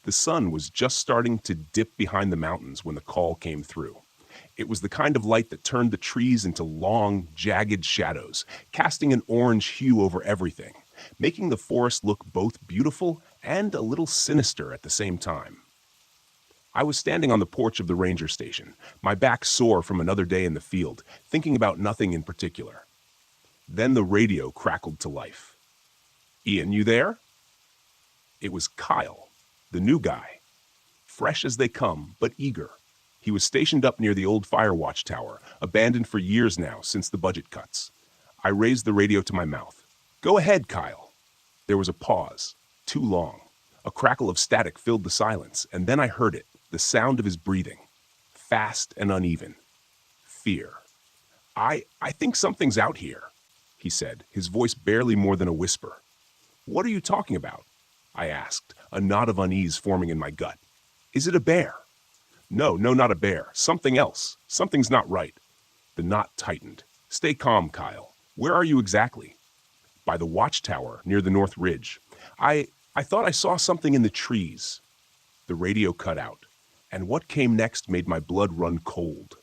The sun was just starting to dip behind the mountains when the call came through. It was the kind of light that turned the trees into long, jagged shadows, casting an orange hue over everything, making the forest look both beautiful and a little sinister at the same time. I was standing on the porch of the ranger station, my back sore from another day in the field, thinking about nothing in particular. Then the radio crackled to life. "Ian, you there?" It was Kyle, the new guy. Fresh as they come, but eager. He was stationed up near the old fire watch tower, abandoned for years now since the budget cuts. I raised the radio to my mouth. "Go ahead, Kyle." There was a pause, too long. A crackle of static filled the silence, and then I heard it, the sound of his breathing. Fast and uneven. Fear. I think something's out here," he said, his voice barely more than a whisper. "What are you talking about?" I asked, a knot of unease forming in my gut. "Is it a bear?" No, not a bear. Something else. Something's not right." The knot tightened. "Stay calm, Kyle. Where are you exactly?" "By the watchtower, near the North Ridge. I thought I saw something in the trees." The radio cut out, and what came next made my blood run cold.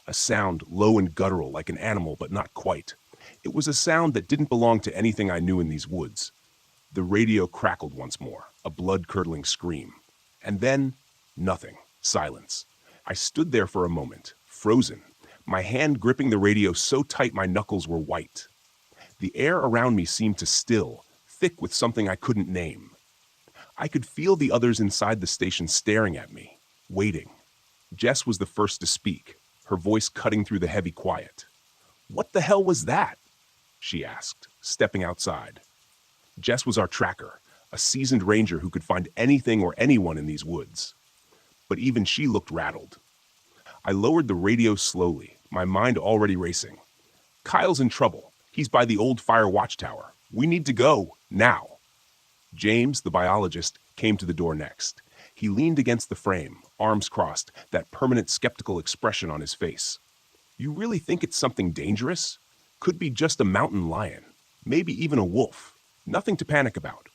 A sound low and guttural like an animal, but not quite. It was a sound that didn't belong to anything I knew in these woods. The radio crackled once more, a blood-curdling scream. And then, nothing. Silence. I stood there for a moment, frozen, my hand gripping the radio so tight my knuckles were white. The air around me seemed to still, thick with something I couldn't name. I could feel the others inside the station staring at me, waiting. Jess was the first to speak, her voice cutting through the heavy quiet. "What the hell was that?" she asked, stepping outside. Jess was our tracker, a seasoned ranger who could find anything or anyone in these woods. But even she looked rattled. I lowered the radio slowly, my mind already racing. "Kyle's in trouble. He's by the old fire watchtower. We need to go, now." James, the biologist, came to the door next. He leaned against the frame, arms crossed, that permanent skeptical expression on his face. "You really think it's something dangerous? Could be just a mountain lion, maybe even a wolf. Nothing to panic about."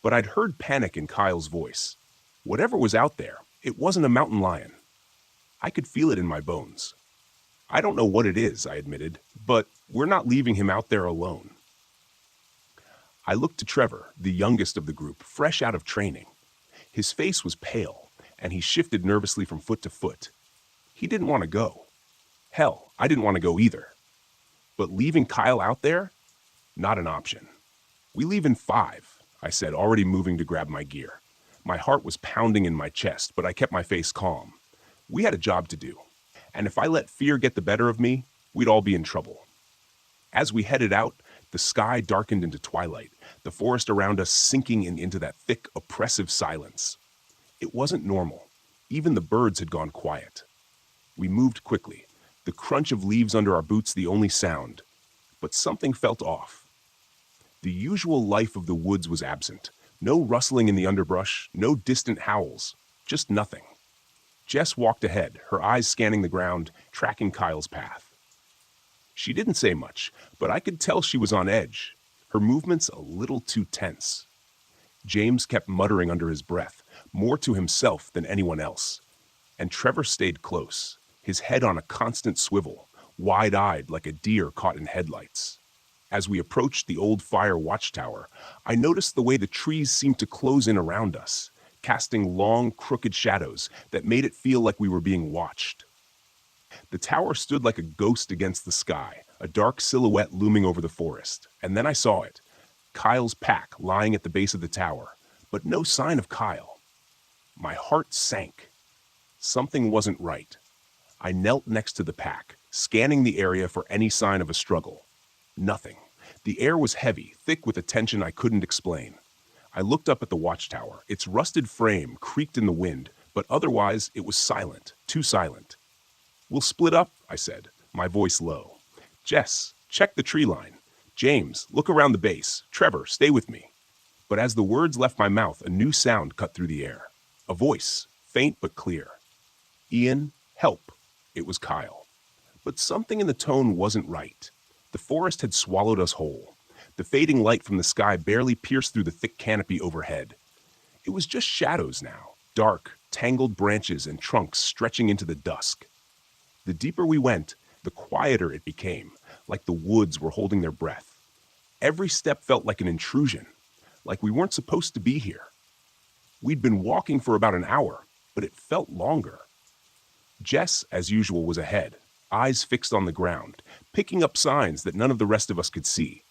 But I'd heard panic in Kyle's voice. Whatever was out there, it wasn't a mountain lion. I could feel it in my bones. "I don't know what it is," I admitted, "but we're not leaving him out there alone." I looked to Trevor, the youngest of the group, fresh out of training. His face was pale, and he shifted nervously from foot to foot. He didn't want to go. Hell, I didn't want to go either. But leaving Kyle out there? Not an option. "We leave in 5, I said, already moving to grab my gear. My heart was pounding in my chest, but I kept my face calm. We had a job to do, and if I let fear get the better of me, we'd all be in trouble. As we headed out, the sky darkened into twilight, the forest around us sinking into that thick, oppressive silence. It wasn't normal. Even the birds had gone quiet. We moved quickly, the crunch of leaves under our boots the only sound. But something felt off. The usual life of the woods was absent. No rustling in the underbrush, no distant howls, just nothing. Jess walked ahead, her eyes scanning the ground, tracking Kyle's path. She didn't say much, but I could tell she was on edge, her movements a little too tense. James kept muttering under his breath, more to himself than anyone else. And Trevor stayed close, his head on a constant swivel, wide-eyed like a deer caught in headlights. As we approached the old fire watchtower, I noticed the way the trees seemed to close in around us, casting long, crooked shadows that made it feel like we were being watched. The tower stood like a ghost against the sky, a dark silhouette looming over the forest. And then I saw it, Kyle's pack lying at the base of the tower, but no sign of Kyle. My heart sank. Something wasn't right. I knelt next to the pack, scanning the area for any sign of a struggle. Nothing. The air was heavy, thick with a tension I couldn't explain. I looked up at the watchtower. Its rusted frame creaked in the wind, but otherwise it was silent, too silent. "We'll split up," I said, my voice low. "Jess, check the tree line. James, look around the base. Trevor, stay with me." But as the words left my mouth, a new sound cut through the air. A voice, faint but clear. "Ian, help." It was Kyle. But something in the tone wasn't right. The forest had swallowed us whole. The fading light from the sky barely pierced through the thick canopy overhead. It was just shadows now, dark, tangled branches and trunks stretching into the dusk. The deeper we went, the quieter it became, like the woods were holding their breath. Every step felt like an intrusion, like we weren't supposed to be here. We'd been walking for about an hour, but it felt longer. Jess, as usual, was ahead, eyes fixed on the ground, picking up signs that none of the rest of us could see.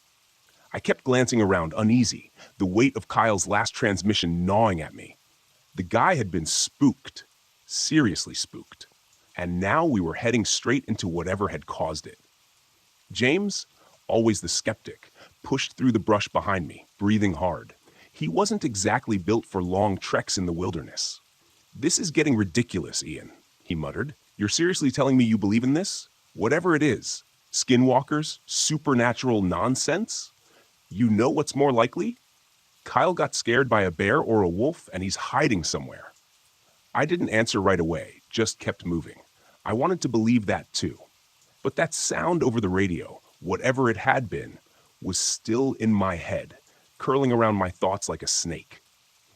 I kept glancing around, uneasy, the weight of Kyle's last transmission gnawing at me. The guy had been spooked, seriously spooked, and now we were heading straight into whatever had caused it. James, always the skeptic, pushed through the brush behind me, breathing hard. He wasn't exactly built for long treks in the wilderness. "This is getting ridiculous, Ian," he muttered. "You're seriously telling me you believe in this? Whatever it is, skinwalkers, supernatural nonsense? You know what's more likely? Kyle got scared by a bear or a wolf and he's hiding somewhere." I didn't answer right away, just kept moving. I wanted to believe that too. But that sound over the radio, whatever it had been, was still in my head, curling around my thoughts like a snake.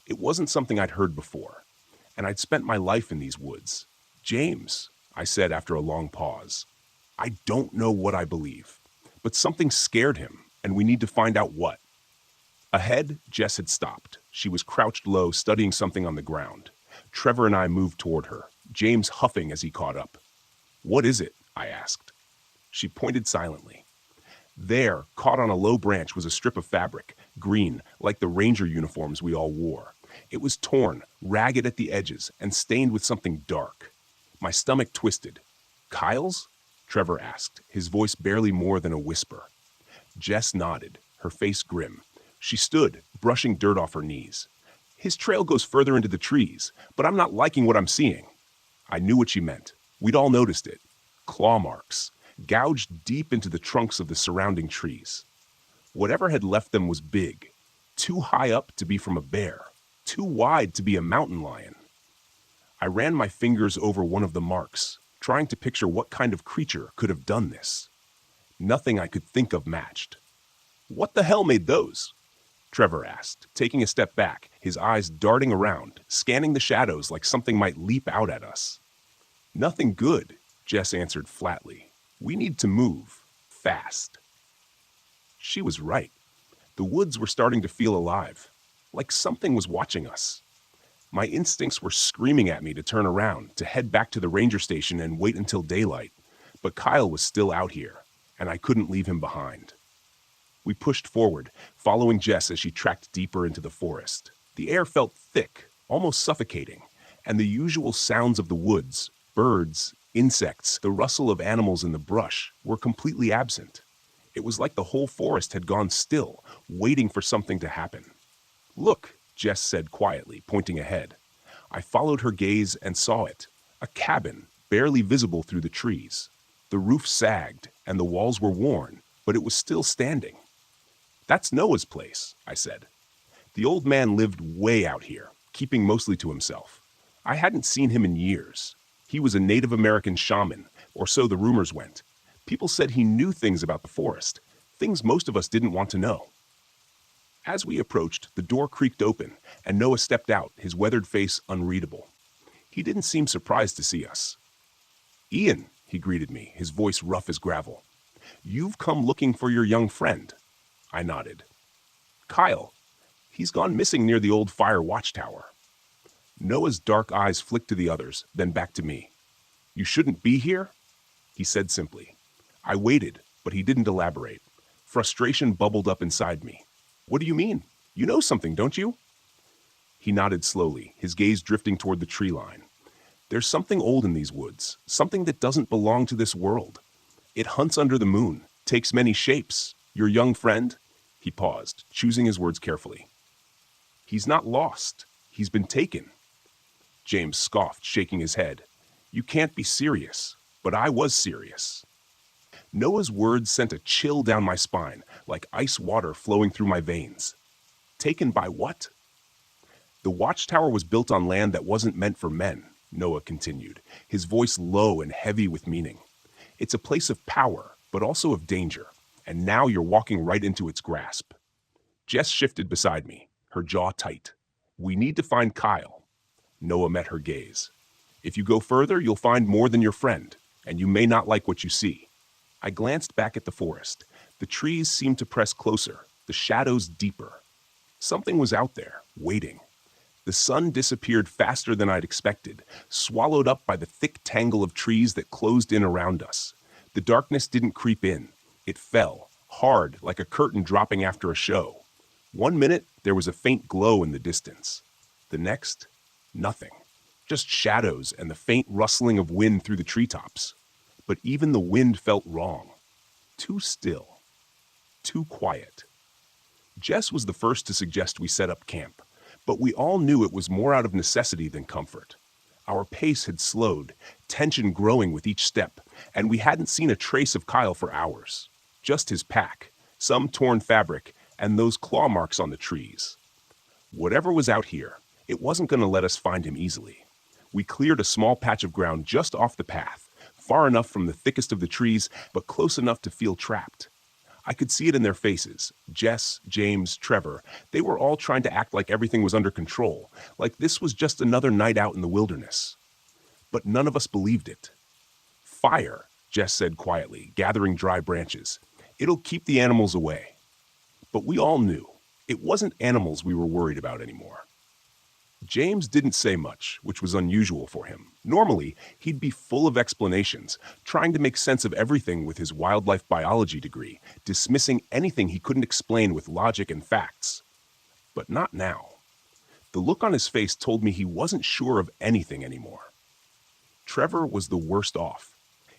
It wasn't something I'd heard before, and I'd spent my life in these woods. "James," I said after a long pause, "I don't know what I believe, but something scared him, and we need to find out what." Ahead, Jess had stopped. She was crouched low, studying something on the ground. Trevor and I moved toward her, James huffing as he caught up. "What is it?" I asked. She pointed silently. There, caught on a low branch, was a strip of fabric, green, like the ranger uniforms we all wore. It was torn, ragged at the edges, and stained with something dark. My stomach twisted. "Kyle's?" Trevor asked, his voice barely more than a whisper. Jess nodded, her face grim. She stood, brushing dirt off her knees. "His trail goes further into the trees, but I'm not liking what I'm seeing." I knew what she meant. We'd all noticed it. Claw marks, gouged deep into the trunks of the surrounding trees. Whatever had left them was big, too high up to be from a bear, too wide to be a mountain lion. I ran my fingers over one of the marks, trying to picture what kind of creature could have done this. Nothing I could think of matched. "What the hell made those?" Trevor asked, taking a step back, his eyes darting around, scanning the shadows like something might leap out at us. "Nothing good," Jess answered flatly. "We need to move. Fast." She was right. The woods were starting to feel alive, like something was watching us. My instincts were screaming at me to turn around, to head back to the ranger station and wait until daylight. But Kyle was still out here, and I couldn't leave him behind. We pushed forward, following Jess as she tracked deeper into the forest. The air felt thick, almost suffocating, and the usual sounds of the woods, birds, insects, the rustle of animals in the brush, were completely absent. It was like the whole forest had gone still, waiting for something to happen. "Look," Jess said quietly, pointing ahead. I followed her gaze and saw it, a cabin, barely visible through the trees. The roof sagged, and the walls were worn, but it was still standing. "That's Noah's place," I said. The old man lived way out here, keeping mostly to himself. I hadn't seen him in years. He was a Native American shaman, or so the rumors went. People said he knew things about the forest, things most of us didn't want to know. As we approached, the door creaked open, and Noah stepped out, his weathered face unreadable. He didn't seem surprised to see us. "Ian," he greeted me, his voice rough as gravel. "You've come looking for your young friend." I nodded. "Kyle. He's gone missing near the old fire watchtower." Noah's dark eyes flicked to the others, then back to me. "You shouldn't be here?" he said simply. I waited, but he didn't elaborate. Frustration bubbled up inside me. "What do you mean? You know something, don't you?" He nodded slowly, his gaze drifting toward the tree line. "There's something old in these woods, something that doesn't belong to this world. It hunts under the moon, takes many shapes. Your young friend?" He paused, choosing his words carefully. "He's not lost. He's been taken." James scoffed, shaking his head. "You can't be serious." But I was serious. Noah's words sent a chill down my spine, like ice water flowing through my veins. "Taken by what?" "The watchtower was built on land that wasn't meant for men," Noah continued, his voice low and heavy with meaning. "It's a place of power, but also of danger, and now you're walking right into its grasp." Jess shifted beside me, her jaw tight. We need to find Kyle. Noah met her gaze. If you go further, you'll find more than your friend, and you may not like what you see. I glanced back at the forest. The trees seemed to press closer, the shadows deeper. Something was out there, waiting. The sun disappeared faster than I'd expected, swallowed up by the thick tangle of trees that closed in around us. The darkness didn't creep in. It fell, hard, like a curtain dropping after a show. 1 minute, there was a faint glow in the distance. The next, nothing. Just shadows and the faint rustling of wind through the treetops. But even the wind felt wrong. Too still. Too quiet. Jess was the first to suggest we set up camp, but we all knew it was more out of necessity than comfort. Our pace had slowed, tension growing with each step, and we hadn't seen a trace of Kyle for hours. Just his pack, some torn fabric, and those claw marks on the trees. Whatever was out here, it wasn't going to let us find him easily. We cleared a small patch of ground just off the path, far enough from the thickest of the trees, but close enough to feel trapped. I could see it in their faces. Jess, James, Trevor, they were all trying to act like everything was under control, like this was just another night out in the wilderness. But none of us believed it. Fire, Jess said quietly, gathering dry branches. It'll keep the animals away. But we all knew. It wasn't animals we were worried about anymore. James didn't say much, which was unusual for him. Normally, he'd be full of explanations, trying to make sense of everything with his wildlife biology degree, dismissing anything he couldn't explain with logic and facts. But not now. The look on his face told me he wasn't sure of anything anymore. Trevor was the worst off.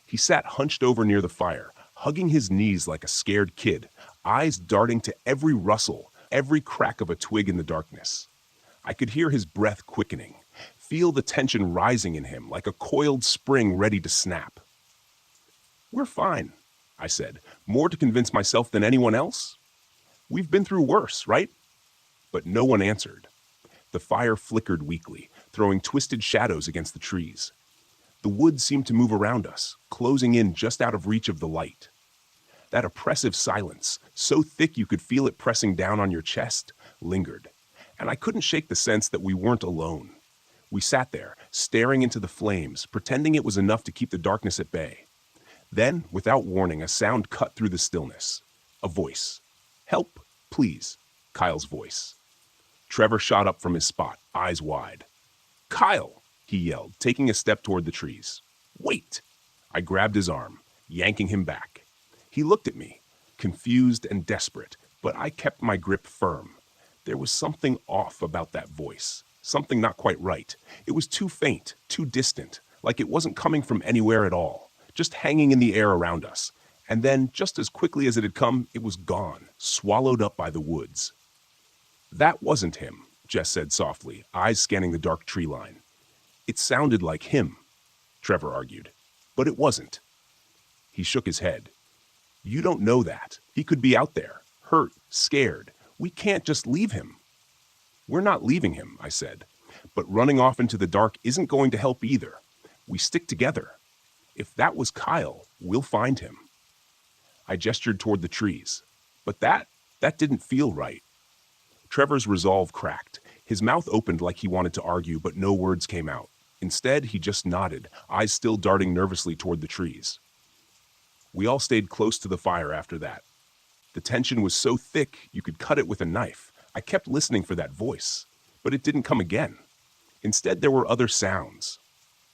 He sat hunched over near the fire, hugging his knees like a scared kid, eyes darting to every rustle, every crack of a twig in the darkness. I could hear his breath quickening, feel the tension rising in him like a coiled spring ready to snap. "We're fine," I said, more to convince myself than anyone else. "We've been through worse, right?" But no one answered. The fire flickered weakly, throwing twisted shadows against the trees. The woods seemed to move around us, closing in just out of reach of the light. That oppressive silence, so thick you could feel it pressing down on your chest, lingered. And I couldn't shake the sense that we weren't alone. We sat there, staring into the flames, pretending it was enough to keep the darkness at bay. Then, without warning, a sound cut through the stillness. A voice. "Help, please," Kyle's voice. Trevor shot up from his spot, eyes wide. "Kyle!" he yelled, taking a step toward the trees. "Wait!" I grabbed his arm, yanking him back. He looked at me, confused and desperate, but I kept my grip firm. There was something off about that voice, something not quite right. It was too faint, too distant, like it wasn't coming from anywhere at all, just hanging in the air around us. And then, just as quickly as it had come, it was gone, swallowed up by the woods. "That wasn't him," Jess said softly, eyes scanning the dark tree line. "It sounded like him," Trevor argued, "but it wasn't." He shook his head. "You don't know that. He could be out there, hurt, scared. We can't just leave him." "We're not leaving him," I said. "But running off into the dark isn't going to help either. We stick together. If that was Kyle, we'll find him." I gestured toward the trees. But that didn't feel right. Trevor's resolve cracked. His mouth opened like he wanted to argue, but no words came out. Instead, he just nodded, eyes still darting nervously toward the trees. We all stayed close to the fire after that. The tension was so thick you could cut it with a knife. I kept listening for that voice, but it didn't come again. Instead, there were other sounds.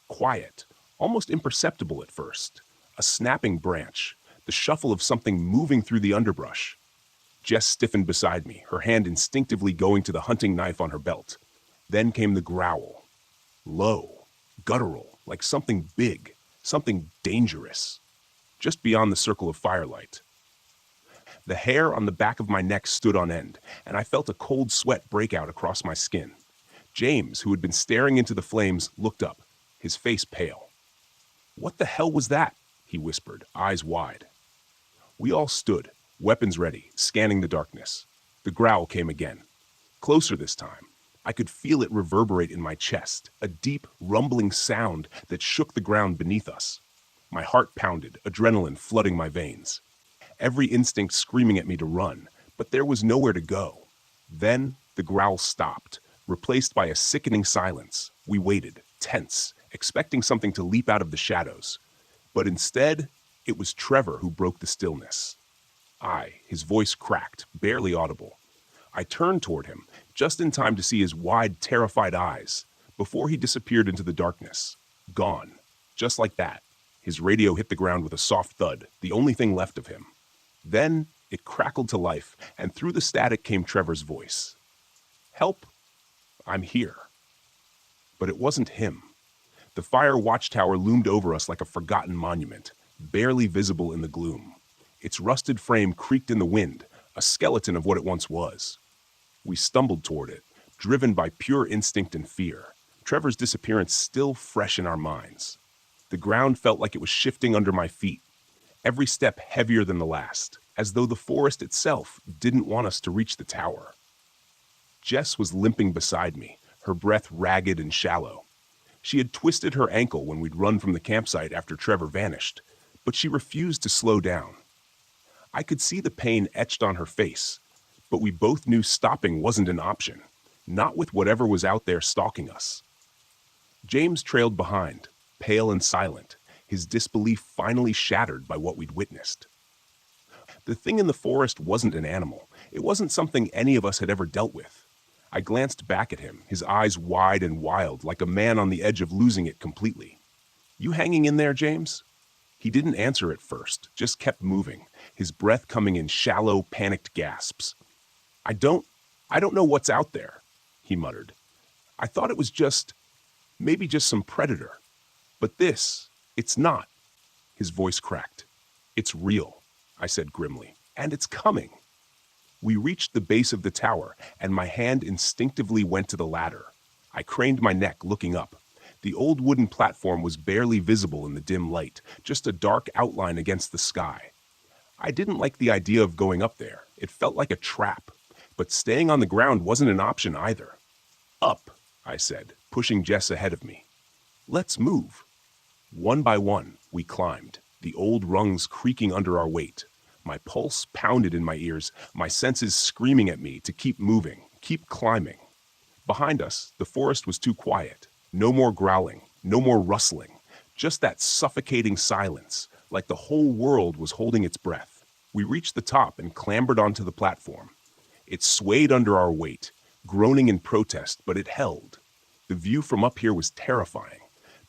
Quiet, almost imperceptible at first. A snapping branch, the shuffle of something moving through the underbrush. Jess stiffened beside me, her hand instinctively going to the hunting knife on her belt. Then came the growl. Low, guttural, like something big, something dangerous. Just beyond the circle of firelight. The hair on the back of my neck stood on end, and I felt a cold sweat break out across my skin. James, who had been staring into the flames, looked up, his face pale. "What the hell was that?" he whispered, eyes wide. We all stood, weapons ready, scanning the darkness. The growl came again. Closer this time. I could feel it reverberate in my chest, a deep, rumbling sound that shook the ground beneath us. My heart pounded, adrenaline flooding my veins. Every instinct screaming at me to run, but there was nowhere to go. Then the growl stopped, replaced by a sickening silence. We waited, tense, expecting something to leap out of the shadows. But instead, it was Trevor who broke the stillness. His voice cracked, barely audible. I turned toward him, just in time to see his wide, terrified eyes, before he disappeared into the darkness. Gone. Just like that. His radio hit the ground with a soft thud, the only thing left of him. Then it crackled to life, and through the static came Trevor's voice. "Help! I'm here." But it wasn't him. The fire watchtower loomed over us like a forgotten monument, barely visible in the gloom. Its rusted frame creaked in the wind, a skeleton of what it once was. We stumbled toward it, driven by pure instinct and fear, Trevor's disappearance still fresh in our minds. The ground felt like it was shifting under my feet, every step heavier than the last, as though the forest itself didn't want us to reach the tower. Jess was limping beside me, her breath ragged and shallow. She had twisted her ankle when we'd run from the campsite after Trevor vanished, but she refused to slow down. I could see the pain etched on her face, but we both knew stopping wasn't an option, not with whatever was out there stalking us. James trailed behind, pale and silent, his disbelief finally shattered by what we'd witnessed. The thing in the forest wasn't an animal. It wasn't something any of us had ever dealt with. I glanced back at him, his eyes wide and wild, like a man on the edge of losing it completely. "You hanging in there, James?" He didn't answer at first, just kept moving, his breath coming in shallow, panicked gasps. I don't know what's out there," he muttered. "I thought it was maybe just some predator. But it's not." His voice cracked. "It's real," I said grimly, "and it's coming." We reached the base of the tower, and my hand instinctively went to the ladder. I craned my neck, looking up. The old wooden platform was barely visible in the dim light, just a dark outline against the sky. I didn't like the idea of going up there. It felt like a trap. But staying on the ground wasn't an option either. "Up," I said, pushing Jess ahead of me. "Let's move." One by one, we climbed, the old rungs creaking under our weight. My pulse pounded in my ears, my senses screaming at me to keep moving, keep climbing. Behind us, the forest was too quiet. No more growling, no more rustling, just that suffocating silence, like the whole world was holding its breath. We reached the top and clambered onto the platform. It swayed under our weight, groaning in protest, but it held. The view from up here was terrifying.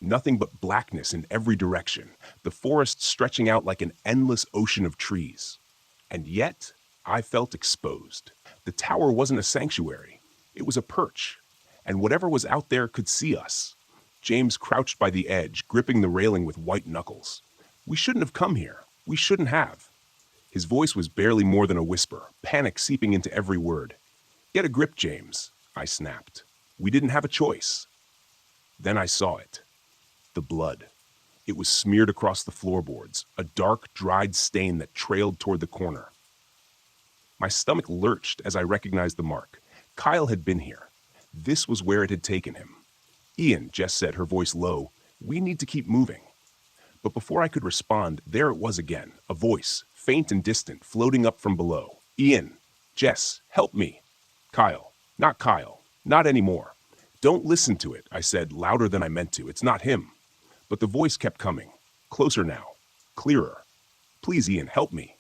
Nothing but blackness in every direction, the forest stretching out like an endless ocean of trees. And yet, I felt exposed. The tower wasn't a sanctuary. It was a perch. And whatever was out there could see us. James crouched by the edge, gripping the railing with white knuckles. "We shouldn't have come here. We shouldn't have." His voice was barely more than a whisper, panic seeping into every word. "Get a grip, James," I snapped. "We didn't have a choice." Then I saw it. The blood. It was smeared across the floorboards, a dark, dried stain that trailed toward the corner. My stomach lurched as I recognized the mark. Kyle had been here. This was where it had taken him. "Ian," Jess said, her voice low, "we need to keep moving." But before I could respond, there it was again, a voice, faint and distant, floating up from below. "Ian, Jess, help me." "Kyle, not anymore." "Don't listen to it," I said, louder than I meant to. "It's not him." But the voice kept coming, closer now, clearer. "Please, Ian, help me."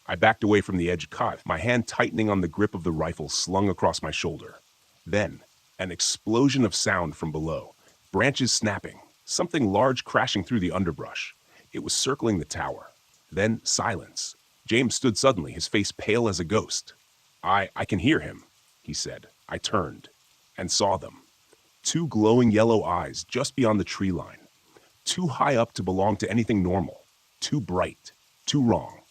I backed away from the edge, caught, my hand tightening on the grip of the rifle slung across my shoulder. Then, an explosion of sound from below, branches snapping, something large crashing through the underbrush. It was circling the tower. Then silence. James stood suddenly, his face pale as a ghost. I can hear him," he said. I turned and saw them. Two glowing yellow eyes just beyond the tree line. Too high up to belong to anything normal. Too bright. Too wrong.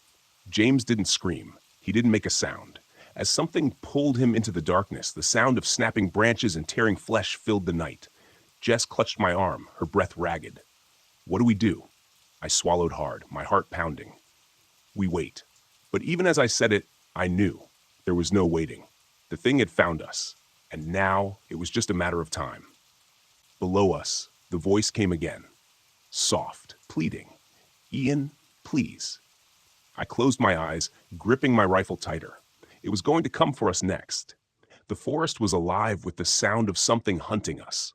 James didn't scream. He didn't make a sound. As something pulled him into the darkness, the sound of snapping branches and tearing flesh filled the night. Jess clutched my arm, her breath ragged. "What do we do?" I swallowed hard, my heart pounding. "We wait." But even as I said it, I knew. There was no waiting. The thing had found us, and now it was just a matter of time. Below us, the voice came again. Soft, pleading. "Ian, please." I closed my eyes, gripping my rifle tighter. It was going to come for us next. The forest was alive with the sound of something hunting us.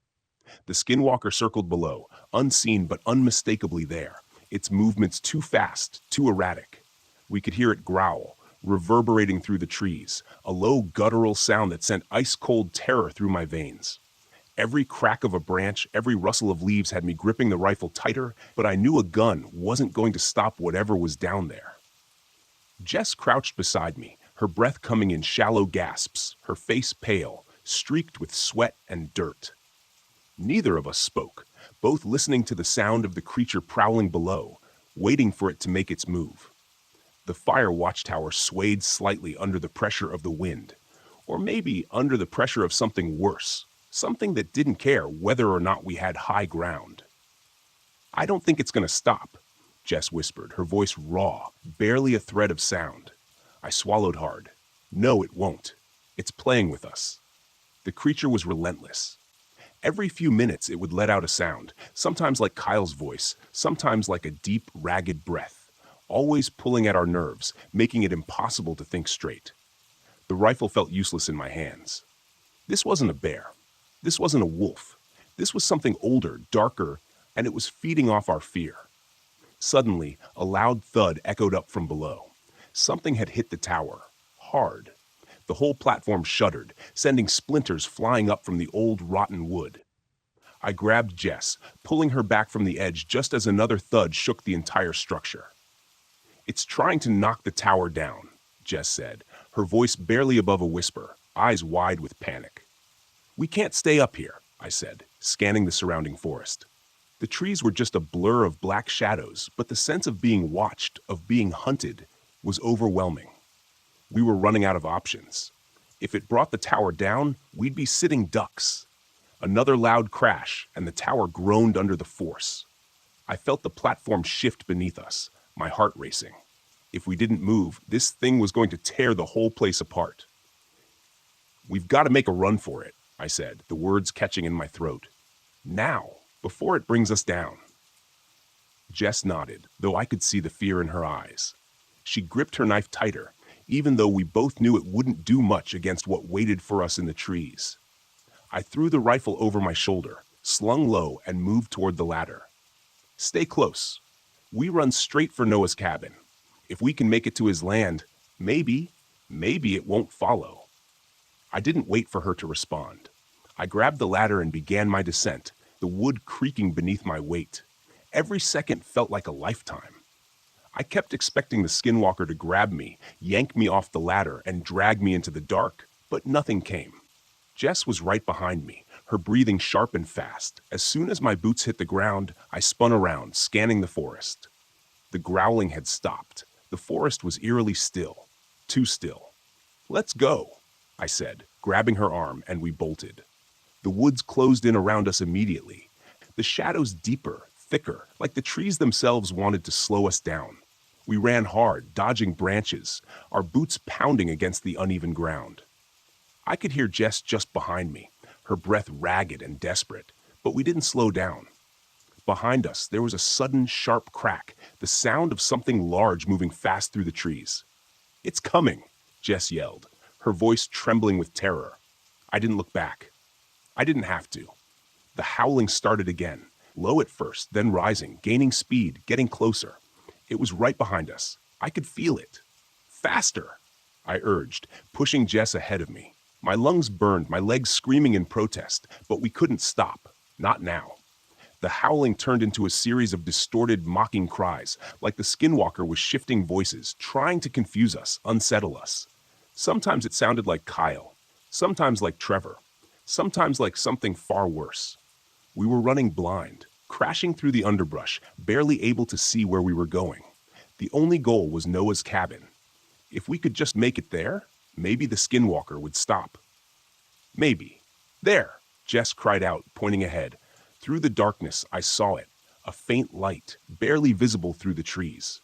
The skinwalker circled below, unseen but unmistakably there, its movements too fast, too erratic. We could hear it growl, reverberating through the trees, a low guttural sound that sent ice-cold terror through my veins. Every crack of a branch, every rustle of leaves had me gripping the rifle tighter, but I knew a gun wasn't going to stop whatever was down there. Jess crouched beside me, her breath coming in shallow gasps, her face pale, streaked with sweat and dirt. Neither of us spoke, both listening to the sound of the creature prowling below, waiting for it to make its move. The fire watchtower swayed slightly under the pressure of the wind, or maybe under the pressure of something worse, something that didn't care whether or not we had high ground. "I don't think it's going to stop," Jess whispered, her voice raw, barely a thread of sound. I swallowed hard. "No, it won't. It's playing with us." The creature was relentless. Every few minutes it would let out a sound, sometimes like Kyle's voice, sometimes like a deep, ragged breath, always pulling at our nerves, making it impossible to think straight. The rifle felt useless in my hands. This wasn't a bear. This wasn't a wolf. This was something older, darker, and it was feeding off our fear. Suddenly, a loud thud echoed up from below. Something had hit the tower, hard. The whole platform shuddered, sending splinters flying up from the old, rotten wood. I grabbed Jess, pulling her back from the edge just as another thud shook the entire structure. "It's trying to knock the tower down," Jess said, her voice barely above a whisper, eyes wide with panic. "We can't stay up here," I said, scanning the surrounding forest. The trees were just a blur of black shadows, but the sense of being watched, of being hunted, was overwhelming. We were running out of options. If it brought the tower down, we'd be sitting ducks. Another loud crash, and the tower groaned under the force. I felt the platform shift beneath us, my heart racing. If we didn't move, this thing was going to tear the whole place apart. "We've got to make a run for it," I said, the words catching in my throat. "Now, before it brings us down." Jess nodded, though I could see the fear in her eyes. She gripped her knife tighter, even though we both knew it wouldn't do much against what waited for us in the trees. I threw the rifle over my shoulder, slung low, and moved toward the ladder. "Stay close. We run straight for Noah's cabin. If we can make it to his land, maybe it won't follow." I didn't wait for her to respond. I grabbed the ladder and began my descent, the wood creaking beneath my weight. Every second felt like a lifetime. I kept expecting the skinwalker to grab me, yank me off the ladder, and drag me into the dark, but nothing came. Jess was right behind me, her breathing sharp and fast. As soon as my boots hit the ground, I spun around, scanning the forest. The growling had stopped. The forest was eerily still, too still. "Let's go," I said, grabbing her arm, and we bolted. The woods closed in around us immediately. The shadows deeper, thicker, like the trees themselves wanted to slow us down. We ran hard, dodging branches, our boots pounding against the uneven ground. I could hear Jess just behind me, her breath ragged and desperate, but we didn't slow down. Behind us, there was a sudden, sharp crack, the sound of something large moving fast through the trees. "It's coming," Jess yelled, her voice trembling with terror. I didn't look back. I didn't have to. The howling started again, low at first, then rising, gaining speed, getting closer. It was right behind us. I could feel it. "Faster," I urged, pushing Jess ahead of me. My lungs burned, my legs screaming in protest, but we couldn't stop. Not now. The howling turned into a series of distorted, mocking cries, like the skinwalker was shifting voices, trying to confuse us, unsettle us. Sometimes it sounded like Kyle, sometimes like Trevor, sometimes like something far worse. We were running blind, crashing through the underbrush, barely able to see where we were going. The only goal was Noah's cabin. If we could just make it there, maybe the skinwalker would stop. Maybe. "There!" Jess cried out, pointing ahead. Through the darkness, I saw it, a faint light, barely visible through the trees.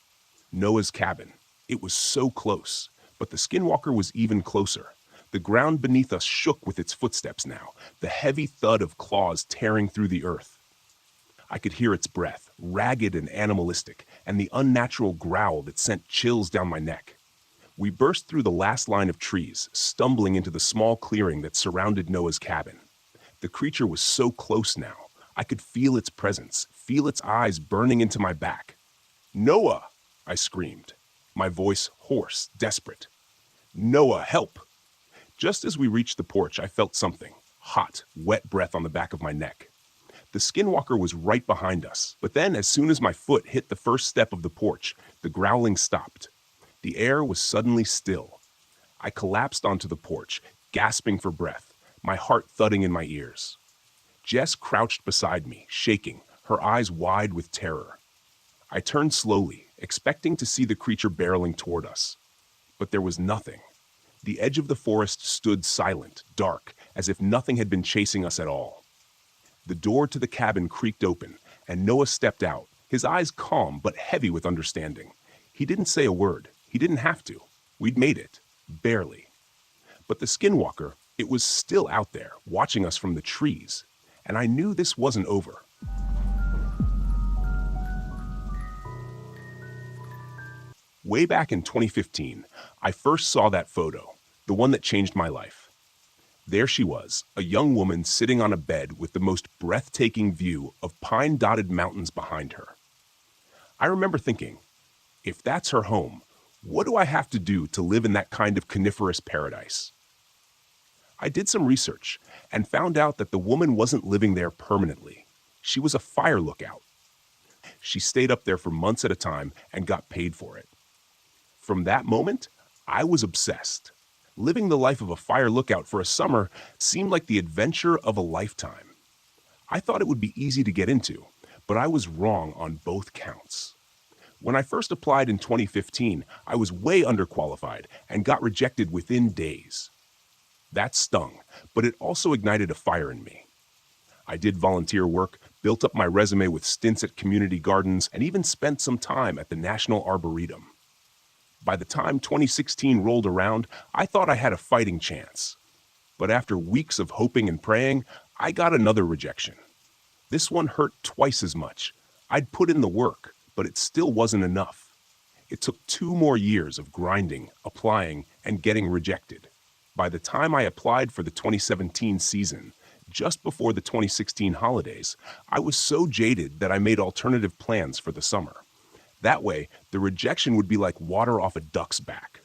Noah's cabin. It was so close, but the skinwalker was even closer. The ground beneath us shook with its footsteps now, the heavy thud of claws tearing through the earth. I could hear its breath, ragged and animalistic, and the unnatural growl that sent chills down my neck. We burst through the last line of trees, stumbling into the small clearing that surrounded Noah's cabin. The creature was so close now. I could feel its presence, feel its eyes burning into my back. "Noah!" I screamed, my voice hoarse, desperate. "Noah, help!" Just as we reached the porch, I felt something, hot, wet breath on the back of my neck. The skinwalker was right behind us, but then as soon as my foot hit the first step of the porch, the growling stopped. The air was suddenly still. I collapsed onto the porch, gasping for breath, my heart thudding in my ears. Jess crouched beside me, shaking, her eyes wide with terror. I turned slowly, expecting to see the creature barreling toward us. But there was nothing. The edge of the forest stood silent, dark, as if nothing had been chasing us at all. The door to the cabin creaked open, and Noah stepped out, his eyes calm but heavy with understanding. He didn't say a word. He didn't have to. We'd made it. Barely. But the skinwalker, it was still out there, watching us from the trees. And I knew this wasn't over. Way back in 2015, I first saw that photo, the one that changed my life. There she was, a young woman sitting on a bed with the most breathtaking view of pine-dotted mountains behind her. I remember thinking, if that's her home, what do I have to do to live in that kind of coniferous paradise? I did some research and found out that the woman wasn't living there permanently. She was a fire lookout. She stayed up there for months at a time and got paid for it. From that moment, I was obsessed. Living the life of a fire lookout for a summer seemed like the adventure of a lifetime. I thought it would be easy to get into, but I was wrong on both counts. When I first applied in 2015, I was way underqualified and got rejected within days. That stung, but it also ignited a fire in me. I did volunteer work, built up my resume with stints at community gardens, and even spent some time at the National Arboretum. By the time 2016 rolled around, I thought I had a fighting chance. But after weeks of hoping and praying, I got another rejection. This one hurt twice as much. I'd put in the work, but it still wasn't enough. It took 2 more years of grinding, applying, and getting rejected. By the time I applied for the 2017 season, just before the 2016 holidays, I was so jaded that I made alternative plans for the summer. That way, the rejection would be like water off a duck's back.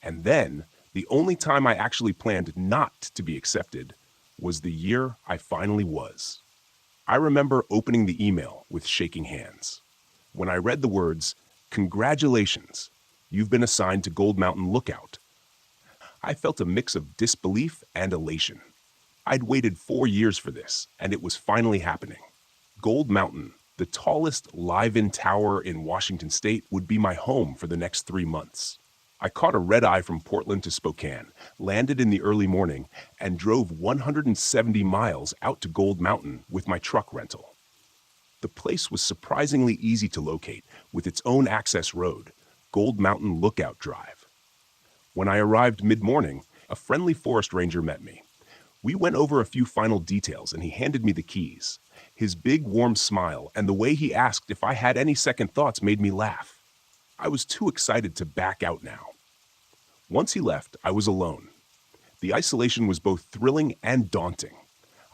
And then, the only time I actually planned not to be accepted was the year I finally was. I remember opening the email with shaking hands. When I read the words, "Congratulations, you've been assigned to Gold Mountain Lookout," I felt a mix of disbelief and elation. I'd waited 4 years for this, and it was finally happening. Gold Mountain, the tallest live-in tower in Washington state, would be my home for the next 3 months. I caught a red-eye from Portland to Spokane, landed in the early morning, and drove 170 miles out to Gold Mountain with my truck rental. The place was surprisingly easy to locate, with its own access road, Gold Mountain Lookout Drive. When I arrived mid-morning, a friendly forest ranger met me. We went over a few final details, and he handed me the keys. His big, warm smile and the way he asked if I had any second thoughts made me laugh. I was too excited to back out now. Once he left, I was alone. The isolation was both thrilling and daunting.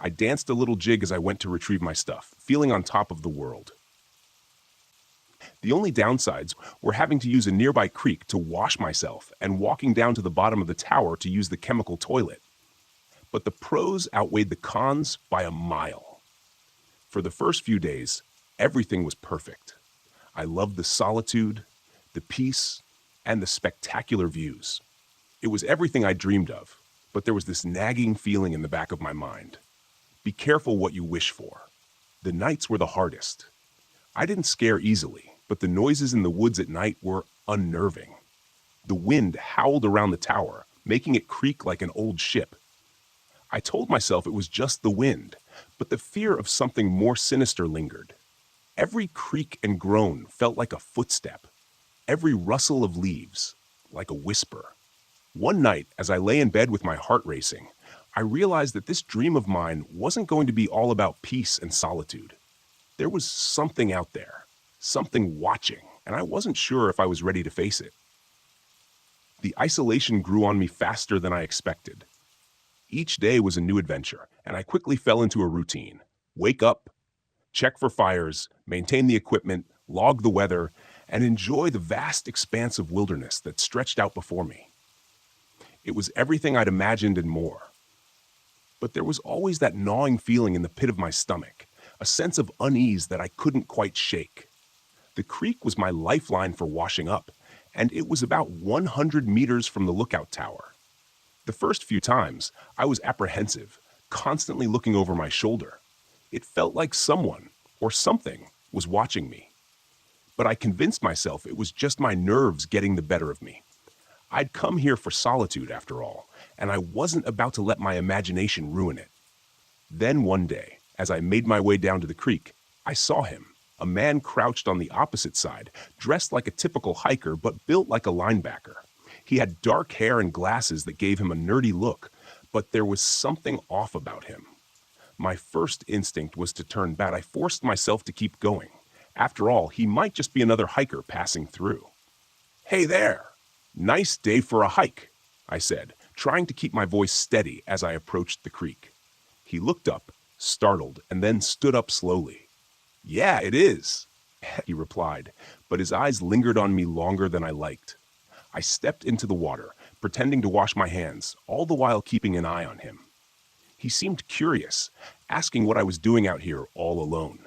I danced a little jig as I went to retrieve my stuff, feeling on top of the world. The only downsides were having to use a nearby creek to wash myself and walking down to the bottom of the tower to use the chemical toilet. But the pros outweighed the cons by a mile. For the first few days, everything was perfect. I loved the solitude, the peace, and the spectacular views. It was everything I dreamed of, but there was this nagging feeling in the back of my mind. Be careful what you wish for. The nights were the hardest. I didn't scare easily, but the noises in the woods at night were unnerving. The wind howled around the tower, making it creak like an old ship. I told myself it was just the wind, but the fear of something more sinister lingered. Every creak and groan felt like a footstep, every rustle of leaves like a whisper. One night, as I lay in bed with my heart racing, I realized that this dream of mine wasn't going to be all about peace and solitude. There was something out there, something watching, and I wasn't sure if I was ready to face it. The isolation grew on me faster than I expected. Each day was a new adventure, and I quickly fell into a routine. Wake up, check for fires, maintain the equipment, log the weather, and enjoy the vast expanse of wilderness that stretched out before me. It was everything I'd imagined and more. But there was always that gnawing feeling in the pit of my stomach, a sense of unease that I couldn't quite shake. The creek was my lifeline for washing up, and it was about 100 meters from the lookout tower. The first few times, I was apprehensive, constantly looking over my shoulder. It felt like someone, or something, was watching me. But I convinced myself it was just my nerves getting the better of me. I'd come here for solitude, after all, and I wasn't about to let my imagination ruin it. Then one day, as I made my way down to the creek, I saw him, a man crouched on the opposite side, dressed like a typical hiker but built like a linebacker. He had dark hair and glasses that gave him a nerdy look, but there was something off about him. My first instinct was to turn back. I forced myself to keep going. After all, he might just be another hiker passing through. "Hey there! Nice day for a hike," I said, trying to keep my voice steady as I approached the creek. He looked up, startled, and then stood up slowly. "Yeah, it is," he replied, but his eyes lingered on me longer than I liked. I stepped into the water, pretending to wash my hands, all the while keeping an eye on him. He seemed curious, asking what I was doing out here all alone.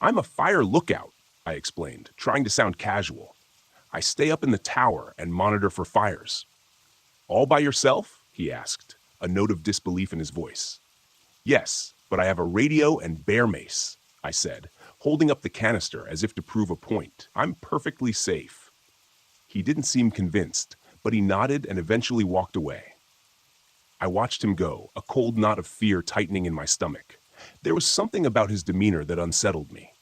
"I'm a fire lookout," I explained, trying to sound casual. "I stay up in the tower and monitor for fires." "All by yourself?" he asked, a note of disbelief in his voice. "Yes, but I have a radio and bear mace," I said, holding up the canister as if to prove a point. "I'm perfectly safe." He didn't seem convinced, but he nodded and eventually walked away. I watched him go, a cold knot of fear tightening in my stomach. There was something about his demeanor that unsettled me.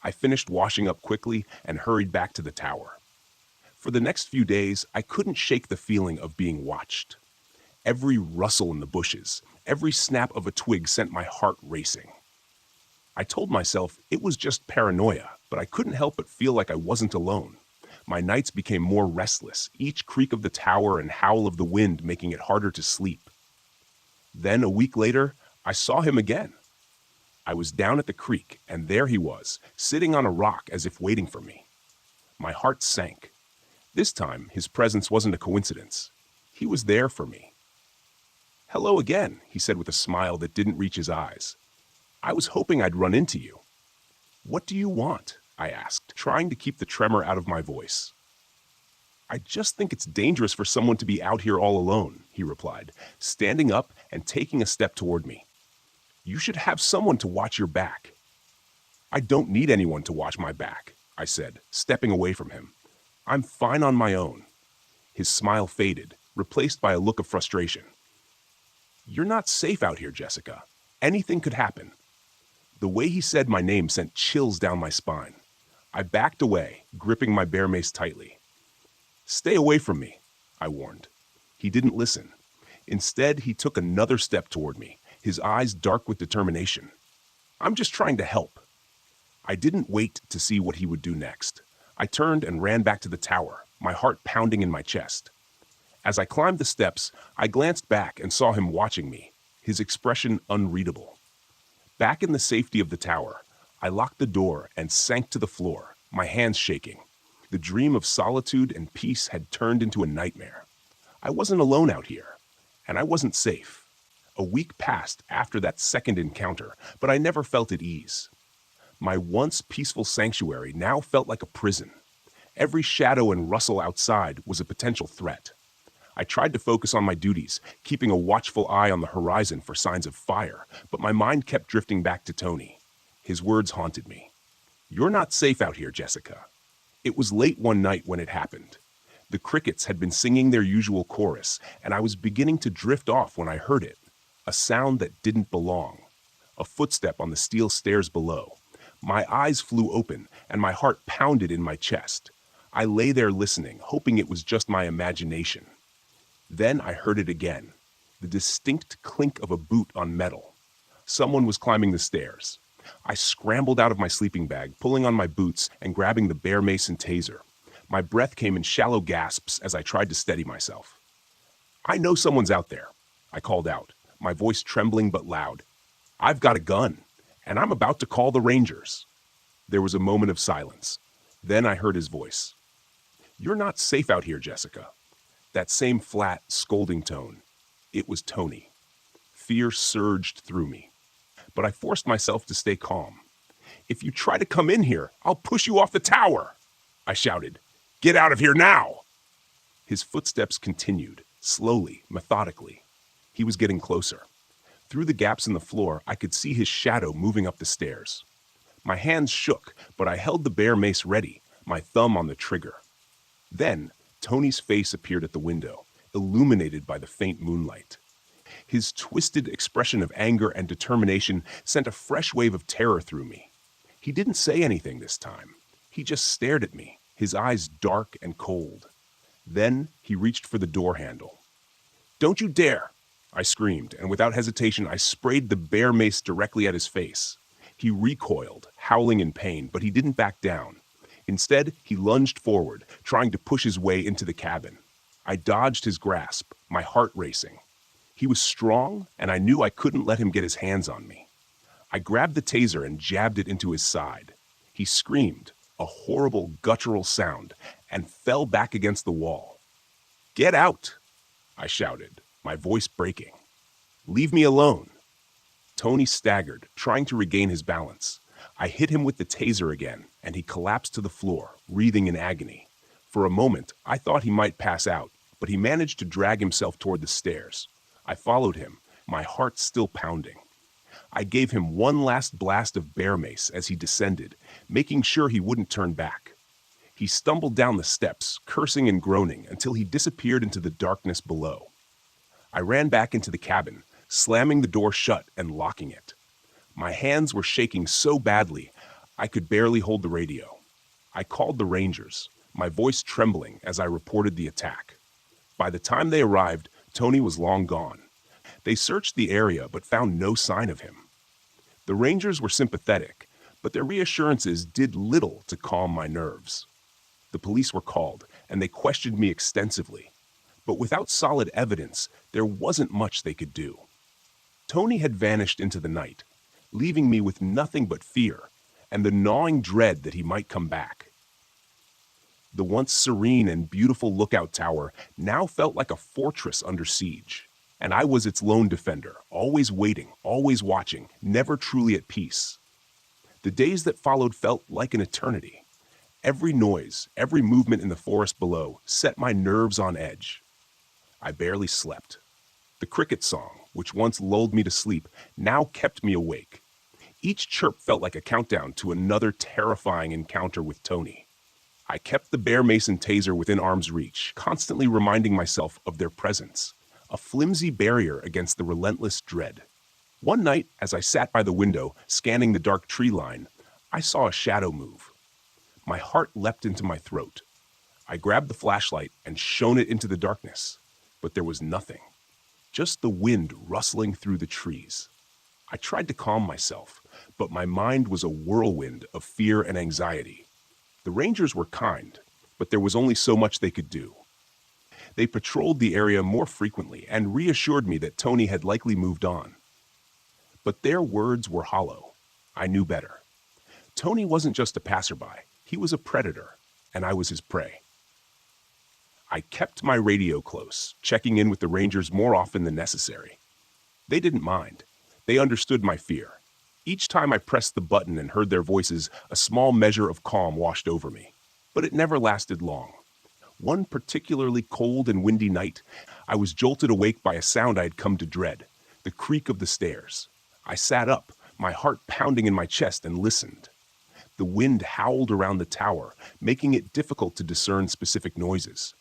I finished washing up quickly and hurried back to the tower. For the next few days, I couldn't shake the feeling of being watched. Every rustle in the bushes, every snap of a twig sent my heart racing. I told myself it was just paranoia, but I couldn't help but feel like I wasn't alone. My nights became more restless, each creak of the tower and howl of the wind making it harder to sleep. Then, a week later, I saw him again. I was down at the creek, and there he was, sitting on a rock as if waiting for me. My heart sank. This time, his presence wasn't a coincidence. He was there for me. "Hello again," he said with a smile that didn't reach his eyes. "I was hoping I'd run into you." "What do you want?" I asked, trying to keep the tremor out of my voice. "I just think it's dangerous for someone to be out here all alone," he replied, standing up and taking a step toward me. "You should have someone to watch your back." "I don't need anyone to watch my back," I said, stepping away from him. "I'm fine on my own." His smile faded, replaced by a look of frustration. "You're not safe out here, Jessica. Anything could happen." The way he said my name sent chills down my spine. I backed away, gripping my bear mace tightly. "Stay away from me," I warned. He didn't listen. Instead, he took another step toward me, his eyes dark with determination. "I'm just trying to help." I didn't wait to see what he would do next. I turned and ran back to the tower, my heart pounding in my chest. As I climbed the steps, I glanced back and saw him watching me, his expression unreadable. Back in the safety of the tower, I locked the door and sank to the floor, my hands shaking. The dream of solitude and peace had turned into a nightmare. I wasn't alone out here, and I wasn't safe. A week passed after that second encounter, but I never felt at ease. My once peaceful sanctuary now felt like a prison. Every shadow and rustle outside was a potential threat. I tried to focus on my duties, keeping a watchful eye on the horizon for signs of fire, but my mind kept drifting back to Tony. His words haunted me. "You're not safe out here, Jessica." It was late one night when it happened. The crickets had been singing their usual chorus, and I was beginning to drift off when I heard it. A sound that didn't belong. A footstep on the steel stairs below. My eyes flew open, and my heart pounded in my chest. I lay there listening, hoping it was just my imagination. Then I heard it again, the distinct clink of a boot on metal. Someone was climbing the stairs. I scrambled out of my sleeping bag, pulling on my boots and grabbing the bear mace and taser. My breath came in shallow gasps as I tried to steady myself. "I know someone's out there," I called out, my voice trembling but loud. "I've got a gun, and I'm about to call the Rangers." There was a moment of silence. Then I heard his voice. "You're not safe out here, Jessica." That same flat, scolding tone. It was Tony. Fear surged through me, but I forced myself to stay calm. "If you try to come in here, I'll push you off the tower," I shouted. "Get out of here now!" His footsteps continued, slowly, methodically. He was getting closer. Through the gaps in the floor, I could see his shadow moving up the stairs. My hands shook, but I held the bear mace ready, my thumb on the trigger. Then, Tony's face appeared at the window, illuminated by the faint moonlight. His twisted expression of anger and determination sent a fresh wave of terror through me. He didn't say anything this time. He just stared at me, his eyes dark and cold. Then he reached for the door handle. "Don't you dare!" I screamed, and without hesitation I sprayed the bear mace directly at his face. He recoiled, howling in pain, but he didn't back down. Instead, he lunged forward, trying to push his way into the cabin. I dodged his grasp, my heart racing. He was strong, and I knew I couldn't let him get his hands on me. I grabbed the taser and jabbed it into his side. He screamed, a horrible guttural sound, and fell back against the wall. "Get out!" I shouted, my voice breaking. "Leave me alone." Tony staggered, trying to regain his balance. I hit him with the taser again, and he collapsed to the floor, writhing in agony. For a moment, I thought he might pass out, but he managed to drag himself toward the stairs. I followed him, my heart still pounding. I gave him one last blast of bear mace as he descended, making sure he wouldn't turn back. He stumbled down the steps, cursing and groaning, until he disappeared into the darkness below. I ran back into the cabin, slamming the door shut and locking it. My hands were shaking so badly, I could barely hold the radio. I called the Rangers, my voice trembling as I reported the attack. By the time they arrived, Tony was long gone. They searched the area but found no sign of him. The Rangers were sympathetic, but their reassurances did little to calm my nerves. The police were called, and they questioned me extensively. But without solid evidence, there wasn't much they could do. Tony had vanished into the night, leaving me with nothing but fear and the gnawing dread that he might come back. The once serene and beautiful lookout tower now felt like a fortress under siege, and I was its lone defender, always waiting, always watching, never truly at peace. The days that followed felt like an eternity. Every noise, every movement in the forest below set my nerves on edge. I barely slept. The cricket song, which once lulled me to sleep, now kept me awake. Each chirp felt like a countdown to another terrifying encounter with Tony. I kept the bear mason taser within arm's reach, constantly reminding myself of their presence, a flimsy barrier against the relentless dread. One night, as I sat by the window, scanning the dark tree line, I saw a shadow move. My heart leapt into my throat. I grabbed the flashlight and shone it into the darkness, but there was nothing, just the wind rustling through the trees. I tried to calm myself, but my mind was a whirlwind of fear and anxiety. The Rangers were kind, but there was only so much they could do. They patrolled the area more frequently and reassured me that Tony had likely moved on. But their words were hollow. I knew better. Tony wasn't just a passerby. He was a predator, and I was his prey. I kept my radio close, checking in with the Rangers more often than necessary. They didn't mind. They understood my fear. Each time I pressed the button and heard their voices, a small measure of calm washed over me. But it never lasted long. One particularly cold and windy night, I was jolted awake by a sound I had come to dread, the creak of the stairs. I sat up, my heart pounding in my chest, and listened. The wind howled around the tower, making it difficult to discern specific noises.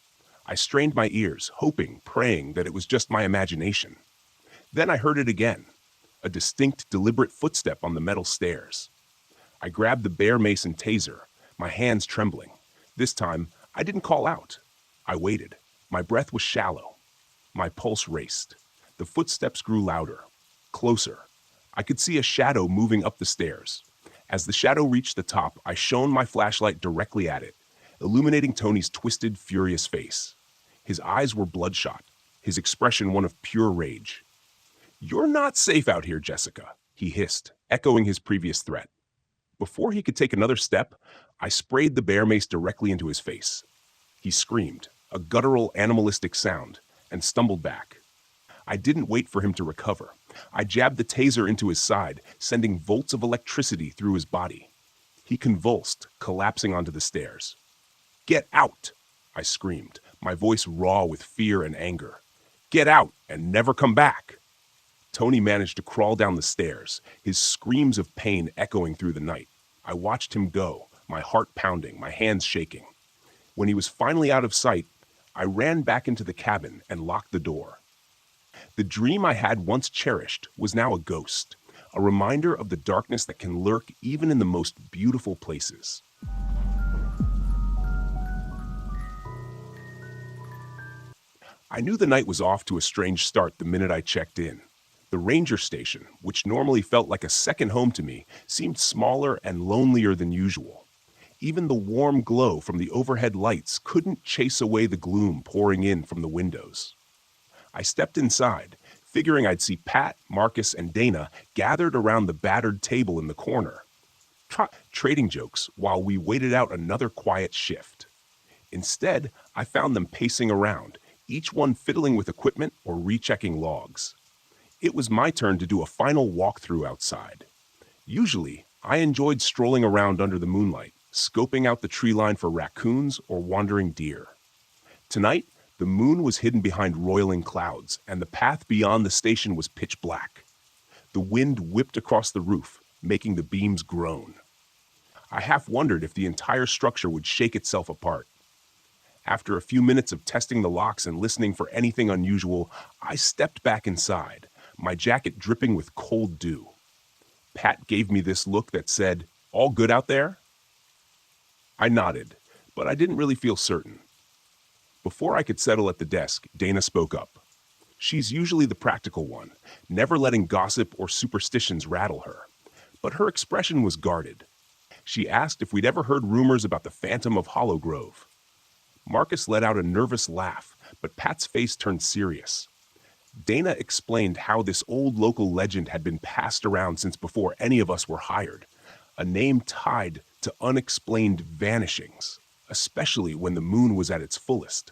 I strained my ears, hoping, praying that it was just my imagination. Then I heard it again, a distinct, deliberate footstep on the metal stairs. I grabbed the bear mason taser, my hands trembling. This time, I didn't call out. I waited. My breath was shallow. My pulse raced. The footsteps grew louder, closer. I could see a shadow moving up the stairs. As the shadow reached the top, I shone my flashlight directly at it, illuminating Tony's twisted, furious face. His eyes were bloodshot, his expression one of pure rage. "You're not safe out here, Jessica," he hissed, echoing his previous threat. Before he could take another step, I sprayed the bear mace directly into his face. He screamed, a guttural, animalistic sound, and stumbled back. I didn't wait for him to recover. I jabbed the taser into his side, sending volts of electricity through his body. He convulsed, collapsing onto the stairs. "Get out!" I screamed, my voice raw with fear and anger. "Get out and never come back!" Tony managed to crawl down the stairs, his screams of pain echoing through the night. I watched him go, my heart pounding, my hands shaking. When he was finally out of sight, I ran back into the cabin and locked the door. The dream I had once cherished was now a ghost, a reminder of the darkness that can lurk even in the most beautiful places. I knew the night was off to a strange start the minute I checked in. The ranger station, which normally felt like a second home to me, seemed smaller and lonelier than usual. Even the warm glow from the overhead lights couldn't chase away the gloom pouring in from the windows. I stepped inside, figuring I'd see Pat, Marcus, and Dana gathered around the battered table in the corner, trading jokes while we waited out another quiet shift. Instead, I found them pacing around, each one fiddling with equipment or rechecking logs. It was my turn to do a final walkthrough outside. Usually, I enjoyed strolling around under the moonlight, scoping out the tree line for raccoons or wandering deer. Tonight, the moon was hidden behind roiling clouds, and the path beyond the station was pitch black. The wind whipped across the roof, making the beams groan. I half wondered if the entire structure would shake itself apart. After a few minutes of testing the locks and listening for anything unusual, I stepped back inside, my jacket dripping with cold dew. Pat gave me this look that said, "All good out there?" I nodded, but I didn't really feel certain. Before I could settle at the desk, Dana spoke up. She's usually the practical one, never letting gossip or superstitions rattle her. But her expression was guarded. She asked if we'd ever heard rumors about the Phantom of Hollow Grove. Marcus let out a nervous laugh, but Pat's face turned serious. Dana explained how this old local legend had been passed around since before any of us were hired, a name tied to unexplained vanishings, especially when the moon was at its fullest.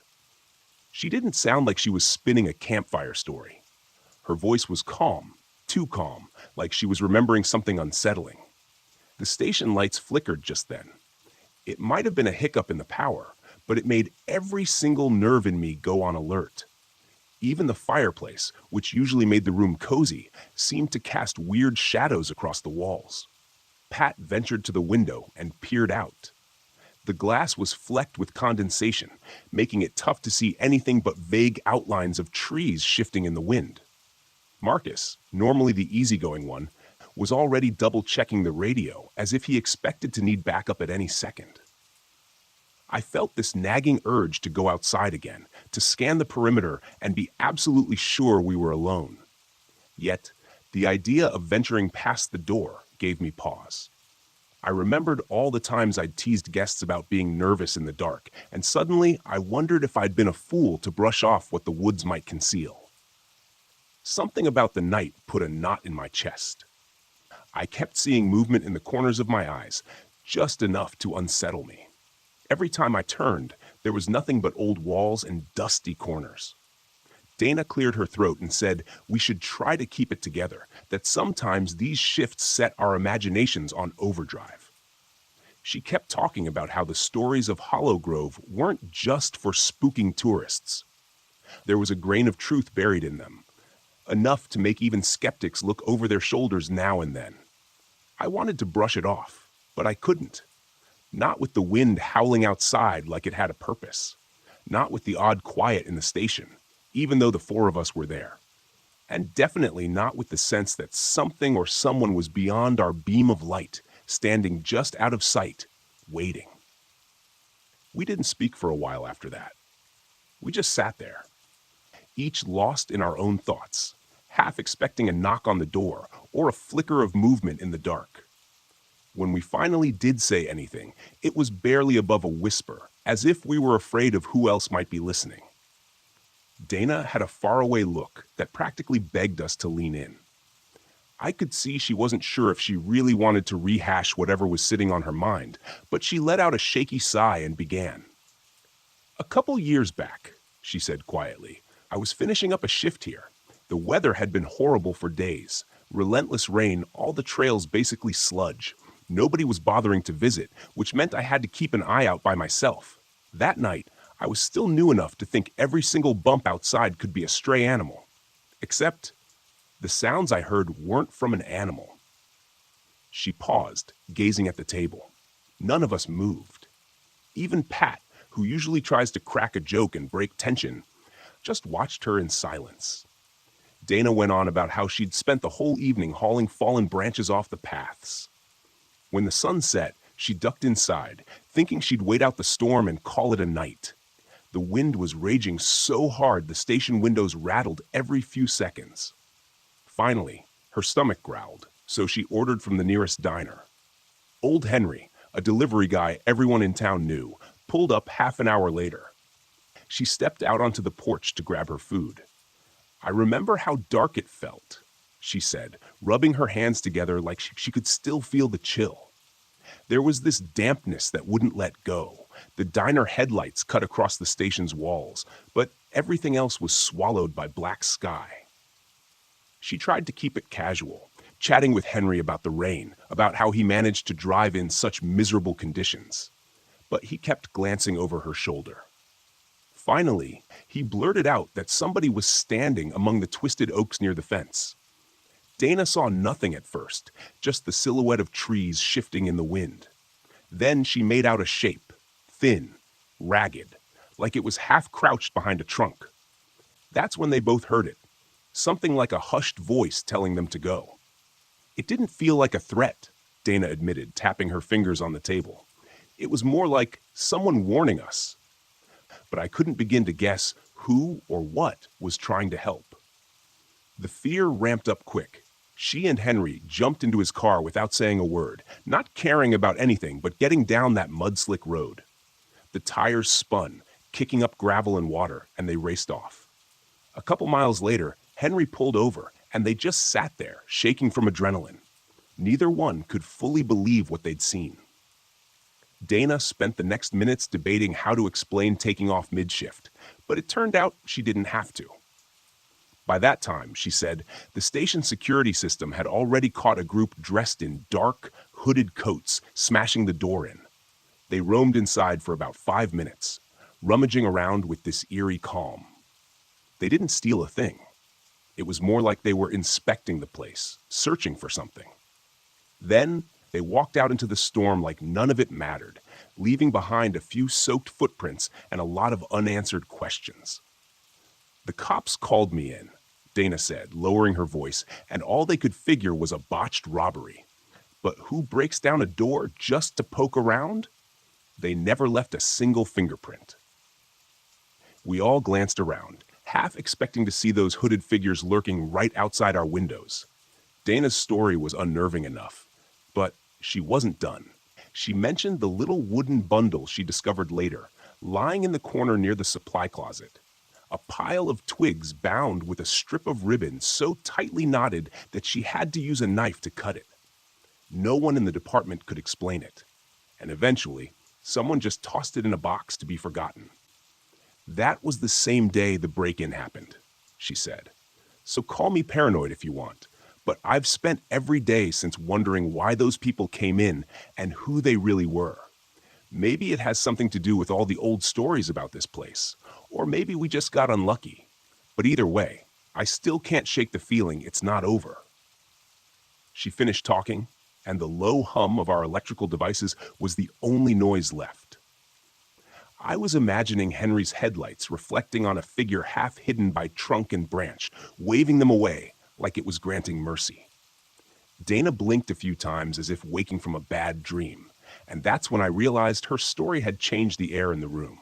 She didn't sound like she was spinning a campfire story. Her voice was calm, too calm, like she was remembering something unsettling. The station lights flickered just then. It might have been a hiccup in the power, but it made every single nerve in me go on alert. Even the fireplace, which usually made the room cozy, seemed to cast weird shadows across the walls. Pat ventured to the window and peered out. The glass was flecked with condensation, making it tough to see anything but vague outlines of trees shifting in the wind. Marcus, normally the easygoing one, was already double-checking the radio as if he expected to need backup at any second. I felt this nagging urge to go outside again, to scan the perimeter and be absolutely sure we were alone. Yet, the idea of venturing past the door gave me pause. I remembered all the times I'd teased guests about being nervous in the dark, and suddenly I wondered if I'd been a fool to brush off what the woods might conceal. Something about the night put a knot in my chest. I kept seeing movement in the corners of my eyes, just enough to unsettle me. Every time I turned, there was nothing but old walls and dusty corners. Dana cleared her throat and said we should try to keep it together, that sometimes these shifts set our imaginations on overdrive. She kept talking about how the stories of Hollow Grove weren't just for spooking tourists. There was a grain of truth buried in them, enough to make even skeptics look over their shoulders now and then. I wanted to brush it off, but I couldn't. Not with the wind howling outside like it had a purpose. Not with the odd quiet in the station, even though the four of us were there. And definitely not with the sense that something or someone was beyond our beam of light, standing just out of sight, waiting. We didn't speak for a while after that. We just sat there, each lost in our own thoughts, half expecting a knock on the door or a flicker of movement in the dark. When we finally did say anything, it was barely above a whisper, as if we were afraid of who else might be listening. Dana had a faraway look that practically begged us to lean in. I could see she wasn't sure if she really wanted to rehash whatever was sitting on her mind, but she let out a shaky sigh and began. "A couple years back," she said quietly, "I was finishing up a shift here. The weather had been horrible for days. Relentless rain, all the trails basically sludge. Nobody was bothering to visit, which meant I had to keep an eye out by myself. That night, I was still new enough to think every single bump outside could be a stray animal. Except, the sounds I heard weren't from an animal." She paused, gazing at the table. None of us moved. Even Pat, who usually tries to crack a joke and break tension, just watched her in silence. Dana went on about how she'd spent the whole evening hauling fallen branches off the paths. When the sun set, she ducked inside, thinking she'd wait out the storm and call it a night. The wind was raging so hard the station windows rattled every few seconds. Finally, her stomach growled, so she ordered from the nearest diner. Old Henry, a delivery guy everyone in town knew, pulled up half an hour later. She stepped out onto the porch to grab her food. "I remember how dark it felt," she said, rubbing her hands together like she could still feel the chill. There was this dampness that wouldn't let go. The diner headlights cut across the station's walls, but everything else was swallowed by black sky. She tried to keep it casual, chatting with Henry about the rain, about how he managed to drive in such miserable conditions. But he kept glancing over her shoulder. Finally, he blurted out that somebody was standing among the twisted oaks near the fence. Dana saw nothing at first, just the silhouette of trees shifting in the wind. Then she made out a shape, thin, ragged, like it was half crouched behind a trunk. That's when they both heard it, something like a hushed voice telling them to go. "It didn't feel like a threat," Dana admitted, tapping her fingers on the table. "It was more like someone warning us. But I couldn't begin to guess who or what was trying to help." The fear ramped up quick. She and Henry jumped into his car without saying a word, not caring about anything but getting down that mud-slick road. The tires spun, kicking up gravel and water, and they raced off. A couple miles later, Henry pulled over, and they just sat there, shaking from adrenaline. Neither one could fully believe what they'd seen. Dana spent the next minutes debating how to explain taking off mid-shift, but it turned out she didn't have to. By that time, she said, the station security system had already caught a group dressed in dark, hooded coats, smashing the door in. They roamed inside for about 5 minutes, rummaging around with this eerie calm. They didn't steal a thing. It was more like they were inspecting the place, searching for something. Then they walked out into the storm like none of it mattered, leaving behind a few soaked footprints and a lot of unanswered questions. "The cops called me in," Dana said, lowering her voice, "and all they could figure was a botched robbery. But who breaks down a door just to poke around? They never left a single fingerprint." We all glanced around, half expecting to see those hooded figures lurking right outside our windows. Dana's story was unnerving enough, but she wasn't done. She mentioned the little wooden bundle she discovered later, lying in the corner near the supply closet. A pile of twigs bound with a strip of ribbon so tightly knotted that she had to use a knife to cut it. No one in the department could explain it, and eventually, someone just tossed it in a box to be forgotten. "That was the same day the break-in happened," she said. "So call me paranoid if you want, but I've spent every day since wondering why those people came in and who they really were. Maybe it has something to do with all the old stories about this place, or maybe we just got unlucky. But either way, I still can't shake the feeling it's not over." She finished talking, and the low hum of our electrical devices was the only noise left. I was imagining Henry's headlights reflecting on a figure half hidden by trunk and branch, waving them away like it was granting mercy. Dana blinked a few times as if waking from a bad dream, and that's when I realized her story had changed the air in the room.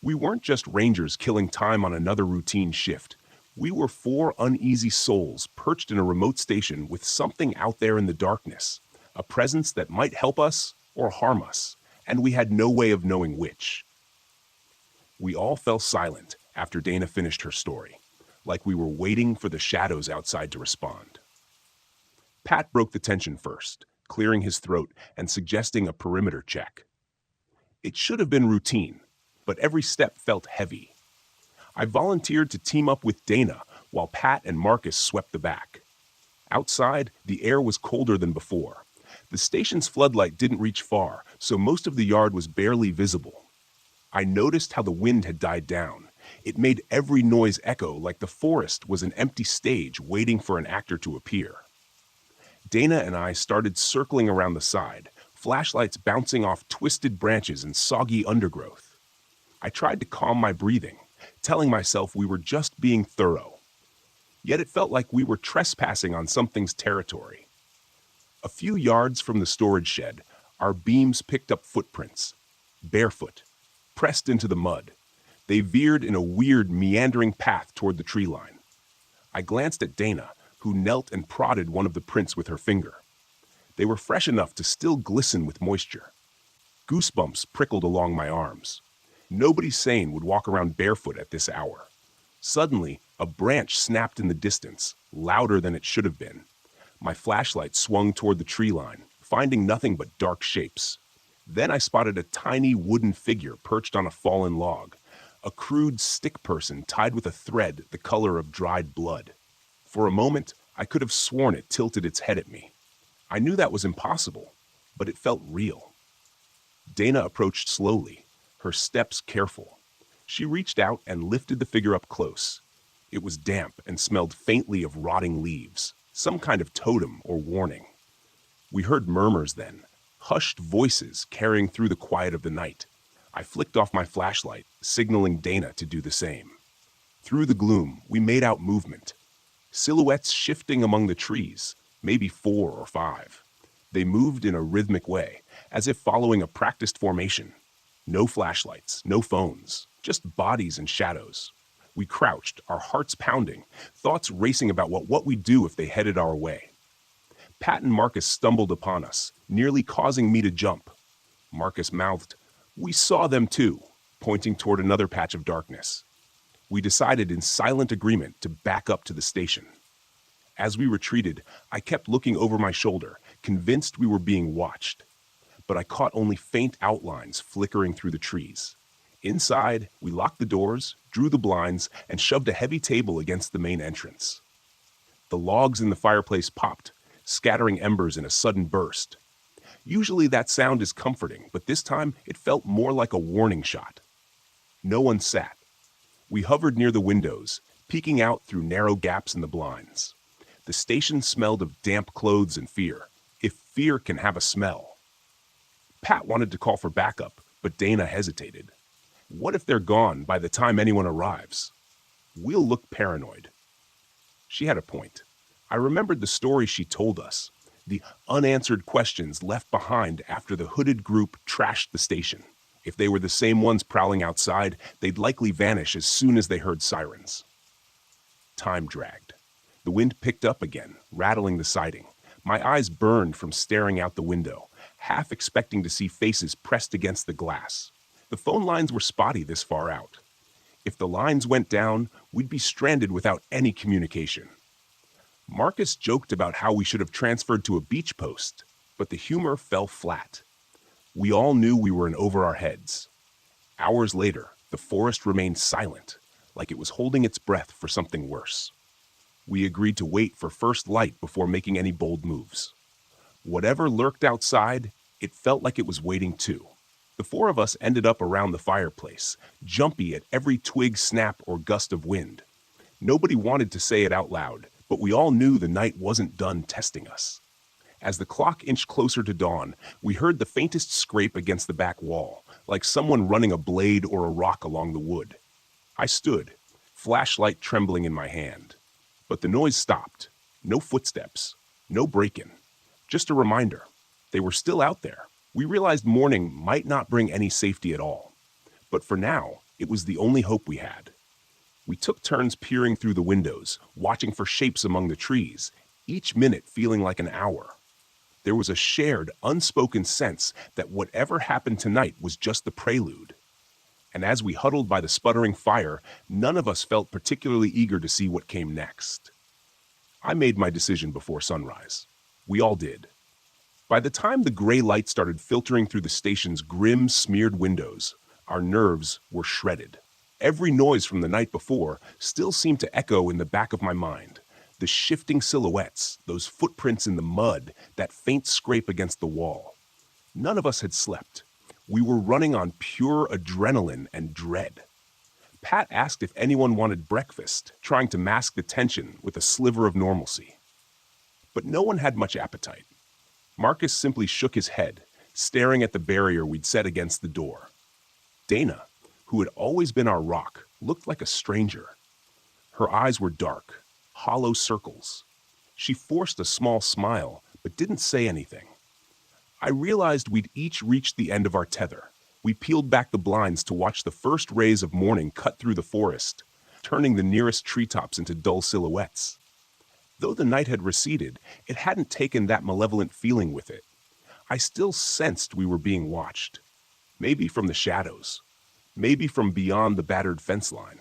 We weren't just rangers killing time on another routine shift. We were 4 uneasy souls perched in a remote station with something out there in the darkness, a presence that might help us or harm us, and we had no way of knowing which. We all fell silent after Dana finished her story, like we were waiting for the shadows outside to respond. Pat broke the tension first, clearing his throat and suggesting a perimeter check. It should have been routine, but every step felt heavy. I volunteered to team up with Dana while Pat and Marcus swept the back. Outside, the air was colder than before. The station's floodlight didn't reach far, so most of the yard was barely visible. I noticed how the wind had died down. It made every noise echo like the forest was an empty stage waiting for an actor to appear. Dana and I started circling around the side, flashlights bouncing off twisted branches and soggy undergrowth. I tried to calm my breathing, telling myself we were just being thorough. Yet it felt like we were trespassing on something's territory. A few yards from the storage shed, our beams picked up footprints, barefoot, pressed into the mud. They veered in a weird, meandering path toward the tree line. I glanced at Dana, who knelt and prodded one of the prints with her finger. They were fresh enough to still glisten with moisture. Goosebumps prickled along my arms. Nobody sane would walk around barefoot at this hour. Suddenly, a branch snapped in the distance, louder than it should have been. My flashlight swung toward the tree line, finding nothing but dark shapes. Then I spotted a tiny wooden figure perched on a fallen log, a crude stick person tied with a thread the color of dried blood. For a moment, I could have sworn it tilted its head at me. I knew that was impossible, but it felt real. Dana approached slowly, her steps careful. She reached out and lifted the figure up close. It was damp and smelled faintly of rotting leaves, some kind of totem or warning. We heard murmurs then, hushed voices carrying through the quiet of the night. I flicked off my flashlight, signaling Dana to do the same. Through the gloom, we made out movement. Silhouettes shifting among the trees, maybe 4 or 5. They moved in a rhythmic way, as if following a practiced formation. No flashlights, no phones, just bodies and shadows. We crouched, our hearts pounding, thoughts racing about what we'd do if they headed our way. Pat and Marcus stumbled upon us, nearly causing me to jump. Marcus mouthed, "We saw them too," pointing toward another patch of darkness. We decided in silent agreement to back up to the station. As we retreated, I kept looking over my shoulder, convinced we were being watched. But I caught only faint outlines flickering through the trees. Inside, we locked the doors, drew the blinds, and shoved a heavy table against the main entrance. The logs in the fireplace popped, scattering embers in a sudden burst. Usually that sound is comforting, but this time it felt more like a warning shot. No one sat. We hovered near the windows, peeking out through narrow gaps in the blinds. The station smelled of damp clothes and fear, if fear can have a smell. Pat wanted to call for backup, but Dana hesitated. What if they're gone by the time anyone arrives? We'll look paranoid. She had a point. I remembered the story she told us, the unanswered questions left behind after the hooded group trashed the station. If they were the same ones prowling outside, they'd likely vanish as soon as they heard sirens. Time dragged. The wind picked up again, rattling the siding. My eyes burned from staring out the window, half expecting to see faces pressed against the glass. The phone lines were spotty this far out. If the lines went down, we'd be stranded without any communication. Marcus joked about how we should have transferred to a beach post, but the humor fell flat. We all knew we were in over our heads. Hours later, the forest remained silent, like it was holding its breath for something worse. We agreed to wait for first light before making any bold moves. Whatever lurked outside, it felt like it was waiting too. The 4 of us ended up around the fireplace, jumpy at every twig snap or gust of wind. Nobody wanted to say it out loud, but we all knew the night wasn't done testing us. As the clock inched closer to dawn, we heard the faintest scrape against the back wall, like someone running a blade or a rock along the wood. I stood, flashlight trembling in my hand. But the noise stopped. No footsteps, no break-in. Just a reminder. They were still out there. We realized morning might not bring any safety at all. But for now, it was the only hope we had. We took turns peering through the windows, watching for shapes among the trees, each minute feeling like an hour. There was a shared, unspoken sense that whatever happened tonight was just the prelude. And as we huddled by the sputtering fire, none of us felt particularly eager to see what came next. I made my decision before sunrise. We all did. By the time the gray light started filtering through the station's grim, smeared windows, our nerves were shredded. Every noise from the night before still seemed to echo in the back of my mind. The shifting silhouettes, those footprints in the mud, that faint scrape against the wall. None of us had slept. We were running on pure adrenaline and dread. Pat asked if anyone wanted breakfast, trying to mask the tension with a sliver of normalcy. But no one had much appetite. Marcus simply shook his head, staring at the barrier we'd set against the door. Dana, who had always been our rock, looked like a stranger. Her eyes were dark, hollow circles. She forced a small smile, but didn't say anything. I realized we'd each reached the end of our tether. We peeled back the blinds to watch the first rays of morning cut through the forest, turning the nearest treetops into dull silhouettes. Though the night had receded, it hadn't taken that malevolent feeling with it. I still sensed we were being watched. Maybe from the shadows. Maybe from beyond the battered fence line.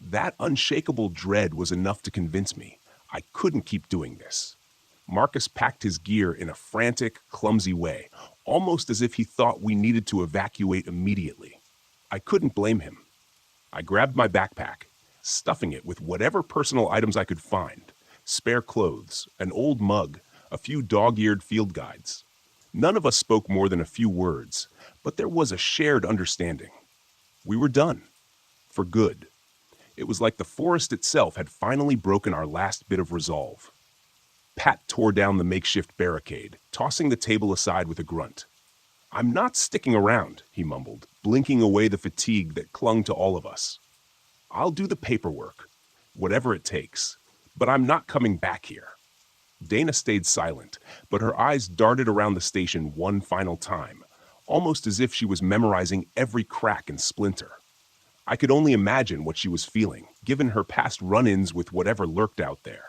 That unshakable dread was enough to convince me I couldn't keep doing this. Marcus packed his gear in a frantic, clumsy way, almost as if he thought we needed to evacuate immediately. I couldn't blame him. I grabbed my backpack, stuffing it with whatever personal items I could find. Spare clothes, an old mug, a few dog-eared field guides. None of us spoke more than a few words, but there was a shared understanding. We were done. For good. It was like the forest itself had finally broken our last bit of resolve. Pat tore down the makeshift barricade, tossing the table aside with a grunt. "I'm not sticking around," he mumbled, blinking away the fatigue that clung to all of us. "I'll do the paperwork, whatever it takes, but I'm not coming back here." Dana stayed silent, but her eyes darted around the station one final time, almost as if she was memorizing every crack and splinter. I could only imagine what she was feeling, given her past run-ins with whatever lurked out there.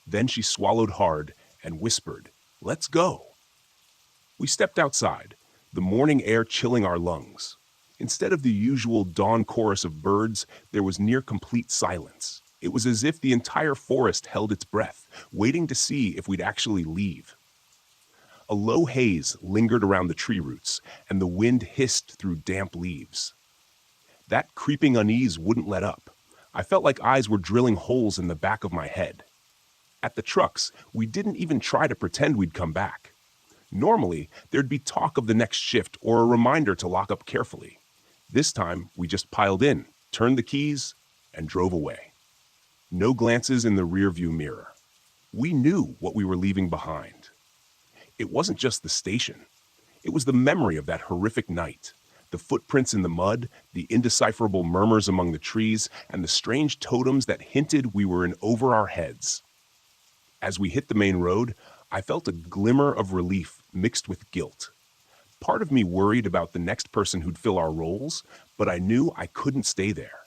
Then she swallowed hard and whispered, "Let's go." We stepped outside, the morning air chilling our lungs. Instead of the usual dawn chorus of birds, there was near complete silence. It was as if the entire forest held its breath, waiting to see if we'd actually leave. A low haze lingered around the tree roots, and the wind hissed through damp leaves. That creeping unease wouldn't let up. I felt like eyes were drilling holes in the back of my head. At the trucks, we didn't even try to pretend we'd come back. Normally, there'd be talk of the next shift or a reminder to lock up carefully. This time, we just piled in, turned the keys, and drove away. No glances in the rearview mirror. We knew what we were leaving behind. It wasn't just the station. It was the memory of that horrific night. The footprints in the mud, the indecipherable murmurs among the trees, and the strange totems that hinted we were in over our heads. As we hit the main road, I felt a glimmer of relief mixed with guilt. Part of me worried about the next person who'd fill our roles, but I knew I couldn't stay there.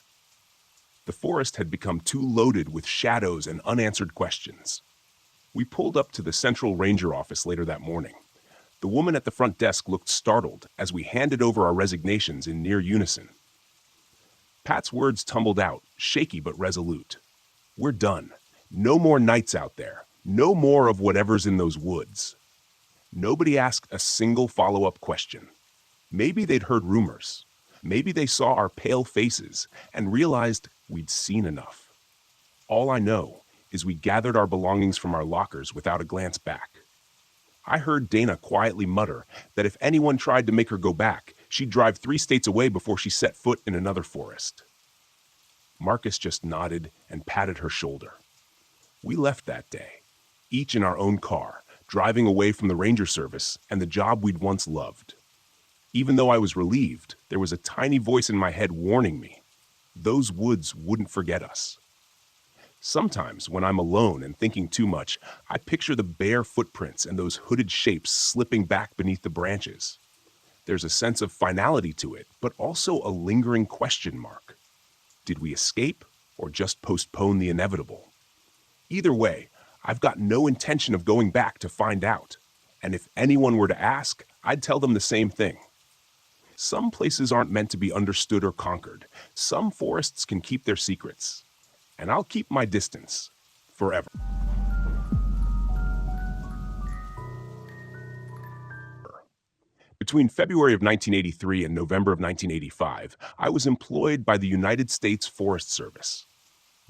The forest had become too loaded with shadows and unanswered questions. We pulled up to the Central Ranger office later that morning. The woman at the front desk looked startled as we handed over our resignations in near unison. Pat's words tumbled out, shaky but resolute. "We're done. No more nights out there. No more of whatever's in those woods." Nobody asked a single follow-up question. Maybe they'd heard rumors. Maybe they saw our pale faces and realized we'd seen enough. All I know is we gathered our belongings from our lockers without a glance back. I heard Dana quietly mutter that if anyone tried to make her go back, she'd drive 3 states away before she set foot in another forest. Marcus just nodded and patted her shoulder. We left that day, each in our own car, driving away from the ranger service and the job we'd once loved. Even though I was relieved, there was a tiny voice in my head warning me. Those woods wouldn't forget us. Sometimes, when I'm alone and thinking too much, I picture the bare footprints and those hooded shapes slipping back beneath the branches. There's a sense of finality to it, but also a lingering question mark. Did we escape or just postpone the inevitable? Either way, I've got no intention of going back to find out. And if anyone were to ask, I'd tell them the same thing. Some places aren't meant to be understood or conquered. Some forests can keep their secrets. And I'll keep my distance forever. Between February of 1983 and November of 1985, I was employed by the United States Forest Service.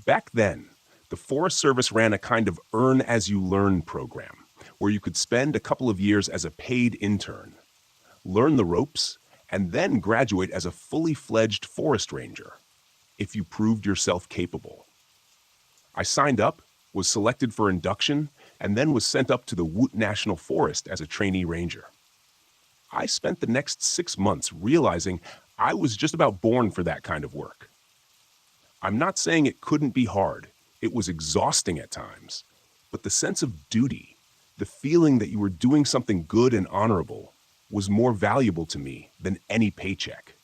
Back then, the Forest Service ran a kind of earn-as-you-learn program, where you could spend a couple of years as a paid intern, learn the ropes, and then graduate as a fully fledged forest ranger, if you proved yourself capable. I signed up, was selected for induction, and then was sent up to the Woot National Forest as a trainee ranger. I spent the next 6 months realizing I was just about born for that kind of work. I'm not saying it couldn't be hard. It was exhausting at times. But the sense of duty, the feeling that you were doing something good and honorable, was more valuable to me than any paycheck.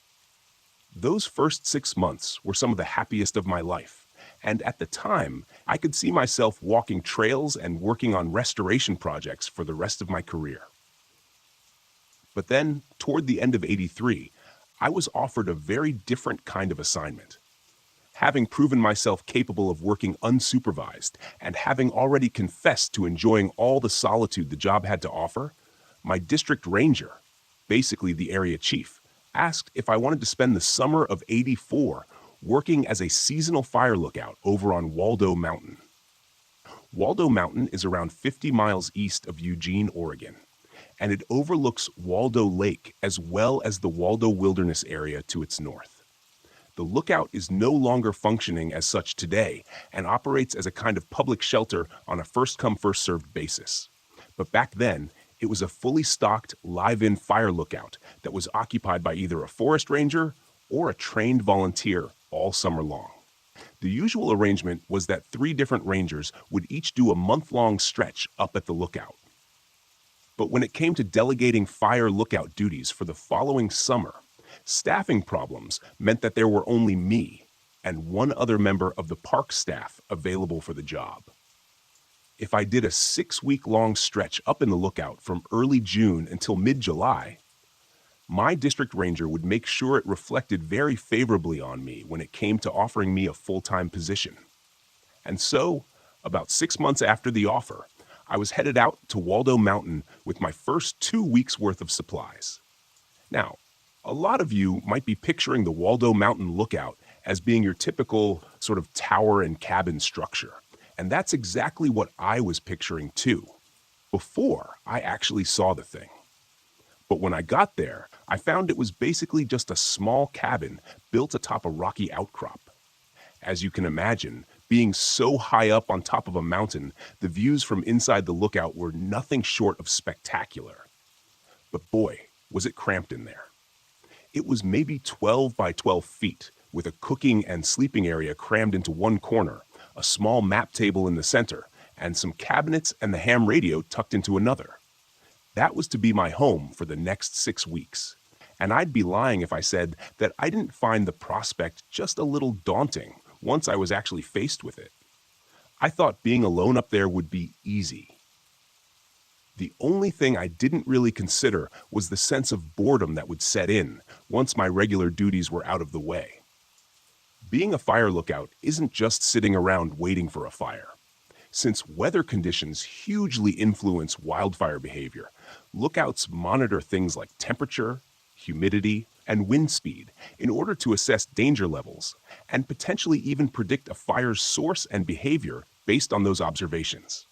Those first 6 months were some of the happiest of my life, and at the time, I could see myself walking trails and working on restoration projects for the rest of my career. But then, toward the end of '83, I was offered a very different kind of assignment. Having proven myself capable of working unsupervised and having already confessed to enjoying all the solitude the job had to offer, my district ranger, basically the area chief, asked if I wanted to spend the summer of '84 working as a seasonal fire lookout over on Waldo Mountain. Waldo Mountain is around 50 miles east of Eugene, Oregon, and it overlooks Waldo Lake as well as the Waldo Wilderness area to its north. The lookout is no longer functioning as such today and operates as a kind of public shelter on a first-come, first-served basis. But back then, it was a fully stocked, live-in fire lookout that was occupied by either a forest ranger or a trained volunteer all summer long. The usual arrangement was that 3 different rangers would each do a month-long stretch up at the lookout. But when it came to delegating fire lookout duties for the following summer, staffing problems meant that there were only me and 1 other member of the park staff available for the job. If I did a 6-week-long stretch up in the lookout from early June until mid-July, my district ranger would make sure it reflected very favorably on me when it came to offering me a full-time position. And so, about 6 months after the offer, I was headed out to Waldo Mountain with my first 2 weeks' worth of supplies. Now, a lot of you might be picturing the Waldo Mountain lookout as being your typical sort of tower and cabin structure. And that's exactly what I was picturing too, before I actually saw the thing. But when I got there, I found it was basically just a small cabin built atop a rocky outcrop. As you can imagine, being so high up on top of a mountain, the views from inside the lookout were nothing short of spectacular. But boy, was it cramped in there. It was maybe 12 by 12 feet, with a cooking and sleeping area crammed into one corner, a small map table in the center, and some cabinets and the ham radio tucked into another. That was to be my home for the next 6 weeks. And I'd be lying if I said that I didn't find the prospect just a little daunting once I was actually faced with it. I thought being alone up there would be easy. The only thing I didn't really consider was the sense of boredom that would set in once my regular duties were out of the way. Being a fire lookout isn't just sitting around waiting for a fire. Since weather conditions hugely influence wildfire behavior, lookouts monitor things like temperature, humidity, and wind speed in order to assess danger levels and potentially even predict a fire's source and behavior based on those observations.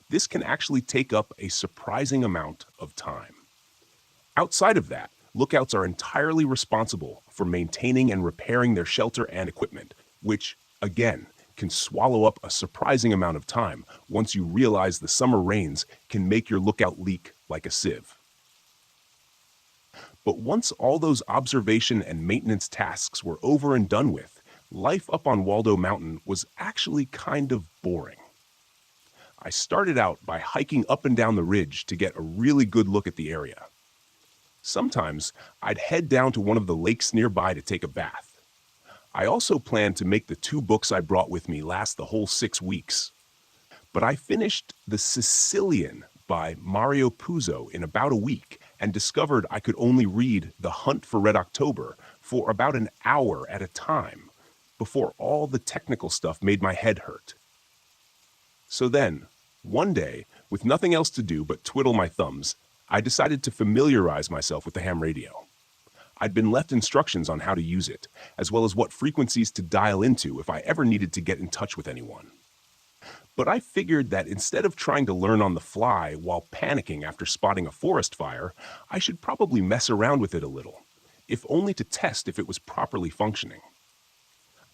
This can actually take up a surprising amount of time. Outside of that, lookouts are entirely responsible for maintaining and repairing their shelter and equipment, which, again, can swallow up a surprising amount of time once you realize the summer rains can make your lookout leak like a sieve. But once all those observation and maintenance tasks were over and done with, life up on Waldo Mountain was actually kind of boring. I started out by hiking up and down the ridge to get a really good look at the area. Sometimes I'd head down to one of the lakes nearby to take a bath. I also planned to make the 2 books I brought with me last the whole 6 weeks. But I finished the Sicilian by Mario Puzo in about a week and discovered I could only read The Hunt for Red October for about an hour at a time before all the technical stuff made my head hurt. So then, one day, with nothing else to do but twiddle my thumbs, I decided to familiarize myself with the ham radio. I'd been left instructions on how to use it, as well as what frequencies to dial into if I ever needed to get in touch with anyone. But I figured that instead of trying to learn on the fly while panicking after spotting a forest fire, I should probably mess around with it a little, if only to test if it was properly functioning.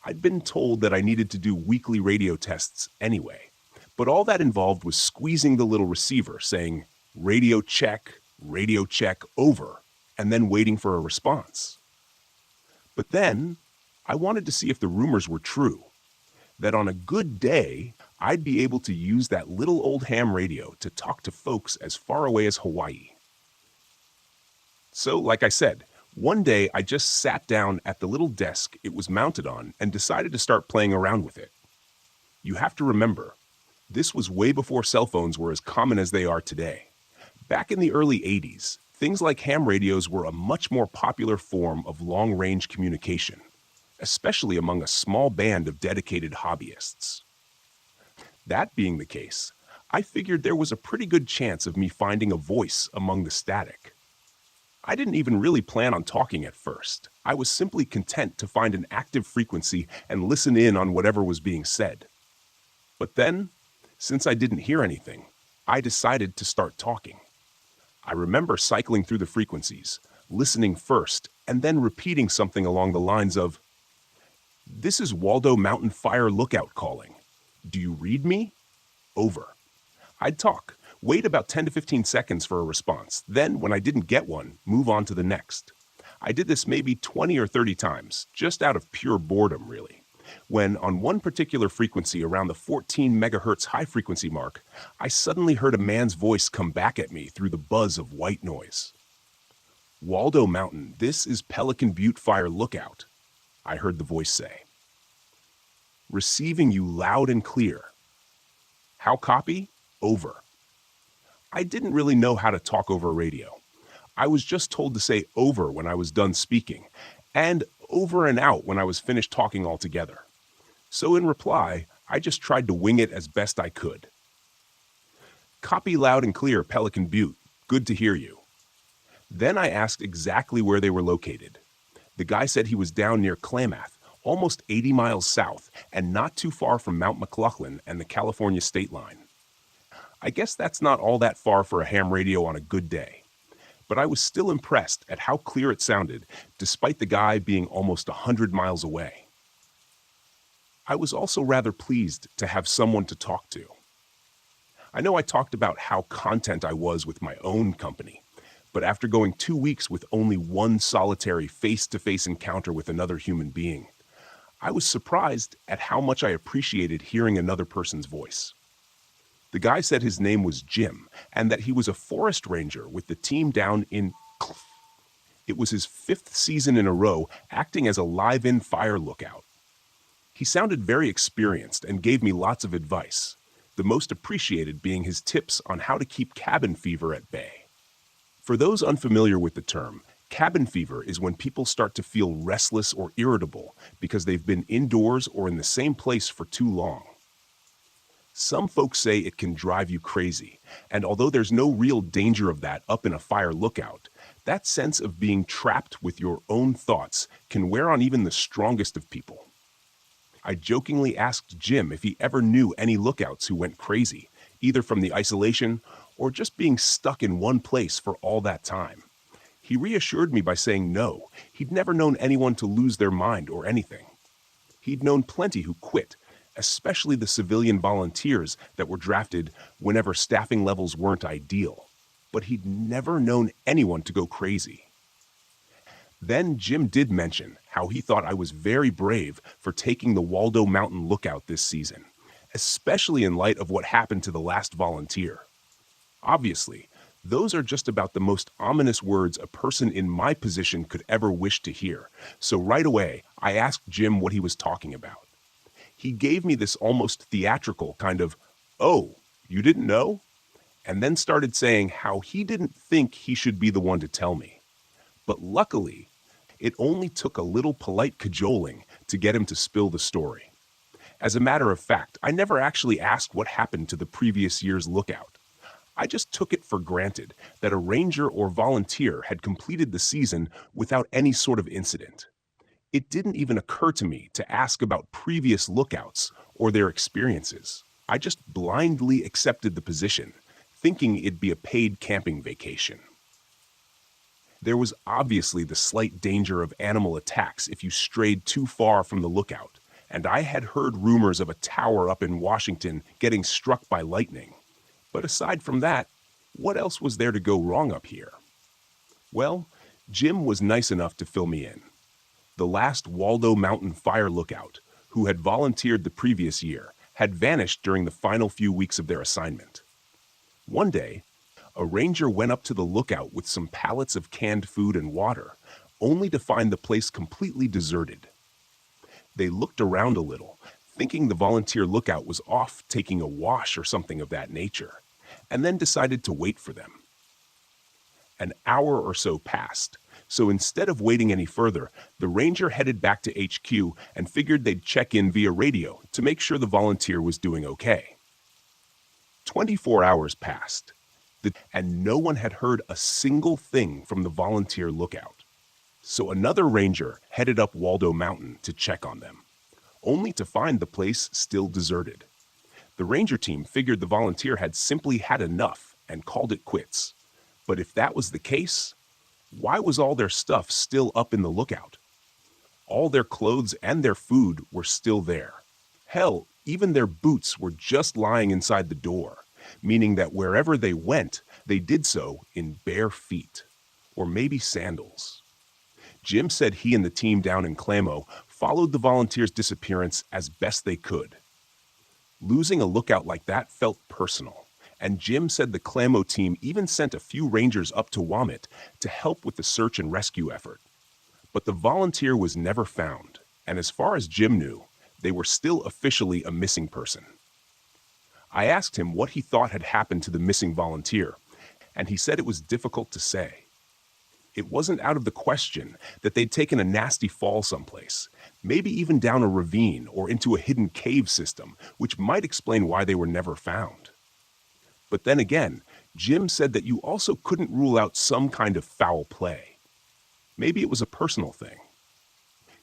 I'd been told that I needed to do weekly radio tests anyway, but all that involved was squeezing the little receiver, saying, radio check, over, and then waiting for a response. But then, I wanted to see if the rumors were true, that on a good day, I'd be able to use that little old ham radio to talk to folks as far away as Hawaii. So, like I said, one day I just sat down at the little desk it was mounted on and decided to start playing around with it. You have to remember, this was way before cell phones were as common as they are today. Back in the early 80s, things like ham radios were a much more popular form of long-range communication, especially among a small band of dedicated hobbyists. That being the case, I figured there was a pretty good chance of me finding a voice among the static. I didn't even really plan on talking at first. I was simply content to find an active frequency and listen in on whatever was being said. But then, since I didn't hear anything, I decided to start talking. I remember cycling through the frequencies, listening first, and then repeating something along the lines of, "This is Waldo Mountain Fire Lookout calling. Do you read me? Over." I'd talk, wait about 10 to 15 seconds for a response, then, when I didn't get one, move on to the next. I did this maybe 20 or 30 times, just out of pure boredom, really, when on one particular frequency around the 14 megahertz high frequency mark, I suddenly heard a man's voice come back at me through the buzz of white noise. "Waldo Mountain, this is Pelican Butte Fire Lookout," I heard the voice say. "Receiving you loud and clear. How copy? Over." I didn't really know how to talk over radio. I was just told to say over when I was done speaking, and over and out when I was finished talking altogether. So in reply, I just tried to wing it as best I could. "Copy loud and clear, Pelican Butte. Good to hear you." Then I asked exactly where they were located. The guy said he was down near Klamath, almost 80 miles south, and not too far from Mount McLaughlin and the California state line. I guess that's not all that far for a ham radio on a good day. But I was still impressed at how clear it sounded, despite the guy being almost 100 miles away. I was also rather pleased to have someone to talk to. I know I talked about how content I was with my own company, but after going 2 weeks with only one solitary face-to-face encounter with another human being, I was surprised at how much I appreciated hearing another person's voice. The guy said his name was Jim, and that he was a forest ranger with the team down in... It was his 5th season in a row acting as a live-in fire lookout. He sounded very experienced and gave me lots of advice, the most appreciated being his tips on how to keep cabin fever at bay. For those unfamiliar with the term, cabin fever is when people start to feel restless or irritable because they've been indoors or in the same place for too long. Some folks say it can drive you crazy, and although there's no real danger of that up in a fire lookout, that sense of being trapped with your own thoughts can wear on even the strongest of people. I jokingly asked Jim if he ever knew any lookouts who went crazy, either from the isolation or just being stuck in one place for all that time. He reassured me by saying no, he'd never known anyone to lose their mind or anything. He'd known plenty who quit, especially the civilian volunteers that were drafted whenever staffing levels weren't ideal, but he'd never known anyone to go crazy. Then Jim did mention how he thought I was very brave for taking the Waldo Mountain Lookout this season, especially in light of what happened to the last volunteer. Obviously, those are just about the most ominous words a person in my position could ever wish to hear, so right away I asked Jim what he was talking about. He gave me this almost theatrical kind of, "Oh, you didn't know?" and then started saying how he didn't think he should be the one to tell me. But luckily, it only took a little polite cajoling to get him to spill the story. As a matter of fact, I never actually asked what happened to the previous year's lookout. I just took it for granted that a ranger or volunteer had completed the season without any sort of incident. It didn't even occur to me to ask about previous lookouts or their experiences. I just blindly accepted the position, thinking it'd be a paid camping vacation. There was obviously the slight danger of animal attacks if you strayed too far from the lookout, and I had heard rumors of a tower up in Washington getting struck by lightning. But aside from that, what else was there to go wrong up here? Well, Jim was nice enough to fill me in. The last Waldo Mountain fire lookout, who had volunteered the previous year, had vanished during the final few weeks of their assignment. One day, a ranger went up to the lookout with some pallets of canned food and water, only to find the place completely deserted. They looked around a little, thinking the volunteer lookout was off taking a wash or something of that nature, and then decided to wait for them. An hour or so passed, so instead of waiting any further, the ranger headed back to HQ and figured they'd check in via radio to make sure the volunteer was doing okay. 24 hours passed, and no one had heard a single thing from the volunteer lookout. So another ranger headed up Waldo Mountain to check on them, only to find the place still deserted. The ranger team figured the volunteer had simply had enough and called it quits. But if that was the case, why was all their stuff still up in the lookout? All their clothes and their food were still there. Hell, even their boots were just lying inside the door, meaning that wherever they went, they did so in bare feet, or maybe sandals. Jim said he and the team down in Clamo followed the volunteers' disappearance as best they could. Losing a lookout like that felt personal, and Jim said the Clamo team even sent a few rangers up to Wamut to help with the search and rescue effort. But the volunteer was never found, and as far as Jim knew, they were still officially a missing person. I asked him what he thought had happened to the missing volunteer, and he said it was difficult to say. It wasn't out of the question that they'd taken a nasty fall someplace, maybe even down a ravine or into a hidden cave system, which might explain why they were never found. But then again, Jim said that you also couldn't rule out some kind of foul play. Maybe it was a personal thing.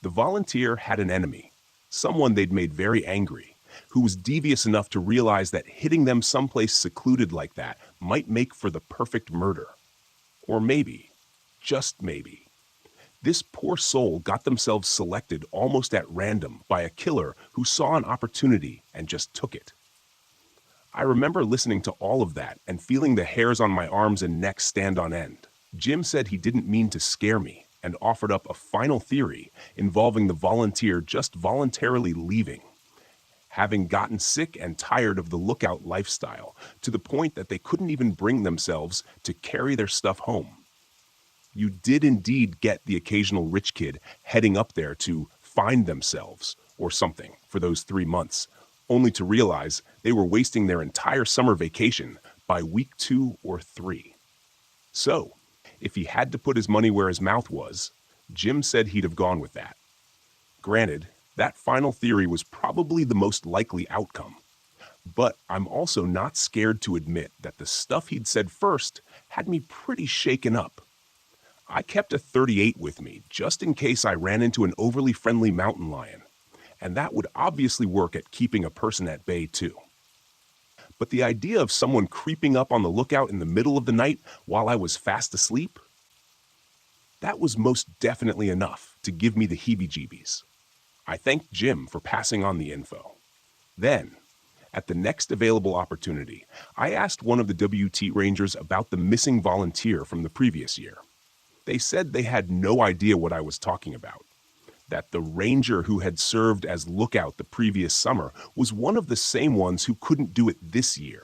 The volunteer had an enemy, someone they'd made very angry, who was devious enough to realize that hitting them someplace secluded like that might make for the perfect murder. Or maybe, just maybe, this poor soul got themselves selected almost at random by a killer who saw an opportunity and just took it. I remember listening to all of that and feeling the hairs on my arms and neck stand on end. Jim said he didn't mean to scare me and offered up a final theory involving the volunteer just voluntarily leaving, having gotten sick and tired of the lookout lifestyle to the point that they couldn't even bring themselves to carry their stuff home. You did indeed get the occasional rich kid heading up there to find themselves or something for those 3 months, only to realize they were wasting their entire summer vacation by week 2 or 3. So, if he had to put his money where his mouth was, Jim said he'd have gone with that. Granted, that final theory was probably the most likely outcome. But I'm also not scared to admit that the stuff he'd said first had me pretty shaken up. I kept a .38 with me just in case I ran into an overly friendly mountain lion, and that would obviously work at keeping a person at bay too. But the idea of someone creeping up on the lookout in the middle of the night while I was fast asleep, that was most definitely enough to give me the heebie-jeebies. I thanked Jim for passing on the info. Then, at the next available opportunity, I asked one of the WT Rangers about the missing volunteer from the previous year. They said they had no idea what I was talking about, that the ranger who had served as lookout the previous summer was one of the same ones who couldn't do it this year.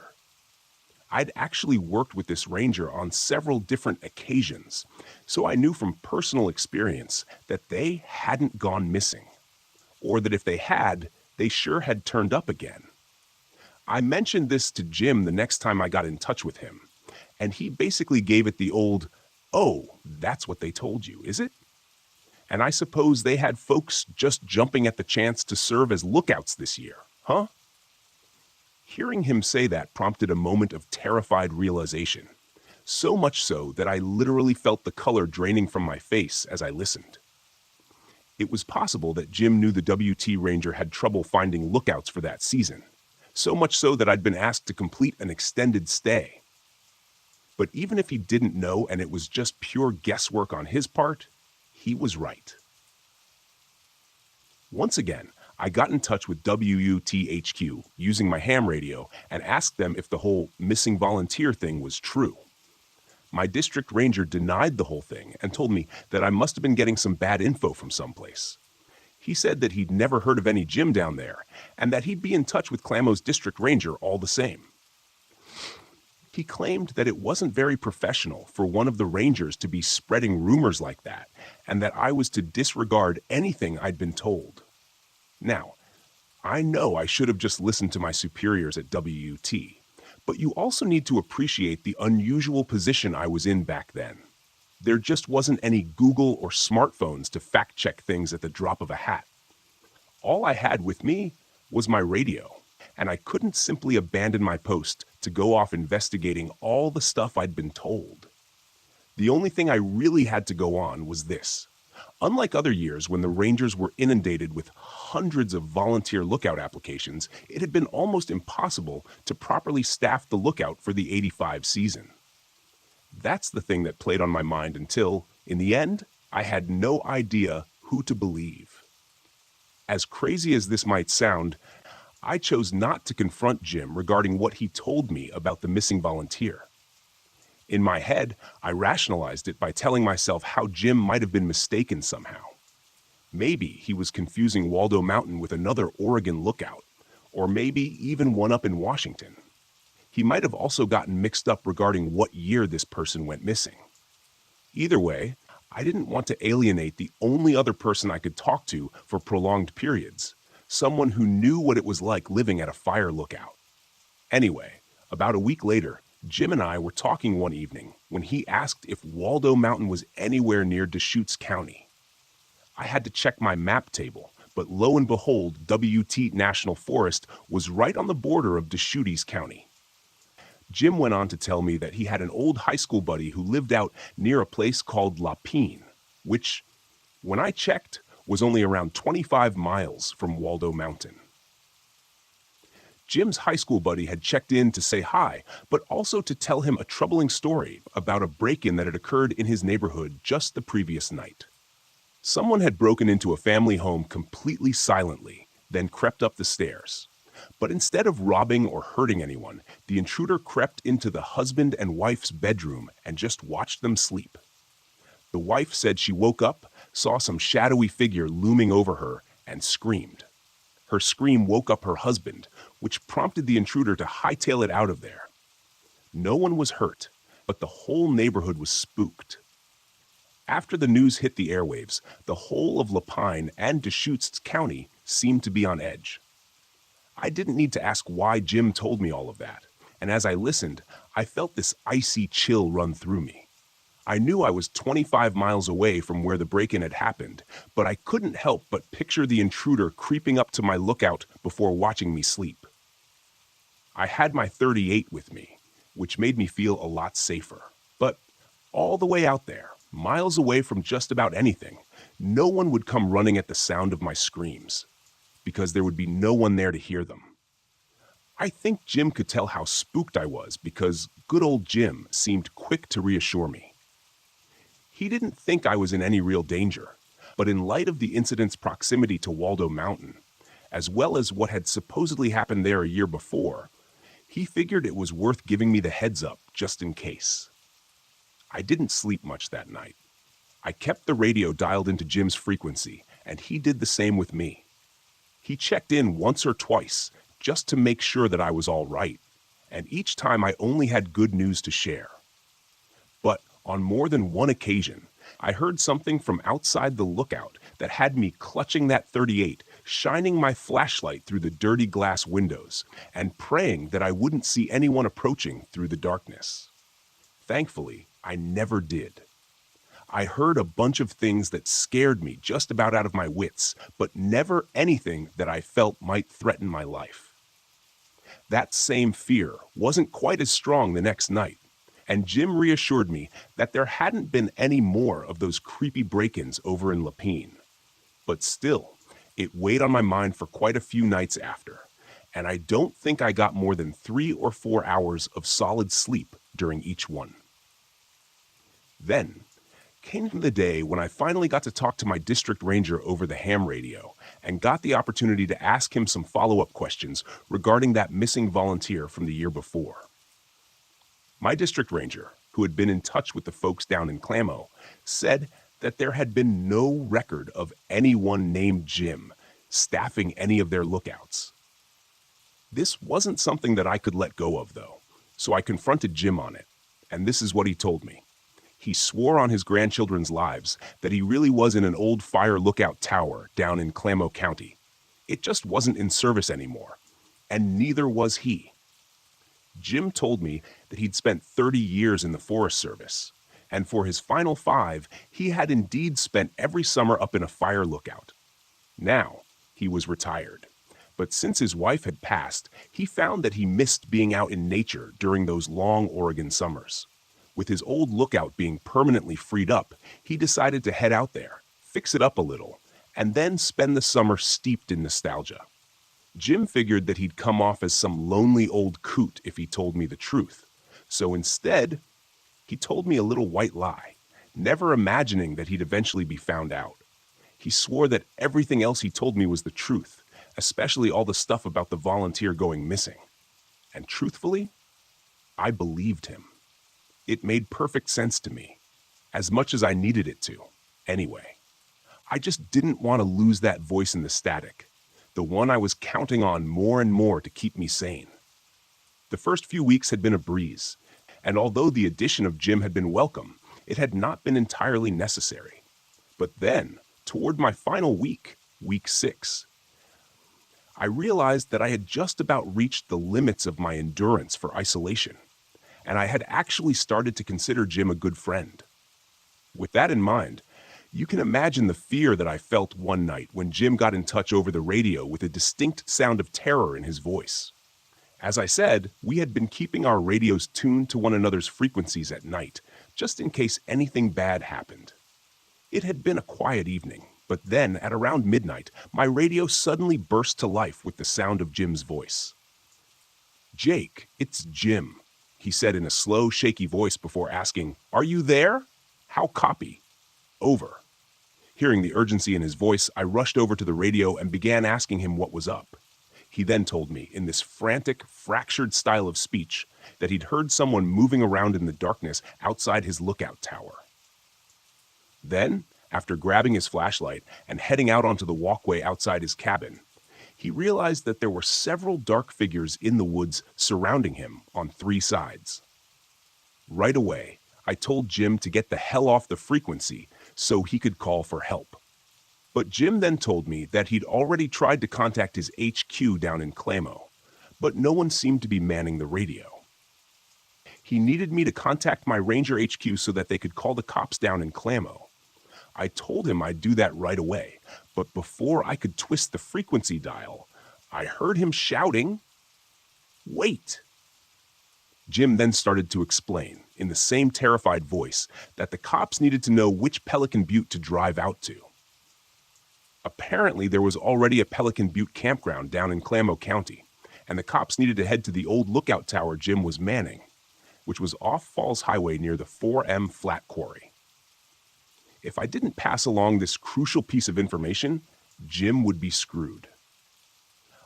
I'd actually worked with this ranger on several different occasions, so I knew from personal experience that they hadn't gone missing, or that if they had, they sure had turned up again. I mentioned this to Jim the next time I got in touch with him, and he basically gave it the old, "Oh, that's what they told you, is it?" And I suppose they had folks just jumping at the chance to serve as lookouts this year, huh? Hearing him say that prompted a moment of terrified realization, so much so that I literally felt the color draining from my face as I listened. It was possible that Jim knew the WT Ranger had trouble finding lookouts for that season, so much so that I'd been asked to complete an extended stay. But even if he didn't know and it was just pure guesswork on his part, he was right. Once again, I got in touch with WUTHQ using my ham radio and asked them if the whole missing volunteer thing was true. My district ranger denied the whole thing and told me that I must have been getting some bad info from someplace. He said that he'd never heard of any Jim down there and that he'd be in touch with Clamo's district ranger all the same. He claimed that it wasn't very professional for one of the rangers to be spreading rumors like that and that I was to disregard anything I'd been told. Now, I know I should have just listened to my superiors at WUT, but you also need to appreciate the unusual position I was in back then. There just wasn't any Google or smartphones to fact-check things at the drop of a hat. All I had with me was my radio, and I couldn't simply abandon my post to go off investigating all the stuff I'd been told. The only thing I really had to go on was this. Unlike other years when the Rangers were inundated with hundreds of volunteer lookout applications, it had been almost impossible to properly staff the lookout for the '85 season. That's the thing that played on my mind until, in the end, I had no idea who to believe. As crazy as this might sound, I chose not to confront Jim regarding what he told me about the missing volunteer. In my head, I rationalized it by telling myself how Jim might have been mistaken somehow. Maybe he was confusing Waldo Mountain with another Oregon lookout, or maybe even one up in Washington. He might have also gotten mixed up regarding what year this person went missing. Either way, I didn't want to alienate the only other person I could talk to for prolonged periods, someone who knew what it was like living at a fire lookout. Anyway, about a week later, Jim and I were talking one evening when he asked if Waldo Mountain was anywhere near Deschutes County. I had to check my map table, but lo and behold, WT National Forest was right on the border of Deschutes County. Jim went on to tell me that he had an old high school buddy who lived out near a place called Lapine, which, when I checked, was only around 25 miles from Waldo Mountain. Jim's high school buddy had checked in to say hi, but also to tell him a troubling story about a break-in that had occurred in his neighborhood just the previous night. Someone had broken into a family home completely silently, then crept up the stairs. But instead of robbing or hurting anyone, the intruder crept into the husband and wife's bedroom and just watched them sleep. The wife said she woke up, saw some shadowy figure looming over her, and screamed. Her scream woke up her husband, which prompted the intruder to hightail it out of there. No one was hurt, but the whole neighborhood was spooked. After the news hit the airwaves, the whole of Lapine and Deschutes County seemed to be on edge. I didn't need to ask why Jim told me all of that, and as I listened, I felt this icy chill run through me. I knew I was 25 miles away from where the break-in had happened, but I couldn't help but picture the intruder creeping up to my lookout before watching me sleep. I had my .38 with me, which made me feel a lot safer. But all the way out there, miles away from just about anything, no one would come running at the sound of my screams, because there would be no one there to hear them. I think Jim could tell how spooked I was because good old Jim seemed quick to reassure me. He didn't think I was in any real danger, but in light of the incident's proximity to Waldo Mountain, as well as what had supposedly happened there a year before, he figured it was worth giving me the heads up just in case. I didn't sleep much that night. I kept the radio dialed into Jim's frequency, and he did the same with me. He checked in once or twice just to make sure that I was all right, and each time I only had good news to share. But on more than one occasion, I heard something from outside the lookout that had me clutching that .38 shining my flashlight through the dirty glass windows and praying that I wouldn't see anyone approaching through the darkness. Thankfully, I never did. I heard a bunch of things that scared me just about out of my wits, but never anything that I felt might threaten my life. That same fear wasn't quite as strong the next night, and Jim reassured me that there hadn't been any more of those creepy break-ins over in Lapine. But still, it weighed on my mind for quite a few nights after, and I don't think I got more than 3 or 4 hours of solid sleep during each one. Then came the day when I finally got to talk to my district ranger over the ham radio and got the opportunity to ask him some follow-up questions regarding that missing volunteer from the year before. My district ranger, who had been in touch with the folks down in Clamo, said that there had been no record of anyone named Jim staffing any of their lookouts. This wasn't something that I could let go of, though, so I confronted Jim on it, and this is what he told me. He swore on his grandchildren's lives that he really was in an old fire lookout tower down in Clamo County. It just wasn't in service anymore, and neither was he. Jim told me that he'd spent 30 years in the Forest Service, and for his final 5, he had indeed spent every summer up in a fire lookout. Now, he was retired, but since his wife had passed, he found that he missed being out in nature during those long Oregon summers. With his old lookout being permanently freed up, he decided to head out there, fix it up a little, and then spend the summer steeped in nostalgia. Jim figured that he'd come off as some lonely old coot if he told me the truth, so instead, he told me a little white lie, never imagining that he'd eventually be found out. He swore that everything else he told me was the truth, especially all the stuff about the volunteer going missing. And truthfully, I believed him. It made perfect sense to me, as much as I needed it to, anyway. I just didn't want to lose that voice in the static, the one I was counting on more and more to keep me sane. The first few weeks had been a breeze, and although the addition of Jim had been welcome, it had not been entirely necessary. But then, toward my final week, week 6, I realized that I had just about reached the limits of my endurance for isolation, and I had actually started to consider Jim a good friend. With that in mind, you can imagine the fear that I felt one night when Jim got in touch over the radio with a distinct sound of terror in his voice. As I said, we had been keeping our radios tuned to one another's frequencies at night, just in case anything bad happened. It had been a quiet evening, but then, at around midnight, my radio suddenly burst to life with the sound of Jim's voice. "Jake, it's Jim," he said in a slow, shaky voice before asking, "Are you there? How copy? Over." Hearing the urgency in his voice, I rushed over to the radio and began asking him what was up. He then told me, in this frantic, fractured style of speech, that he'd heard someone moving around in the darkness outside his lookout tower. Then, after grabbing his flashlight and heading out onto the walkway outside his cabin, he realized that there were several dark figures in the woods surrounding him on 3 sides. Right away, I told Jim to get the hell off the frequency so he could call for help. But Jim then told me that he'd already tried to contact his HQ down in Clamo, but no one seemed to be manning the radio. He needed me to contact my Ranger HQ so that they could call the cops down in Clamo. I told him I'd do that right away, but before I could twist the frequency dial, I heard him shouting, "Wait!" Jim then started to explain, in the same terrified voice, that the cops needed to know which Pelican Butte to drive out to. Apparently, there was already a Pelican Butte campground down in Clamo County, and the cops needed to head to the old lookout tower Jim was manning, which was off Falls Highway near the 4M Flat Quarry. If I didn't pass along this crucial piece of information, Jim would be screwed.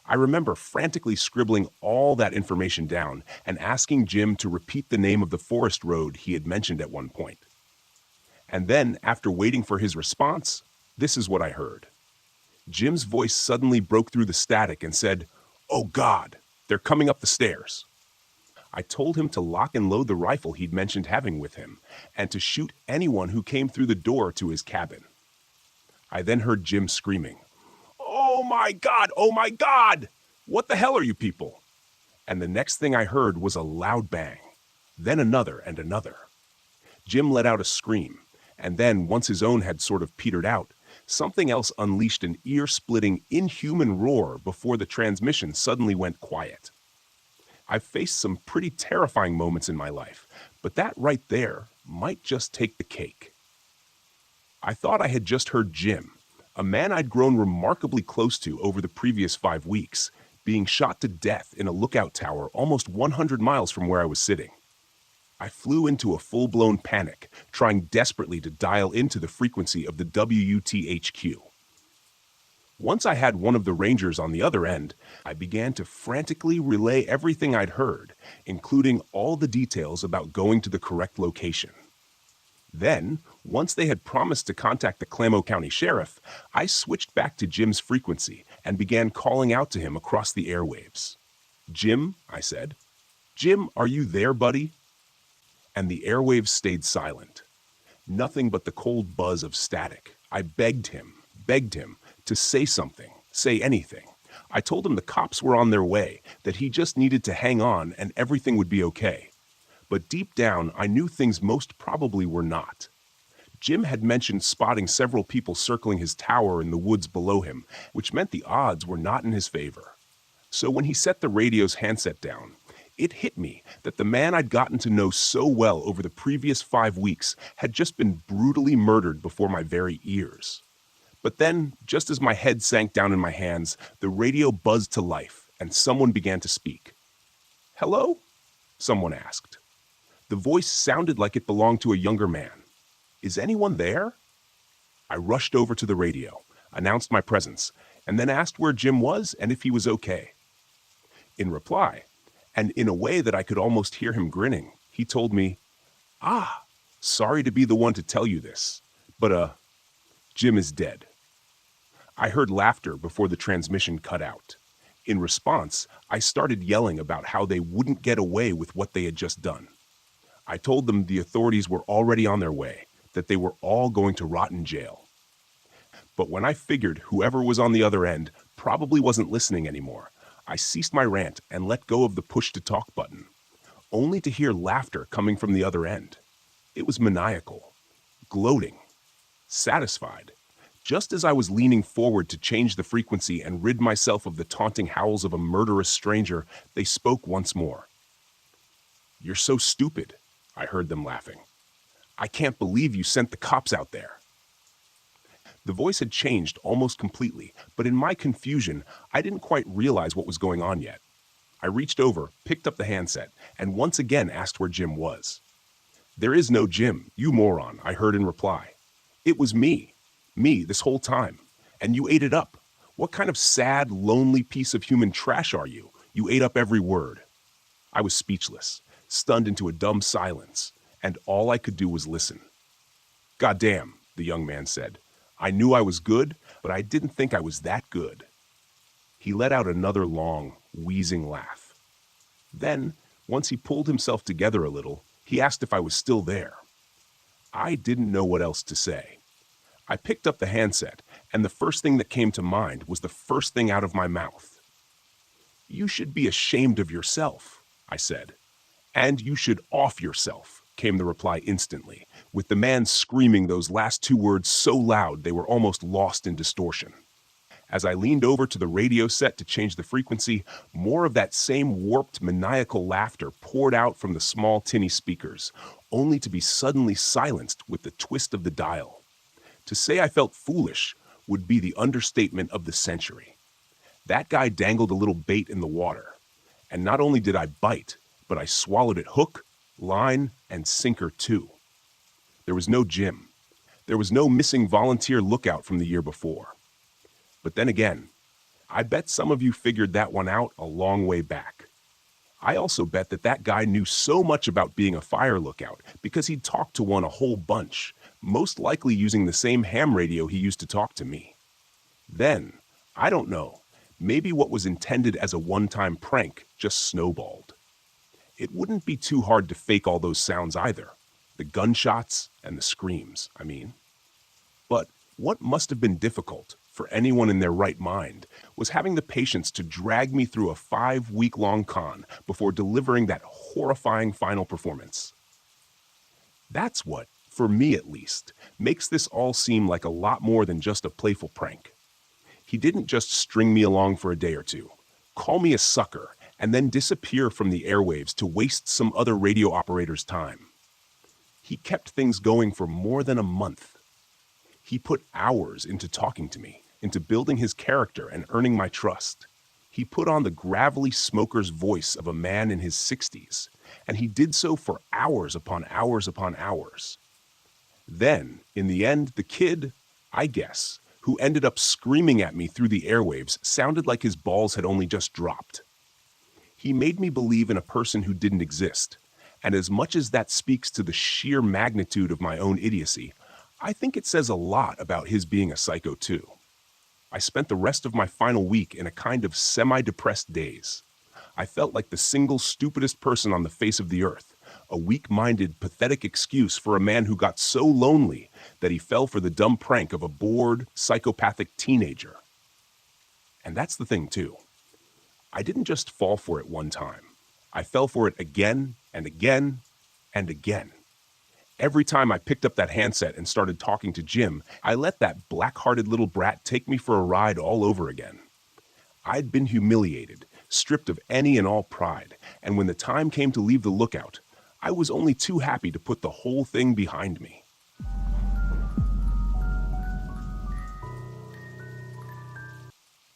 I remember frantically scribbling all that information down and asking Jim to repeat the name of the forest road he had mentioned at one point. And then, after waiting for his response, this is what I heard. Jim's voice suddenly broke through the static and said, "Oh God, they're coming up the stairs." I told him to lock and load the rifle he'd mentioned having with him, and to shoot anyone who came through the door to his cabin. I then heard Jim screaming, "Oh my God, oh my God! What the hell are you people?" And the next thing I heard was a loud bang, then another and another. Jim let out a scream, and then, once his own had sort of petered out, something else unleashed an ear-splitting, inhuman roar before the transmission suddenly went quiet. I've faced some pretty terrifying moments in my life, but that right there might just take the cake. I thought I had just heard Jim, a man I'd grown remarkably close to over the previous 5 weeks, being shot to death in a lookout tower almost 100 miles from where I was sitting. I flew into a full-blown panic, trying desperately to dial into the frequency of the WUTHQ. Once I had one of the Rangers on the other end, I began to frantically relay everything I'd heard, including all the details about going to the correct location. Then, once they had promised to contact the Klamath County Sheriff, I switched back to Jim's frequency and began calling out to him across the airwaves. "Jim," I said. "Jim, are you there, buddy?" And the airwaves stayed silent. Nothing but the cold buzz of static. I begged him to say something, say anything. I told him the cops were on their way, that he just needed to hang on and everything would be okay. But deep down, I knew things most probably were not. Jim had mentioned spotting several people circling his tower in the woods below him, which meant the odds were not in his favor. So when he set the radio's handset down, it hit me that the man I'd gotten to know so well over the previous 5 weeks had just been brutally murdered before my very ears. But then, just as my head sank down in my hands, the radio buzzed to life, and someone began to speak. "Hello?" someone asked. The voice sounded like it belonged to a younger man. "Is anyone there?" I rushed over to the radio, announced my presence, and then asked where Jim was and if he was okay. In reply, and in a way that I could almost hear him grinning, he told me, "Sorry to be the one to tell you this, but, Jim is dead." I heard laughter before the transmission cut out. In response, I started yelling about how they wouldn't get away with what they had just done. I told them the authorities were already on their way, that they were all going to rot in jail. But when I figured whoever was on the other end probably wasn't listening anymore, I ceased my rant and let go of the push-to-talk button, only to hear laughter coming from the other end. It was maniacal, gloating, satisfied. Just as I was leaning forward to change the frequency and rid myself of the taunting howls of a murderous stranger, they spoke once more. "You're so stupid," I heard them laughing. "I can't believe you sent the cops out there." The voice had changed almost completely, but in my confusion, I didn't quite realize what was going on yet. I reached over, picked up the handset, and once again asked where Jim was. "There is no Jim, you moron," I heard in reply. "It was me this whole time, and you ate it up. What kind of sad, lonely piece of human trash are you? You ate up every word." I was speechless, stunned into a dumb silence, and all I could do was listen. "Goddamn," the young man said. "I knew I was good, but I didn't think I was that good." He let out another long, wheezing laugh. Then, once he pulled himself together a little, he asked if I was still there. I didn't know what else to say. I picked up the handset, and the first thing that came to mind was the first thing out of my mouth. "You should be ashamed of yourself," I said. "And you should off yourself," came the reply instantly, with the man screaming those last 2 words so loud they were almost lost in distortion. As I leaned over to the radio set to change the frequency, more of that same warped, maniacal laughter poured out from the small tinny speakers, only to be suddenly silenced with the twist of the dial. To say I felt foolish would be the understatement of the century. That guy dangled a little bait in the water, and not only did I bite, but I swallowed it hook, line, and sinker too. There was no Jim. There was no missing volunteer lookout from the year before. But then again, I bet some of you figured that one out a long way back. I also bet that guy knew so much about being a fire lookout because he'd talked to one a whole bunch, most likely using the same ham radio he used to talk to me. Then, I don't know, maybe what was intended as a one-time prank just snowballed. It wouldn't be too hard to fake all those sounds either. The gunshots and the screams, I mean. But what must have been difficult for anyone in their right mind, was having the patience to drag me through a 5-week-long con before delivering that horrifying final performance. That's what, for me at least, makes this all seem like a lot more than just a playful prank. He didn't just string me along for a day or two, call me a sucker, and then disappear from the airwaves to waste some other radio operator's time. He kept things going for more than a month. He put hours into talking to me, into building his character and earning my trust. He put on the gravelly smoker's voice of a man in his 60s, and he did so for hours upon hours upon hours. Then, in the end, the kid, I guess, who ended up screaming at me through the airwaves sounded like his balls had only just dropped. He made me believe in a person who didn't exist, and as much as that speaks to the sheer magnitude of my own idiocy, I think it says a lot about his being a psycho too. I spent the rest of my final week in a kind of semi-depressed daze. I felt like the single stupidest person on the face of the earth, a weak-minded, pathetic excuse for a man who got so lonely that he fell for the dumb prank of a bored, psychopathic teenager. And that's the thing too. I didn't just fall for it one time. I fell for it again and again and again. Every time I picked up that handset and started talking to Jim, I let that black-hearted little brat take me for a ride all over again. I'd been humiliated, stripped of any and all pride, and when the time came to leave the lookout, I was only too happy to put the whole thing behind me.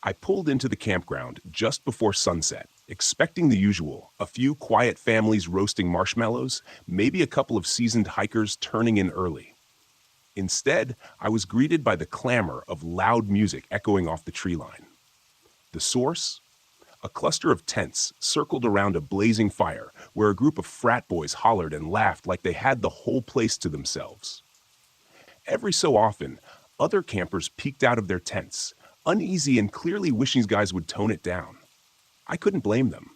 I pulled into the campground just before sunset, expecting the usual, a few quiet families roasting marshmallows, maybe a couple of seasoned hikers turning in early. Instead, I was greeted by the clamor of loud music echoing off the tree line. The source? A cluster of tents circled around a blazing fire where a group of frat boys hollered and laughed like they had the whole place to themselves. Every so often, other campers peeked out of their tents, uneasy and clearly wishing these guys would tone it down. I couldn't blame them.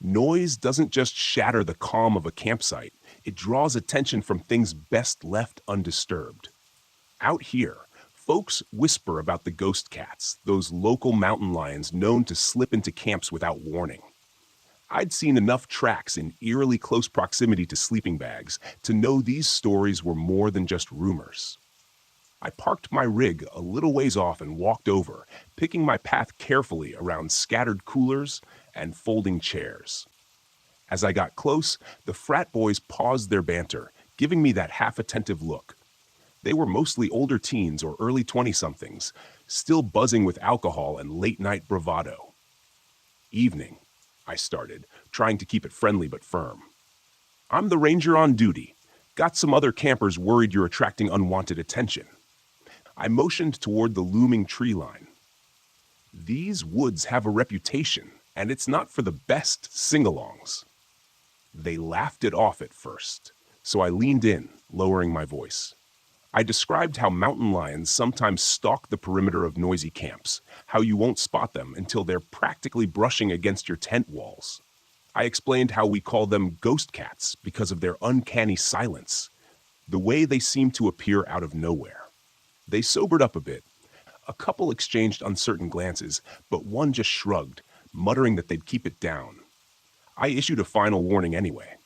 Noise doesn't just shatter the calm of a campsite, it draws attention from things best left undisturbed. Out here, folks whisper about the ghost cats, those local mountain lions known to slip into camps without warning. I'd seen enough tracks in eerily close proximity to sleeping bags to know these stories were more than just rumors. I parked my rig a little ways off and walked over, picking my path carefully around scattered coolers and folding chairs. As I got close, the frat boys paused their banter, giving me that half-attentive look. They were mostly older teens or early 20-somethings, still buzzing with alcohol and late-night bravado. "Evening," I started, trying to keep it friendly but firm. "I'm the ranger on duty. Got some other campers worried you're attracting unwanted attention." I motioned toward the looming tree line. These woods have a reputation, and it's not for the best sing-alongs. They laughed it off at first, so I leaned in, lowering my voice. I described how mountain lions sometimes stalk the perimeter of noisy camps, how you won't spot them until they're practically brushing against your tent walls. I explained how we call them ghost cats because of their uncanny silence, the way they seem to appear out of nowhere. They sobered up a bit. A couple exchanged uncertain glances, but one just shrugged, muttering that they'd keep it down. I issued a final warning anyway.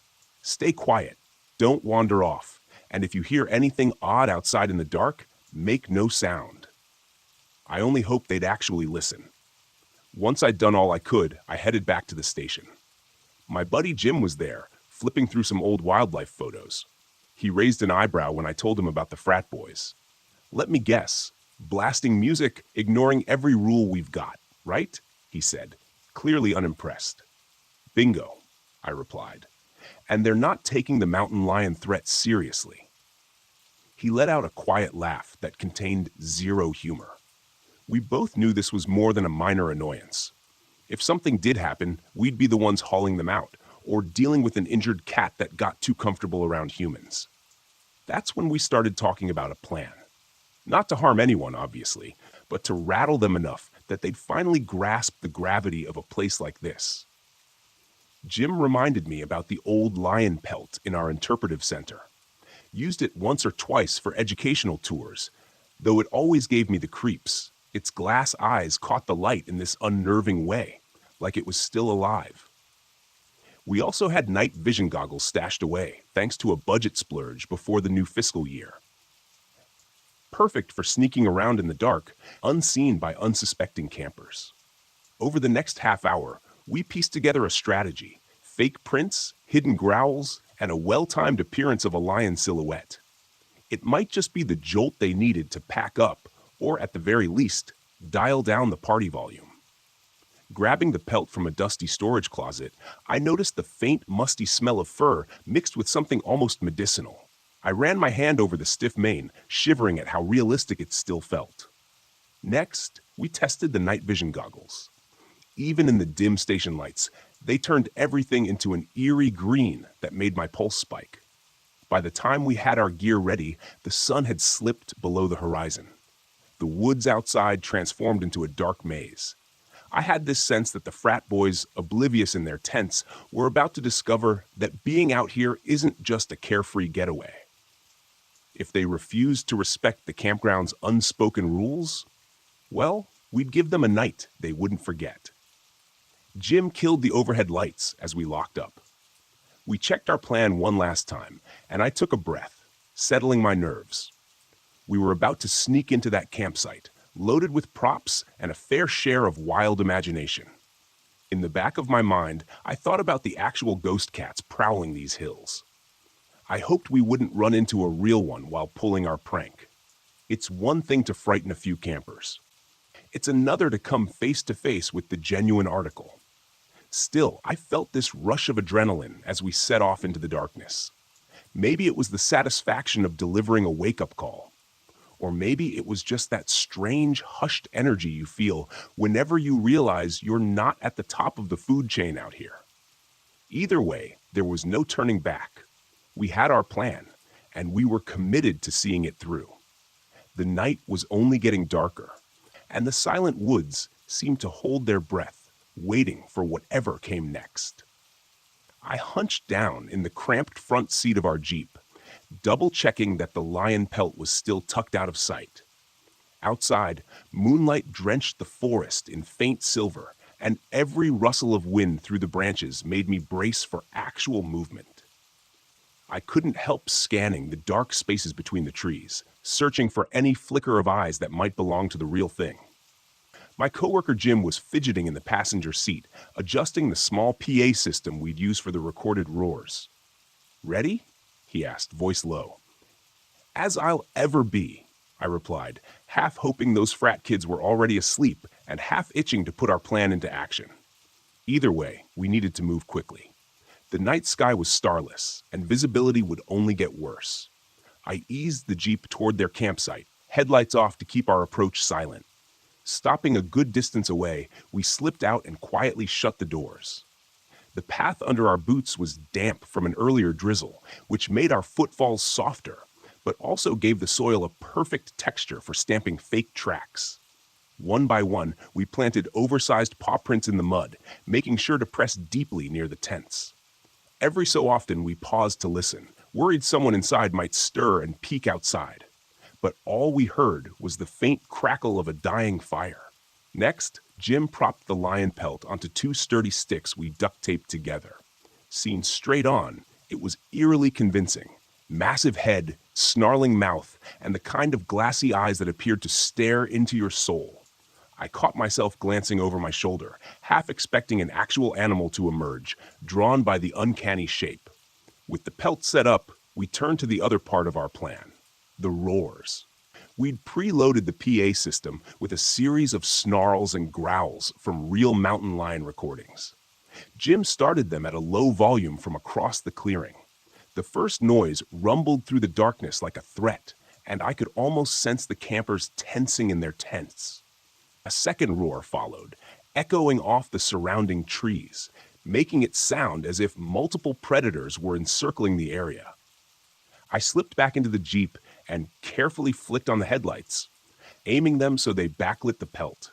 "Stay quiet, don't wander off, and if you hear anything odd outside in the dark, make no sound." I only hoped they'd actually listen. Once I'd done all I could, I headed back to the station. My buddy Jim was there, flipping through some old wildlife photos. He raised an eyebrow when I told him about the frat boys. "Let me guess, blasting music, ignoring every rule we've got, right?" he said, clearly unimpressed. "Bingo," I replied. "And they're not taking the mountain lion threat seriously." He let out a quiet laugh that contained zero humor. We both knew this was more than a minor annoyance. If something did happen, we'd be the ones hauling them out, or dealing with an injured cat that got too comfortable around humans. That's when we started talking about a plan. Not to harm anyone, obviously, but to rattle them enough that they'd finally grasp the gravity of a place like this. Jim reminded me about the old lion pelt in our interpretive center. Used it once or twice for educational tours, though it always gave me the creeps. Its glass eyes caught the light in this unnerving way, like it was still alive. We also had night vision goggles stashed away, thanks to a budget splurge before the new fiscal year. Perfect for sneaking around in the dark, unseen by unsuspecting campers. Over the next half hour, we pieced together a strategy: fake prints, hidden growls, and a well-timed appearance of a lion silhouette. It might just be the jolt they needed to pack up, or at the very least, dial down the party volume. Grabbing the pelt from a dusty storage closet, I noticed the faint, musty smell of fur mixed with something almost medicinal. I ran my hand over the stiff mane, shivering at how realistic it still felt. Next, we tested the night vision goggles. Even in the dim station lights, they turned everything into an eerie green that made my pulse spike. By the time we had our gear ready, the sun had slipped below the horizon. The woods outside transformed into a dark maze. I had this sense that the frat boys, oblivious in their tents, were about to discover that being out here isn't just a carefree getaway. If they refused to respect the campground's unspoken rules, well, we'd give them a night they wouldn't forget. Jim killed the overhead lights as we locked up. We checked our plan one last time, and I took a breath, settling my nerves. We were about to sneak into that campsite, loaded with props and a fair share of wild imagination. In the back of my mind, I thought about the actual ghost cats prowling these hills. I hoped we wouldn't run into a real one while pulling our prank. It's one thing to frighten a few campers. It's another to come face to face with the genuine article. Still, I felt this rush of adrenaline as we set off into the darkness. Maybe it was the satisfaction of delivering a wake-up call. Or maybe it was just that strange, hushed energy you feel whenever you realize you're not at the top of the food chain out here. Either way, there was no turning back. We had our plan, and we were committed to seeing it through. The night was only getting darker, and the silent woods seemed to hold their breath, waiting for whatever came next. I hunched down in the cramped front seat of our Jeep, double-checking that the lion pelt was still tucked out of sight. Outside, moonlight drenched the forest in faint silver, and every rustle of wind through the branches made me brace for actual movement. I couldn't help scanning the dark spaces between the trees, searching for any flicker of eyes that might belong to the real thing. My coworker Jim was fidgeting in the passenger seat, adjusting the small PA system we'd use for the recorded roars. "Ready?" he asked, voice low. "As I'll ever be," I replied, half hoping those frat kids were already asleep and half itching to put our plan into action. Either way, we needed to move quickly. The night sky was starless, and visibility would only get worse. I eased the Jeep toward their campsite, headlights off to keep our approach silent. Stopping a good distance away, we slipped out and quietly shut the doors. The path under our boots was damp from an earlier drizzle, which made our footfalls softer, but also gave the soil a perfect texture for stamping fake tracks. One by one, we planted oversized paw prints in the mud, making sure to press deeply near the tents. Every so often, we paused to listen, worried someone inside might stir and peek outside. But all we heard was the faint crackle of a dying fire. Next, Jim propped the lion pelt onto two sturdy sticks we duct-taped together. Seen straight on, it was eerily convincing. Massive head, snarling mouth, and the kind of glassy eyes that appeared to stare into your soul. I caught myself glancing over my shoulder, half expecting an actual animal to emerge, drawn by the uncanny shape. With the pelt set up, we turned to the other part of our plan, the roars. We'd preloaded the PA system with a series of snarls and growls from real mountain lion recordings. Jim started them at a low volume from across the clearing. The first noise rumbled through the darkness like a threat, and I could almost sense the campers tensing in their tents. A second roar followed, echoing off the surrounding trees, making it sound as if multiple predators were encircling the area. I slipped back into the Jeep and carefully flicked on the headlights, aiming them so they backlit the pelt.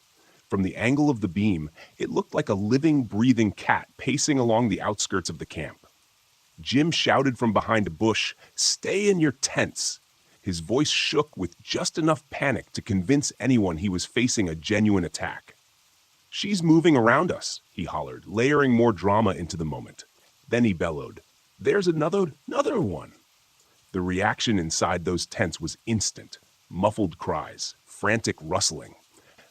From the angle of the beam, it looked like a living, breathing cat pacing along the outskirts of the camp. Jim shouted from behind a bush, "Stay in your tents!" His voice shook with just enough panic to convince anyone he was facing a genuine attack. "She's moving around us," he hollered, layering more drama into the moment. Then he bellowed, "There's another one." The reaction inside those tents was instant. Muffled cries, frantic rustling,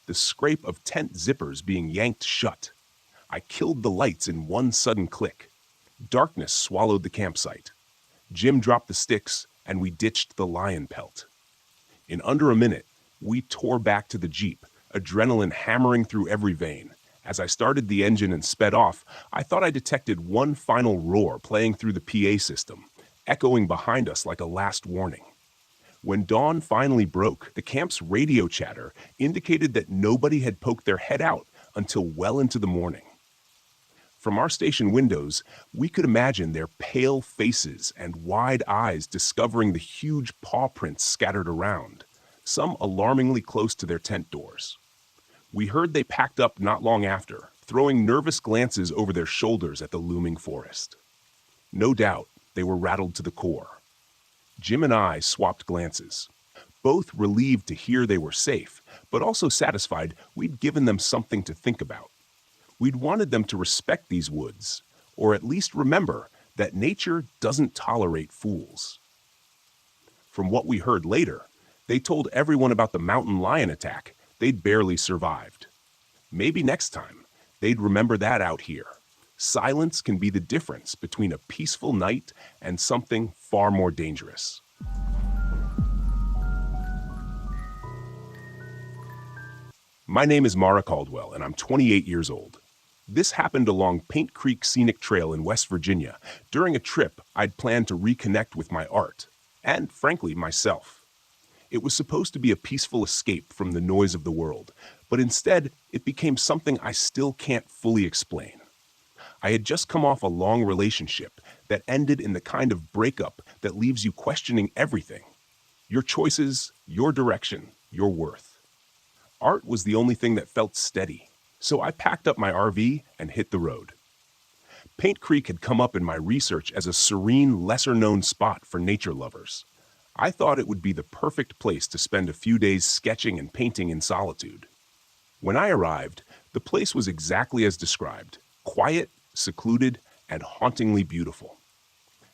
the scrape of tent zippers being yanked shut. I killed the lights in one sudden click. Darkness swallowed the campsite. Jim dropped the sticks, and we ditched the lion pelt. In under a minute, we tore back to the Jeep, adrenaline hammering through every vein. As I started the engine and sped off, I thought I detected one final roar playing through the PA system, echoing behind us like a last warning. When dawn finally broke, the camp's radio chatter indicated that nobody had poked their head out until well into the morning. From our station windows, we could imagine their pale faces and wide eyes discovering the huge paw prints scattered around, some alarmingly close to their tent doors. We heard they packed up not long after, throwing nervous glances over their shoulders at the looming forest. No doubt, they were rattled to the core. Jim and I swapped glances, both relieved to hear they were safe, but also satisfied we'd given them something to think about. We'd wanted them to respect these woods, or at least remember that nature doesn't tolerate fools. From what we heard later, they told everyone about the mountain lion attack they'd barely survived. Maybe next time, they'd remember that out here. Silence can be the difference between a peaceful night and something far more dangerous. My name is Mara Caldwell, and I'm 28 years old. This happened along Paint Creek Scenic Trail in West Virginia during a trip I'd planned to reconnect with my art, and frankly, myself. It was supposed to be a peaceful escape from the noise of the world, but instead, it became something I still can't fully explain. I had just come off a long relationship that ended in the kind of breakup that leaves you questioning everything. Your choices, your direction, your worth. Art was the only thing that felt steady. So I packed up my RV and hit the road. Paint Creek had come up in my research as a serene, lesser-known spot for nature lovers. I thought it would be the perfect place to spend a few days sketching and painting in solitude. When I arrived, the place was exactly as described, quiet, secluded, and hauntingly beautiful.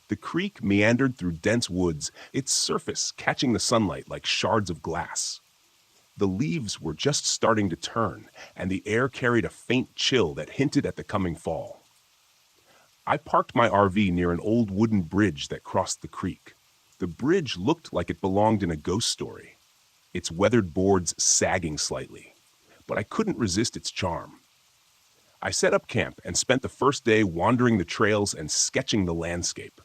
The creek meandered through dense woods, its surface catching the sunlight like shards of glass. The leaves were just starting to turn, and the air carried a faint chill that hinted at the coming fall. I parked my RV near an old wooden bridge that crossed the creek. The bridge looked like it belonged in a ghost story, its weathered boards sagging slightly, but I couldn't resist its charm. I set up camp and spent the first day wandering the trails and sketching the landscape.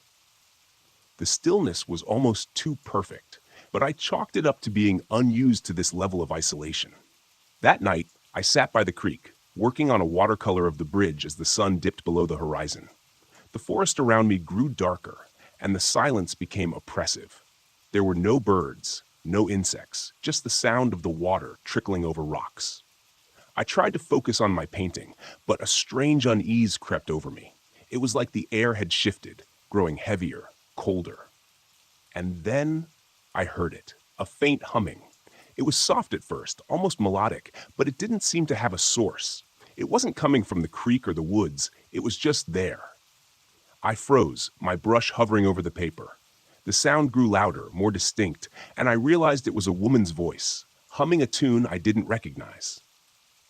The stillness was almost too perfect, but I chalked it up to being unused to this level of isolation. That night, I sat by the creek, working on a watercolor of the bridge as the sun dipped below the horizon. The forest around me grew darker, and the silence became oppressive. There were no birds, no insects, just the sound of the water trickling over rocks. I tried to focus on my painting, but a strange unease crept over me. It was like the air had shifted, growing heavier, colder. And then I heard it, a faint humming. It was soft at first, almost melodic, but it didn't seem to have a source. It wasn't coming from the creek or the woods, it was just there. I froze, my brush hovering over the paper. The sound grew louder, more distinct, and I realized it was a woman's voice, humming a tune I didn't recognize.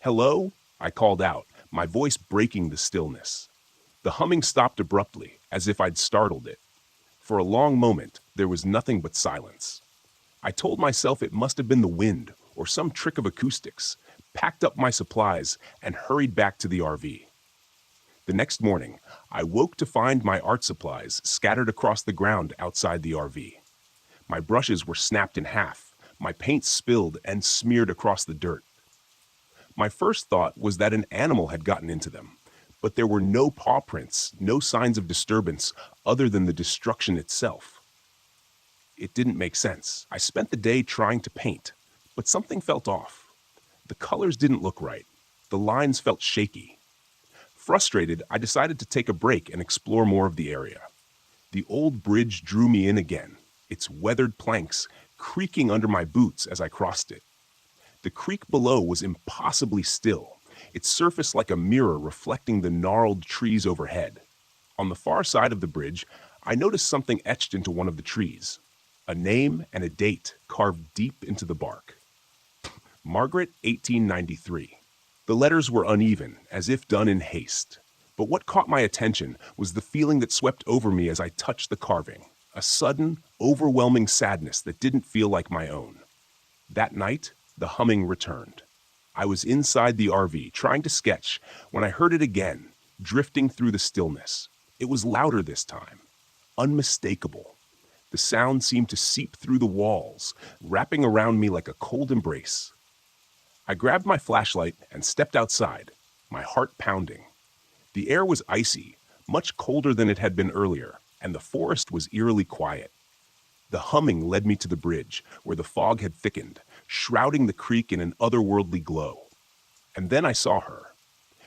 "Hello?" I called out, my voice breaking the stillness. The humming stopped abruptly, as if I'd startled it. For a long moment, there was nothing but silence. I told myself it must have been the wind or some trick of acoustics, packed up my supplies, and hurried back to the RV. The next morning, I woke to find my art supplies scattered across the ground outside the RV. My brushes were snapped in half, my paint spilled and smeared across the dirt. My first thought was that an animal had gotten into them, but there were no paw prints, no signs of disturbance other than the destruction itself. It didn't make sense. I spent the day trying to paint, but something felt off. The colors didn't look right. The lines felt shaky. Frustrated, I decided to take a break and explore more of the area. The old bridge drew me in again, its weathered planks creaking under my boots as I crossed it. The creek below was impossibly still, its surface like a mirror reflecting the gnarled trees overhead. On the far side of the bridge, I noticed something etched into one of the trees. A name and a date carved deep into the bark. Margaret, 1893. The letters were uneven, as if done in haste. But what caught my attention was the feeling that swept over me as I touched the carving, a sudden, overwhelming sadness that didn't feel like my own. That night, the humming returned. I was inside the RV, trying to sketch, when I heard it again, drifting through the stillness. It was louder this time, unmistakable. The sound seemed to seep through the walls, wrapping around me like a cold embrace. I grabbed my flashlight and stepped outside, my heart pounding. The air was icy, much colder than it had been earlier, and the forest was eerily quiet. The humming led me to the bridge, where the fog had thickened, shrouding the creek in an otherworldly glow. And then I saw her.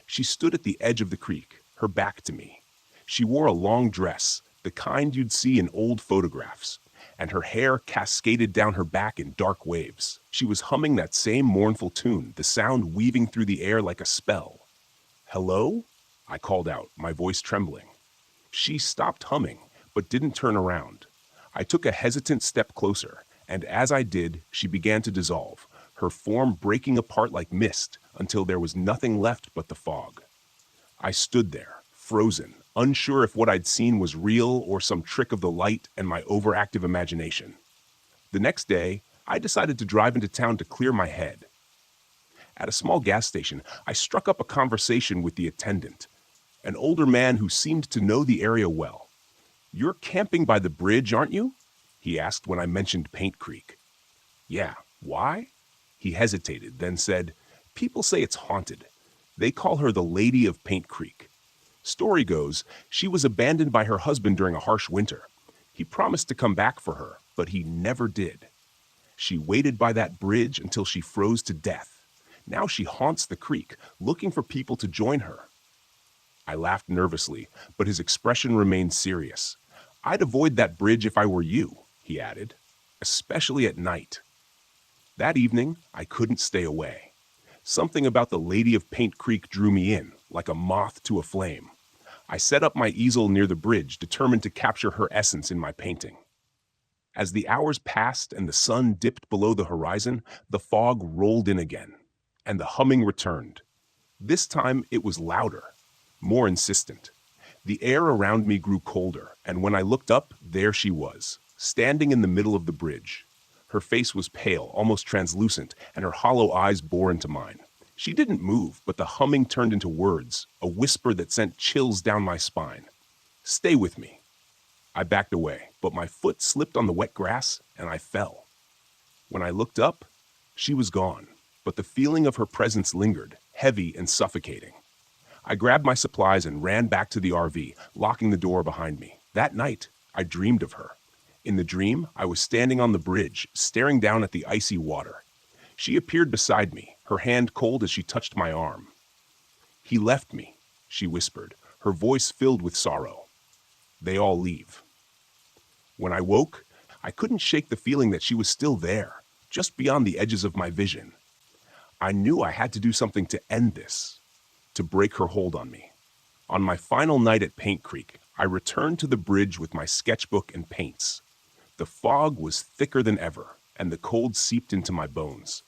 She stood at the edge of the creek, her back to me. She wore a long dress, the kind you'd see in old photographs, and her hair cascaded down her back in dark waves. She was humming that same mournful tune, the sound weaving through the air like a spell. "Hello?" I called out, my voice trembling. She stopped humming, but didn't turn around. I took a hesitant step closer, and as I did, she began to dissolve, her form breaking apart like mist until there was nothing left but the fog. I stood there, frozen, unsure if what I'd seen was real or some trick of the light and my overactive imagination. The next day, I decided to drive into town to clear my head. At a small gas station, I struck up a conversation with the attendant, an older man who seemed to know the area well. "You're camping by the bridge, aren't you?" he asked when I mentioned Paint Creek. "Yeah, why?" He hesitated, then said, "People say it's haunted. They call her the Lady of Paint Creek. Story goes, she was abandoned by her husband during a harsh winter. He promised to come back for her, but he never did. She waited by that bridge until she froze to death. Now she haunts the creek, looking for people to join her." I laughed nervously, but his expression remained serious. "I'd avoid that bridge if I were you," he added, "especially at night." That evening, I couldn't stay away. Something about the Lady of Paint Creek drew me in, like a moth to a flame. I set up my easel near the bridge, determined to capture her essence in my painting. As the hours passed and the sun dipped below the horizon, the fog rolled in again, and the humming returned. This time it was louder, more insistent. The air around me grew colder, and when I looked up, there she was, standing in the middle of the bridge. Her face was pale, almost translucent, and her hollow eyes bore into mine. She didn't move, but the humming turned into words, a whisper that sent chills down my spine. "Stay with me." I backed away, but my foot slipped on the wet grass, and I fell. When I looked up, she was gone, but the feeling of her presence lingered, heavy and suffocating. I grabbed my supplies and ran back to the RV, locking the door behind me. That night, I dreamed of her. In the dream, I was standing on the bridge, staring down at the icy water. She appeared beside me, her hand cold as she touched my arm. "He left me," she whispered, her voice filled with sorrow. "They all leave." When I woke, I couldn't shake the feeling that she was still there, just beyond the edges of my vision. I knew I had to do something to end this, to break her hold on me. On my final night at Paint Creek, I returned to the bridge with my sketchbook and paints. The fog was thicker than ever, and the cold seeped into my bones.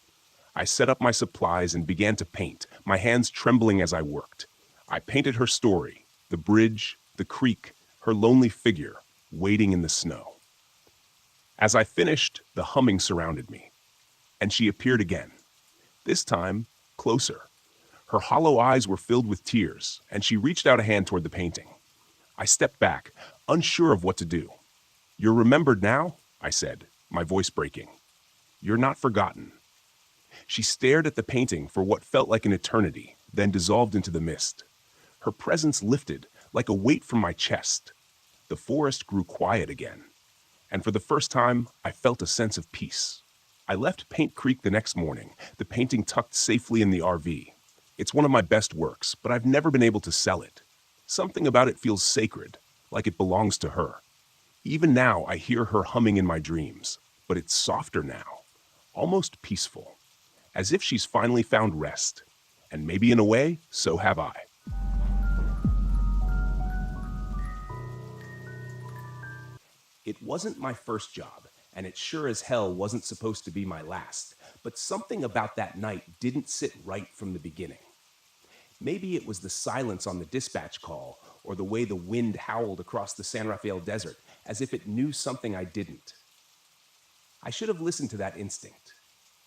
I set up my supplies and began to paint, my hands trembling as I worked. I painted her story, the bridge, the creek, her lonely figure, waiting in the snow. As I finished, the humming surrounded me, and she appeared again. This time, closer. Her hollow eyes were filled with tears, and she reached out a hand toward the painting. I stepped back, unsure of what to do. "You're remembered now," I said, my voice breaking. "You're not forgotten." She stared at the painting for what felt like an eternity, then dissolved into the mist. Her presence lifted, like a weight from my chest. The forest grew quiet again, and for the first time, I felt a sense of peace. I left Paint Creek the next morning, the painting tucked safely in the RV. It's one of my best works, but I've never been able to sell it. Something about it feels sacred, like it belongs to her. Even now, I hear her humming in my dreams. but it's softer now, almost peaceful, as if she's finally found rest. And maybe in a way, so have I. It wasn't my first job, and it sure as hell wasn't supposed to be my last, but something about that night didn't sit right from the beginning. Maybe it was the silence on the dispatch call, or the way the wind howled across the San Rafael desert, as if it knew something I didn't. I should have listened to that instinct,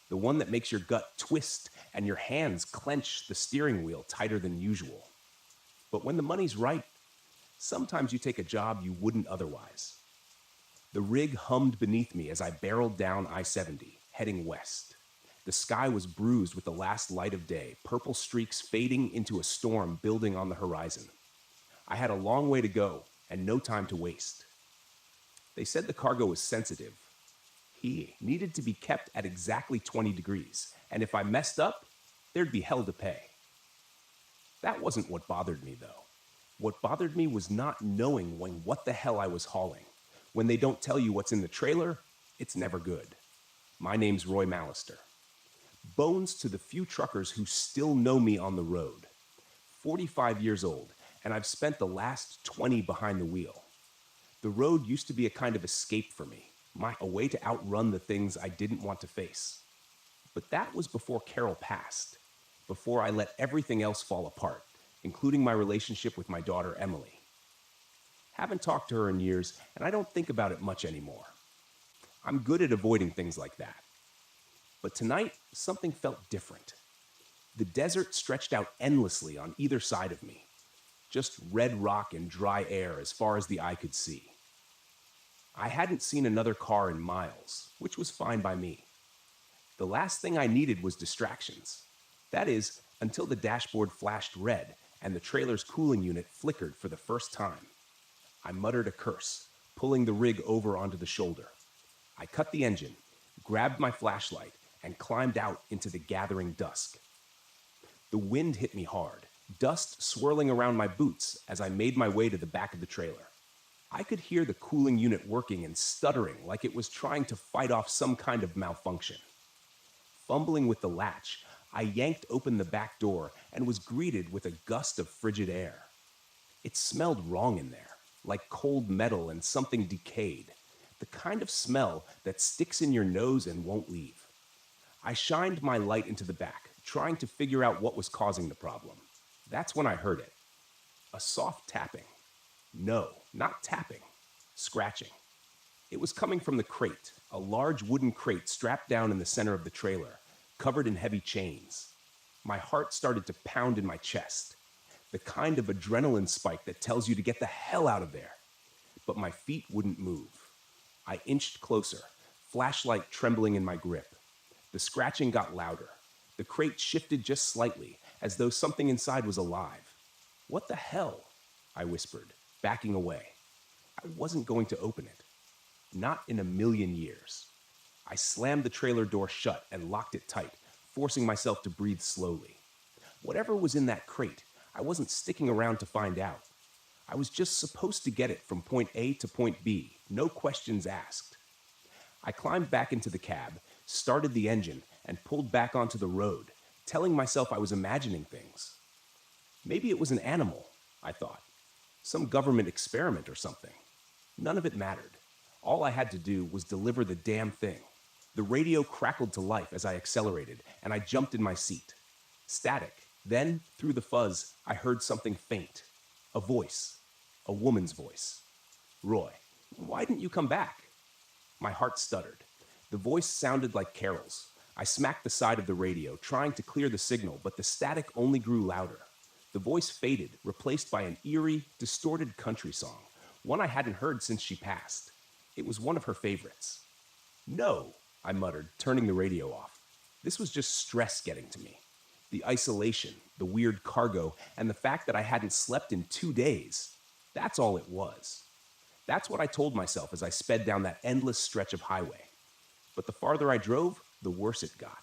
the one that makes your gut twist and your hands clench the steering wheel tighter than usual. But when the money's right, sometimes you take a job you wouldn't otherwise. The rig hummed beneath me as I barreled down I-70, heading west. The sky was bruised with the last light of day, purple streaks fading into a storm building on the horizon. I had a long way to go and no time to waste. They said the cargo was sensitive. He needed to be kept at exactly 20 degrees, and if I messed up, there'd be hell to pay. That wasn't what bothered me, though. What bothered me was not knowing what the hell I was hauling. When they don't tell you what's in the trailer, it's never good. My name's Roy Mallister. Bones to the few truckers who still know me on the road. 45 years old, and I've spent the last 20 behind the wheel. The road used to be a kind of escape for me, a way to outrun the things I didn't want to face. But that was before Carol passed, before I let everything else fall apart, including my relationship with my daughter Emily. Haven't talked to her in years, and I don't think about it much anymore. I'm good at avoiding things like that. But tonight, something felt different. The desert stretched out endlessly on either side of me. Just red rock and dry air as far as the eye could see. I hadn't seen another car in miles, which was fine by me. The last thing I needed was distractions. That is, until the dashboard flashed red and the trailer's cooling unit flickered for the first time. I muttered a curse, pulling the rig over onto the shoulder. I cut the engine, grabbed my flashlight, and climbed out into the gathering dusk. The wind hit me hard, dust swirling around my boots as I made my way to the back of the trailer. I could hear the cooling unit working and stuttering like it was trying to fight off some kind of malfunction. Fumbling with the latch, I yanked open the back door and was greeted with a gust of frigid air. It smelled wrong in there, like cold metal and something decayed, the kind of smell that sticks in your nose and won't leave. I shined my light into the back, trying to figure out what was causing the problem. That's when I heard it. A soft tapping. No, not tapping. Scratching. It was coming from the crate, a large wooden crate strapped down in the center of the trailer, covered in heavy chains. My heart started to pound in my chest, the kind of adrenaline spike that tells you to get the hell out of there. But my feet wouldn't move. I inched closer, flashlight trembling in my grip. The scratching got louder. The crate shifted just slightly, as though something inside was alive. "What the hell?" I whispered, backing away. I wasn't going to open it. Not in a million years. I slammed the trailer door shut and locked it tight, forcing myself to breathe slowly. Whatever was in that crate, I wasn't sticking around to find out. I was just supposed to get it from point A to point B, no questions asked. I climbed back into the cab, started the engine, and pulled back onto the road, telling myself I was imagining things. Maybe it was an animal, I thought. Some government experiment or something. None of it mattered. All I had to do was deliver the damn thing. The radio crackled to life as I accelerated, and I jumped in my seat. Static. Then, through the fuzz, I heard something faint. A voice. A woman's voice. "Roy, why didn't you come back?" My heart stuttered. The voice sounded like Carol's. I smacked the side of the radio, trying to clear the signal, but the static only grew louder. The voice faded, replaced by an eerie, distorted country song, one I hadn't heard since she passed. It was one of her favorites. "No," I muttered, turning the radio off. This was just stress getting to me. The isolation, the weird cargo, and the fact that I hadn't slept in 2 days. That's all it was. That's what I told myself as I sped down that endless stretch of highway. But the farther I drove, the worse it got.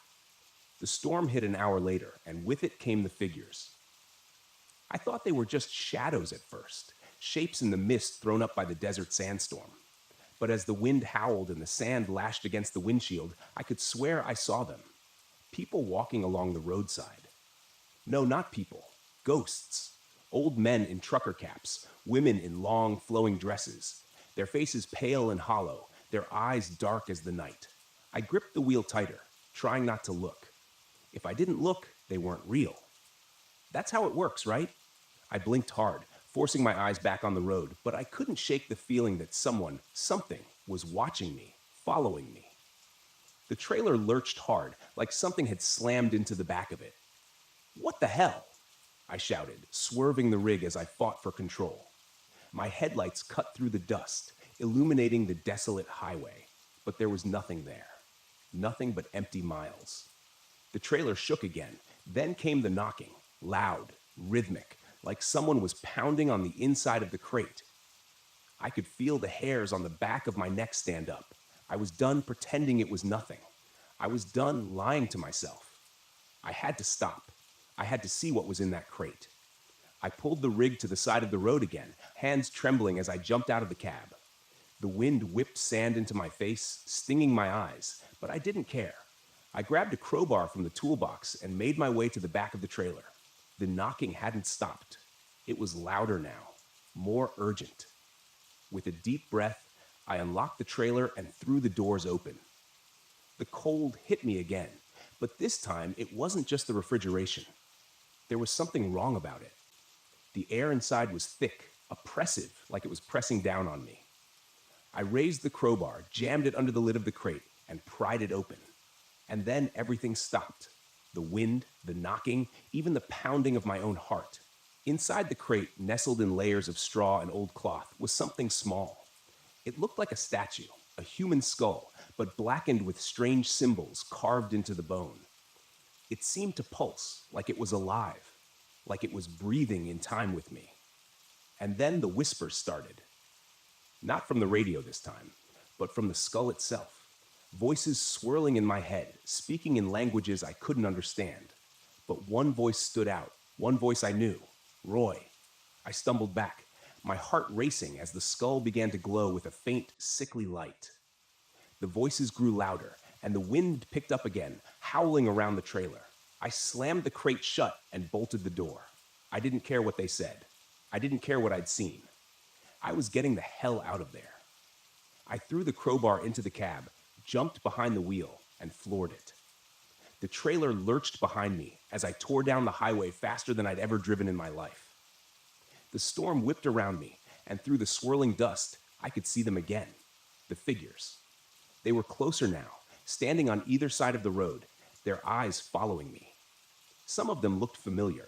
The storm hit an hour later, and with it came the figures. I thought they were just shadows at first, shapes in the mist thrown up by the desert sandstorm. But as the wind howled and the sand lashed against the windshield, I could swear I saw them. People walking along the roadside. No, not people. Ghosts. Old men in trucker caps, women in long, flowing dresses, their faces pale and hollow, their eyes dark as the night. I gripped the wheel tighter, trying not to look. If I didn't look, they weren't real. That's how it works, right? I blinked hard, forcing my eyes back on the road, but I couldn't shake the feeling that something, was watching me, following me. The trailer lurched hard, like something had slammed into the back of it. "What the hell?" I shouted, swerving the rig as I fought for control. My headlights cut through the dust, illuminating the desolate highway, but there was nothing there. Nothing but empty miles. The trailer shook again, then came the knocking, loud, rhythmic, like someone was pounding on the inside of the crate. I could feel the hairs on the back of my neck stand up. I was done pretending it was nothing. I was done lying to myself. I had to stop. I had to see what was in that crate. I pulled the rig to the side of the road again, hands trembling as I jumped out of the cab. The wind whipped sand into my face, stinging my eyes, but I didn't care. I grabbed a crowbar from the toolbox and made my way to the back of the trailer. The knocking hadn't stopped. It was louder now, more urgent. With a deep breath, I unlocked the trailer and threw the doors open. The cold hit me again, but this time it wasn't just the refrigeration. There was something wrong about it. The air inside was thick, oppressive, like it was pressing down on me. I raised the crowbar, jammed it under the lid of the crate, and pried it open. And then everything stopped. The wind, the knocking, even the pounding of my own heart. Inside the crate, nestled in layers of straw and old cloth, was something small. It looked like a statue, a human skull, but blackened with strange symbols carved into the bone. It seemed to pulse, like it was alive, like it was breathing in time with me. And then the whispers started. Not from the radio this time, but from the skull itself. Voices swirling in my head, speaking in languages I couldn't understand. But one voice stood out, one voice I knew. Roy. I stumbled back, my heart racing as the skull began to glow with a faint, sickly light. The voices grew louder, and the wind picked up again, howling around the trailer. I slammed the crate shut and bolted the door. I didn't care what they said. I didn't care what I'd seen. I was getting the hell out of there. I threw the crowbar into the cab, jumped behind the wheel, and floored it. The trailer lurched behind me as I tore down the highway faster than I'd ever driven in my life. The storm whipped around me, and through the swirling dust, I could see them again. The figures. They were closer now, standing on either side of the road, their eyes following me. Some of them looked familiar.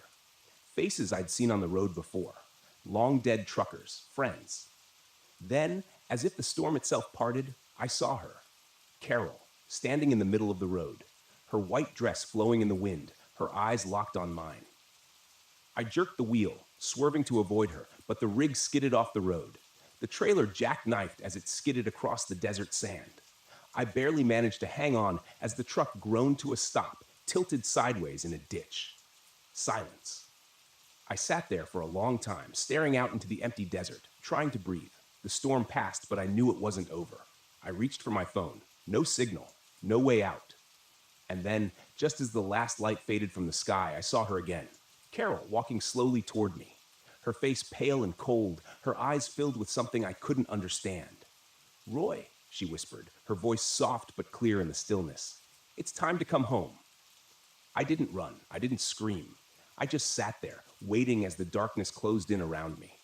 Faces I'd seen on the road before. Long-dead truckers, friends. Then, as if the storm itself parted, I saw her. Carol, standing in the middle of the road, her white dress flowing in the wind, her eyes locked on mine. I jerked the wheel, swerving to avoid her, but the rig skidded off the road. The trailer jackknifed as it skidded across the desert sand. I barely managed to hang on as the truck groaned to a stop, tilted sideways in a ditch. Silence. I sat there for a long time, staring out into the empty desert, trying to breathe. The storm passed, but I knew it wasn't over. I reached for my phone. No signal. No way out. And then, just as the last light faded from the sky, I saw her again. Carol walking slowly toward me. Her face pale and cold, her eyes filled with something I couldn't understand. "Roy," she whispered, her voice soft but clear in the stillness. "It's time to come home." I didn't run. I didn't scream. I just sat there, waiting as the darkness closed in around me.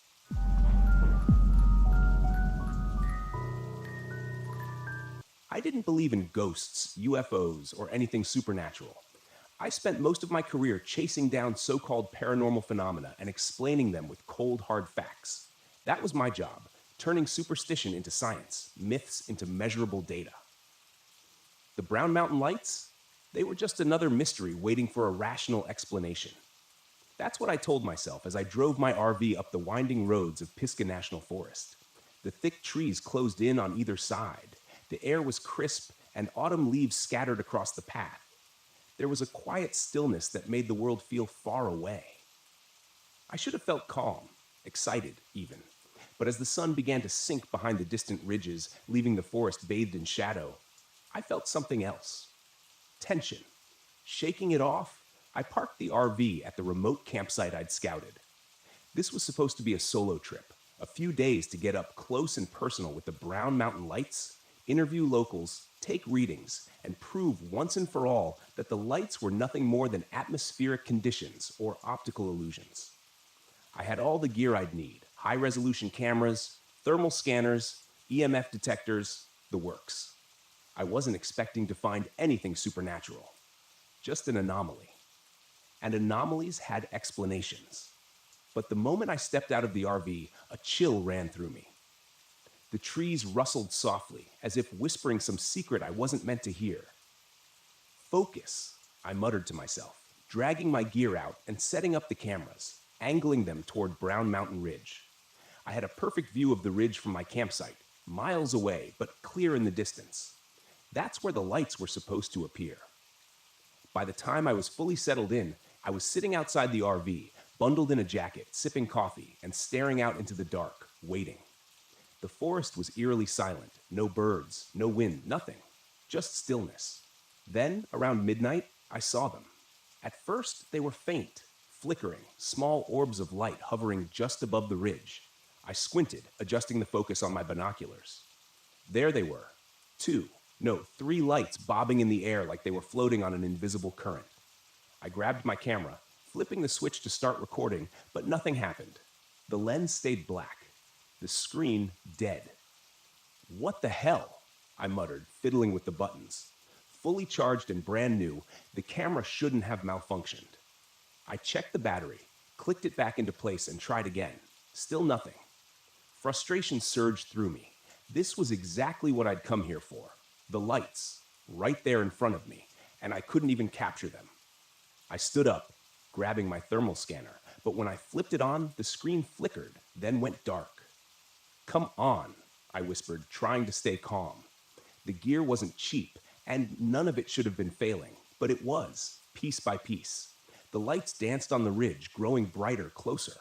I didn't believe in ghosts, UFOs, or anything supernatural. I spent most of my career chasing down so-called paranormal phenomena and explaining them with cold, hard facts. That was my job, turning superstition into science, myths into measurable data. The Brown Mountain Lights? They were just another mystery waiting for a rational explanation. That's what I told myself as I drove my RV up the winding roads of Pisgah National Forest. The thick trees closed in on either side. The air was crisp, and autumn leaves scattered across the path. There was a quiet stillness that made the world feel far away. I should have felt calm, excited even. But as the sun began to sink behind the distant ridges, leaving the forest bathed in shadow, I felt something else. Tension. Shaking it off, I parked the RV at the remote campsite I'd scouted. This was supposed to be a solo trip, a few days to get up close and personal with the Brown Mountain lights, interview locals, take readings, and prove once and for all that the lights were nothing more than atmospheric conditions or optical illusions. I had all the gear I'd need: high-resolution cameras, thermal scanners, EMF detectors, the works. I wasn't expecting to find anything supernatural, just an anomaly. And anomalies had explanations. But the moment I stepped out of the RV, a chill ran through me. The trees rustled softly, as if whispering some secret I wasn't meant to hear. Focus, I muttered to myself, dragging my gear out and setting up the cameras, angling them toward Brown Mountain Ridge. I had a perfect view of the ridge from my campsite, miles away, but clear in the distance. That's where the lights were supposed to appear. By the time I was fully settled in, I was sitting outside the RV, bundled in a jacket, sipping coffee, and staring out into the dark, waiting. The forest was eerily silent. No birds, no wind, nothing. Just stillness. Then, around midnight, I saw them. At first, they were faint, flickering, small orbs of light hovering just above the ridge. I squinted, adjusting the focus on my binoculars. There they were. Three lights bobbing in the air like they were floating on an invisible current. I grabbed my camera, flipping the switch to start recording, but nothing happened. The lens stayed black. The screen dead. What the hell? I muttered, fiddling with the buttons. Fully charged and brand new, the camera shouldn't have malfunctioned. I checked the battery, clicked it back into place, and tried again. Still nothing. Frustration surged through me. This was exactly what I'd come here for. The lights, right there in front of me, and I couldn't even capture them. I stood up, grabbing my thermal scanner, but when I flipped it on, the screen flickered, then went dark. "Come on," I whispered, trying to stay calm. The gear wasn't cheap, and none of it should have been failing, but it was, piece by piece. The lights danced on the ridge, growing brighter, closer.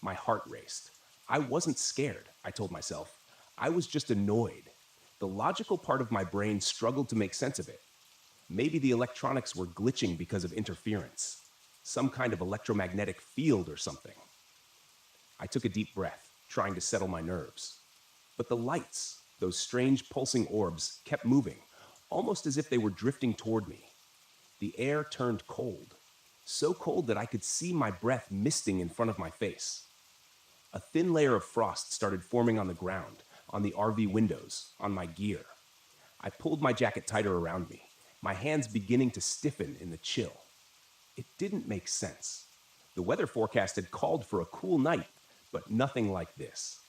My heart raced. I wasn't scared, I told myself. I was just annoyed. The logical part of my brain struggled to make sense of it. Maybe the electronics were glitching because of interference. Some kind of electromagnetic field or something. I took a deep breath, trying to settle my nerves. But the lights, those strange pulsing orbs, kept moving, almost as if they were drifting toward me. The air turned cold, so cold that I could see my breath misting in front of my face. A thin layer of frost started forming on the ground, on the RV windows, on my gear. I pulled my jacket tighter around me, my hands beginning to stiffen in the chill. It didn't make sense. The weather forecast had called for a cool night, but nothing like this.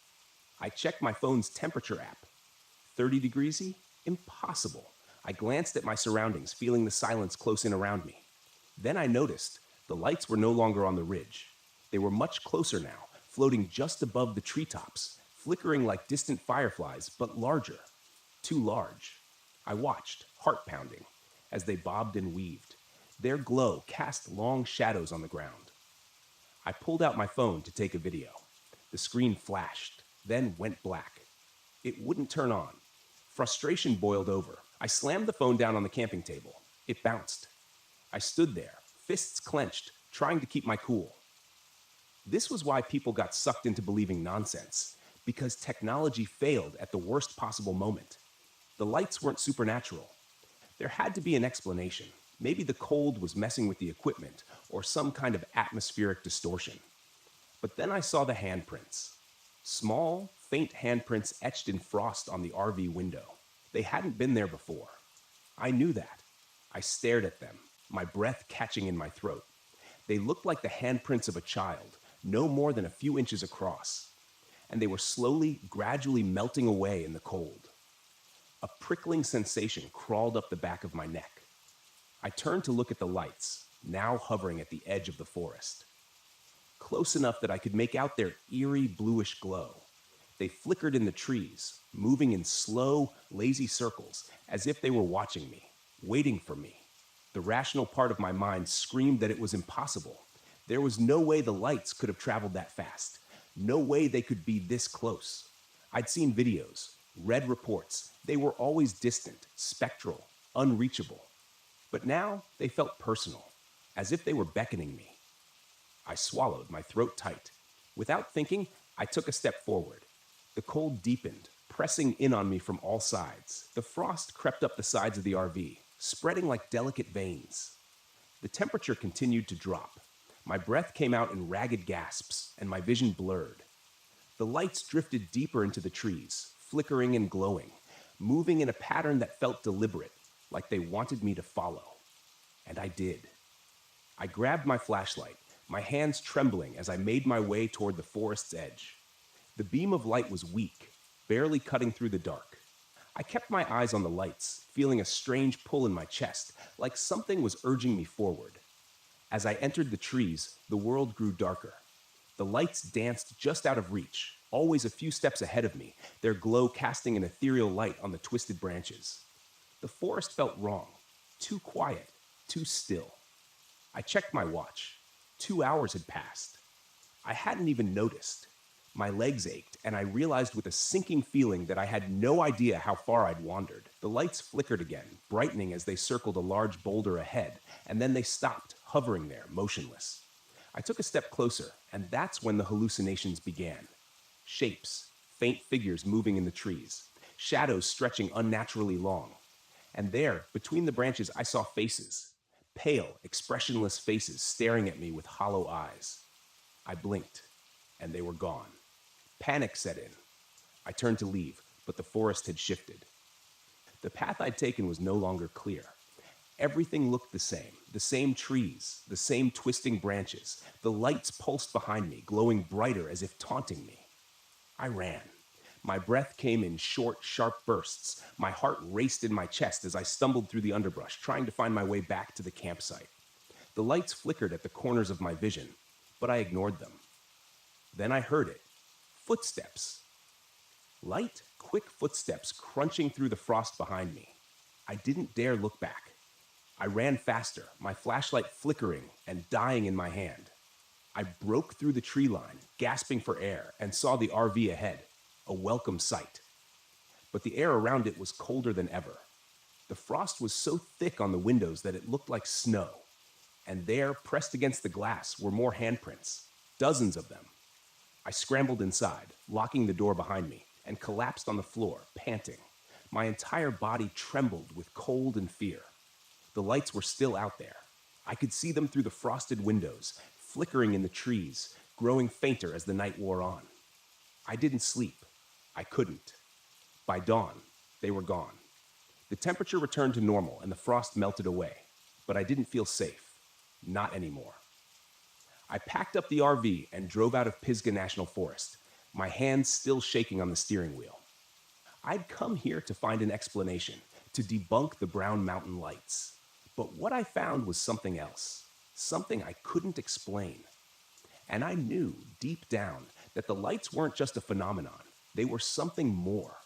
I checked my phone's temperature app. 30 degrees? Impossible. I glanced at my surroundings, feeling the silence close in around me. Then I noticed the lights were no longer on the ridge. They were much closer now, floating just above the treetops, flickering like distant fireflies, but larger. Too large. I watched, heart pounding, as they bobbed and weaved. Their glow cast long shadows on the ground. I pulled out my phone to take a video. The screen flashed, then went black. It wouldn't turn on. Frustration boiled over. I slammed the phone down on the camping table. It bounced. I stood there, fists clenched, trying to keep my cool. This was why people got sucked into believing nonsense, because technology failed at the worst possible moment. The lights weren't supernatural. There had to be an explanation. Maybe the cold was messing with the equipment, or some kind of atmospheric distortion. But then I saw the handprints. Small, faint handprints etched in frost on the RV window. They hadn't been there before. I knew that. I stared at them, my breath catching in my throat. They looked like the handprints of a child, no more than a few inches across. And they were slowly, gradually melting away in the cold. A prickling sensation crawled up the back of my neck. I turned to look at the lights, now hovering at the edge of the forest. Close enough that I could make out their eerie bluish glow. They flickered in the trees, moving in slow, lazy circles, as if they were watching me, waiting for me. The rational part of my mind screamed that it was impossible. There was no way the lights could have traveled that fast. No way they could be this close. I'd seen videos, read reports. They were always distant, spectral, unreachable. But now they felt personal, as if they were beckoning me. I swallowed, my throat tight. Without thinking, I took a step forward. The cold deepened, pressing in on me from all sides. The frost crept up the sides of the RV, spreading like delicate veins. The temperature continued to drop. My breath came out in ragged gasps, and my vision blurred. The lights drifted deeper into the trees, flickering and glowing, moving in a pattern that felt deliberate, like they wanted me to follow. And I did. I grabbed my flashlight, my hands trembling as I made my way toward the forest's edge. The beam of light was weak, barely cutting through the dark. I kept my eyes on the lights, feeling a strange pull in my chest, like something was urging me forward. As I entered the trees, the world grew darker. The lights danced just out of reach, always a few steps ahead of me, their glow casting an ethereal light on the twisted branches. The forest felt wrong, too quiet, too still. I checked my watch. 2 hours had passed. I hadn't even noticed. My legs ached, and I realized with a sinking feeling that I had no idea how far I'd wandered. The lights flickered again, brightening as they circled a large boulder ahead, and then they stopped, hovering there, motionless. I took a step closer, and that's when the hallucinations began. Shapes, faint figures moving in the trees, shadows stretching unnaturally long. And there, between the branches, I saw faces. Pale, expressionless faces staring at me with hollow eyes. I blinked, and they were gone. Panic set in. I turned to leave, but the forest had shifted. The path I'd taken was no longer clear. Everything looked the same trees, the same twisting branches. The lights pulsed behind me, glowing brighter as if taunting me. I ran. My breath came in short, sharp bursts. My heart raced in my chest as I stumbled through the underbrush, trying to find my way back to the campsite. The lights flickered at the corners of my vision, but I ignored them. Then I heard it. Footsteps. Light, quick footsteps crunching through the frost behind me. I didn't dare look back. I ran faster, my flashlight flickering and dying in my hand. I broke through the tree line, gasping for air, and saw the RV ahead, a welcome sight. But the air around it was colder than ever. The frost was so thick on the windows that it looked like snow. And there, pressed against the glass, were more handprints, dozens of them. I scrambled inside, locking the door behind me, and collapsed on the floor, panting. My entire body trembled with cold and fear. The lights were still out there. I could see them through the frosted windows, flickering in the trees, growing fainter as the night wore on. I didn't sleep. I couldn't. By dawn, they were gone. The temperature returned to normal and the frost melted away, but I didn't feel safe. Not anymore. I packed up the RV and drove out of Pisgah National Forest, my hands still shaking on the steering wheel. I'd come here to find an explanation, to debunk the Brown Mountain lights. But what I found was something else, something I couldn't explain. And I knew, deep down, that the lights weren't just a phenomenon. They were something more,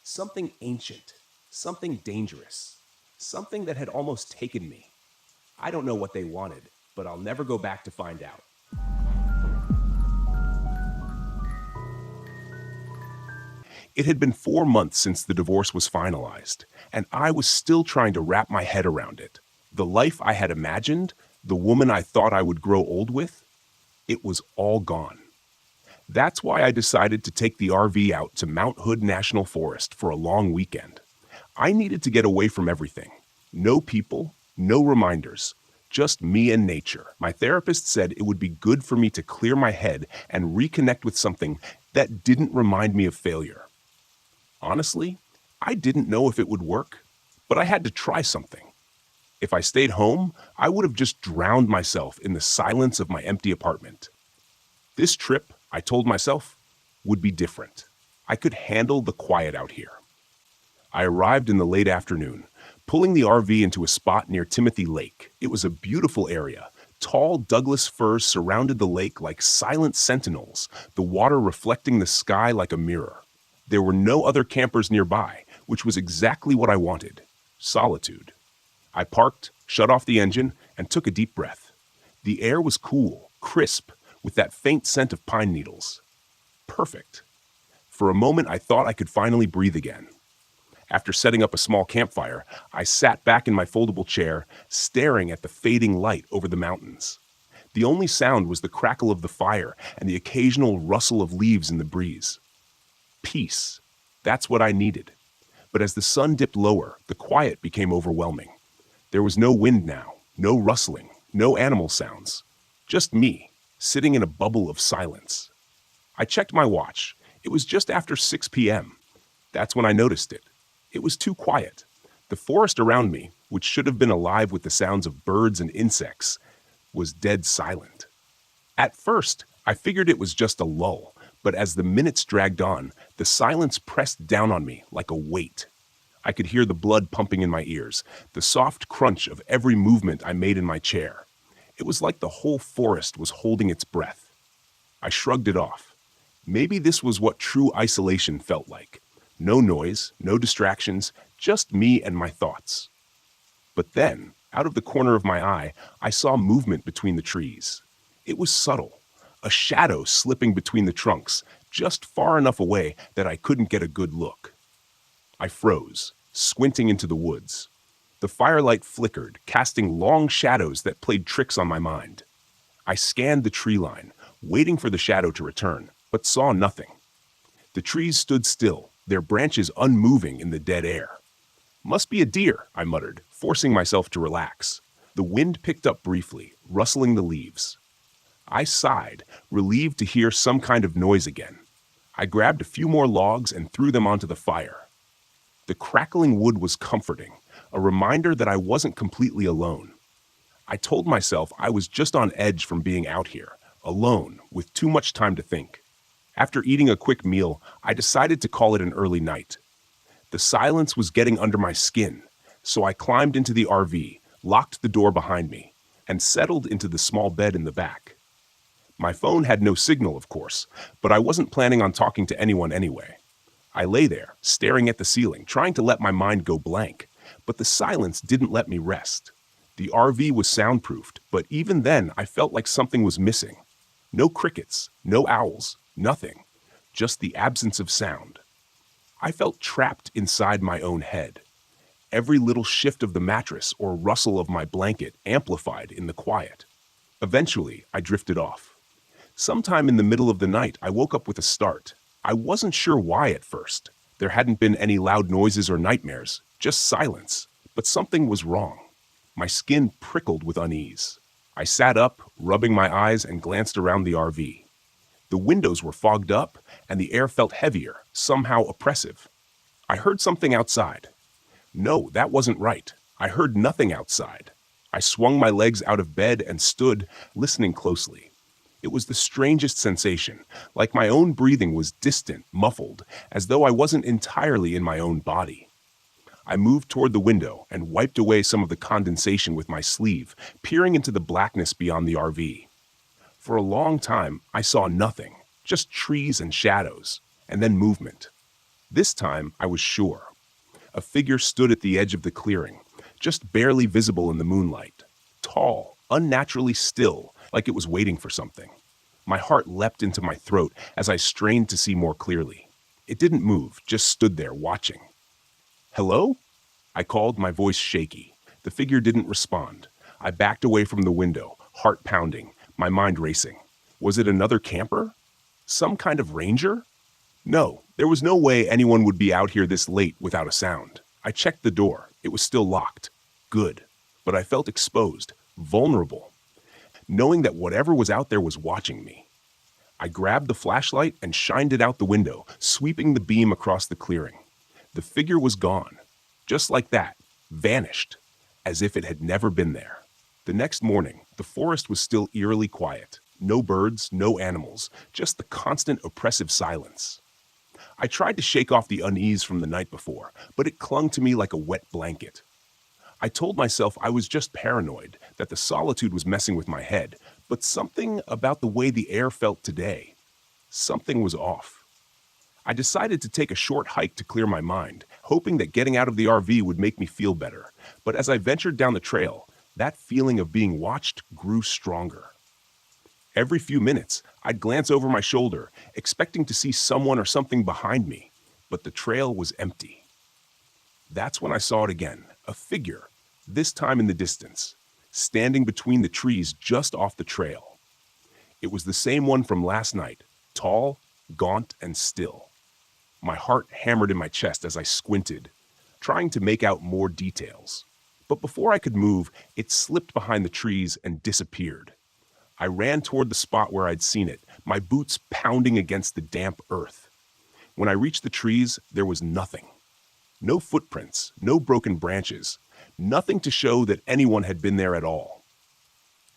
something ancient, something dangerous, something that had almost taken me. I don't know what they wanted, but I'll never go back to find out. It had been 4 months since the divorce was finalized, and I was still trying to wrap my head around it. The life I had imagined, the woman I thought I would grow old with, it was all gone. That's why I decided to take the RV out to Mount Hood National Forest for a long weekend. I needed to get away from everything. No people, no reminders, just me and nature. My therapist said it would be good for me to clear my head and reconnect with something that didn't remind me of failure. Honestly, I didn't know if it would work, but I had to try something. If I stayed home, I would have just drowned myself in the silence of my empty apartment. This trip, I told myself, would be different. I could handle the quiet out here. I arrived in the late afternoon, pulling the RV into a spot near Timothy Lake. It was a beautiful area. Tall Douglas firs surrounded the lake like silent sentinels, the water reflecting the sky like a mirror. There were no other campers nearby, which was exactly what I wanted. Solitude. I parked, shut off the engine, and took a deep breath. The air was cool, crisp, with that faint scent of pine needles. perfect. For a moment, I thought I could finally breathe again. After setting up a small campfire, I sat back in my foldable chair, staring at the fading light over the mountains. The only sound was the crackle of the fire and the occasional rustle of leaves in the breeze. Peace. That's what I needed. But as the sun dipped lower, the quiet became overwhelming. There was no wind now, no rustling, no animal sounds. Just me, sitting in a bubble of silence. I checked my watch. It was just after 6 p.m. That's when I noticed it. It was too quiet. The forest around me, which should have been alive with the sounds of birds and insects, was dead silent. At first, I figured it was just a lull, but as the minutes dragged on, the silence pressed down on me like a weight. I could hear the blood pumping in my ears, the soft crunch of every movement I made in my chair. It was like the whole forest was holding its breath. I shrugged it off. Maybe this was what true isolation felt like. No noise, no distractions, just me and my thoughts. But then, out of the corner of my eye, I saw movement between the trees. It was subtle, a shadow slipping between the trunks, just far enough away that I couldn't get a good look. I froze, squinting into the woods. The firelight flickered, casting long shadows that played tricks on my mind. I scanned the tree line, waiting for the shadow to return, but saw nothing. The trees stood still, their branches unmoving in the dead air. Must be a deer, I muttered, forcing myself to relax. The wind picked up briefly, rustling the leaves. I sighed, relieved to hear some kind of noise again. I grabbed a few more logs and threw them onto the fire. The crackling wood was comforting, a reminder that I wasn't completely alone. I told myself I was just on edge from being out here, alone, with too much time to think. After eating a quick meal, I decided to call it an early night. The silence was getting under my skin, so I climbed into the RV, locked the door behind me, and settled into the small bed in the back. My phone had no signal, of course, but I wasn't planning on talking to anyone anyway. I lay there, staring at the ceiling, trying to let my mind go blank, but the silence didn't let me rest. The RV was soundproofed, but even then I felt like something was missing. No crickets, no owls, nothing, just the absence of sound. I felt trapped inside my own head. Every little shift of the mattress or rustle of my blanket amplified in the quiet. Eventually, I drifted off. Sometime in the middle of the night, I woke up with a start. I wasn't sure why at first. There hadn't been any loud noises or nightmares, just silence. But something was wrong. My skin prickled with unease. I sat up, rubbing my eyes, and glanced around the RV. The windows were fogged up, and the air felt heavier, somehow oppressive. I heard something outside. No, that wasn't right. I heard nothing outside. I swung my legs out of bed and stood, listening closely. It was the strangest sensation, like my own breathing was distant, muffled, as though I wasn't entirely in my own body. I moved toward the window and wiped away some of the condensation with my sleeve, peering into the blackness beyond the RV. For a long time, I saw nothing, just trees and shadows, and then movement. This time, I was sure. A figure stood at the edge of the clearing, just barely visible in the moonlight. Tall, unnaturally still, like it was waiting for something. My heart leapt into my throat as I strained to see more clearly. It didn't move, just stood there watching. "Hello?" I called, my voice shaky. The figure didn't respond. I backed away from the window, heart pounding, my mind racing. Was it another camper? Some kind of ranger? No, there was no way anyone would be out here this late without a sound. I checked the door. It was still locked. Good. But I felt exposed, vulnerable, knowing that whatever was out there was watching me. I grabbed the flashlight and shined it out the window, sweeping the beam across the clearing. The figure was gone. Just like that. Vanished. As if it had never been there. The next morning, the forest was still eerily quiet. No birds, no animals, just the constant oppressive silence. I tried to shake off the unease from the night before, but it clung to me like a wet blanket. I told myself I was just paranoid, that the solitude was messing with my head, but something about the way the air felt today, something was off. I decided to take a short hike to clear my mind, hoping that getting out of the RV would make me feel better. But as I ventured down the trail, that feeling of being watched grew stronger. Every few minutes, I'd glance over my shoulder, expecting to see someone or something behind me, but the trail was empty. That's when I saw it again, a figure, this time in the distance, standing between the trees just off the trail. It was the same one from last night, tall, gaunt, and still. My heart hammered in my chest as I squinted, trying to make out more details. But before I could move, it slipped behind the trees and disappeared. I ran toward the spot where I'd seen it, my boots pounding against the damp earth. When I reached the trees, there was nothing. No footprints, no broken branches, nothing to show that anyone had been there at all.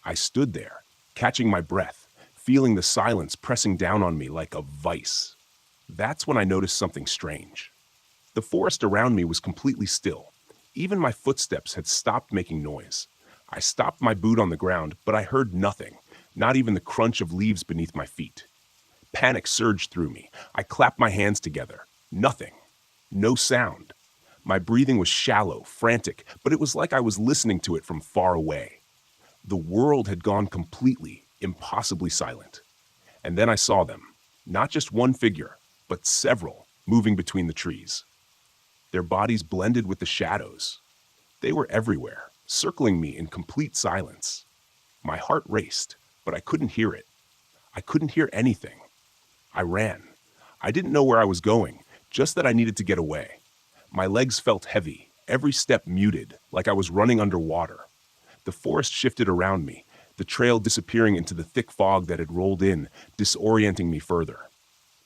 I stood there, catching my breath, feeling the silence pressing down on me like a vice. That's when I noticed something strange. The forest around me was completely still. Even my footsteps had stopped making noise. I stopped my boot on the ground, but I heard nothing, not even the crunch of leaves beneath my feet. Panic surged through me. I clapped my hands together. Nothing. No sound. My breathing was shallow, frantic, but it was like I was listening to it from far away. The world had gone completely, impossibly silent. And then I saw them. Not just one figure, but several, moving between the trees. Their bodies blended with the shadows. They were everywhere, circling me in complete silence. My heart raced, but I couldn't hear it. I couldn't hear anything. I ran. I didn't know where I was going, just that I needed to get away. My legs felt heavy, every step muted, like I was running underwater. The forest shifted around me, the trail disappearing into the thick fog that had rolled in, disorienting me further.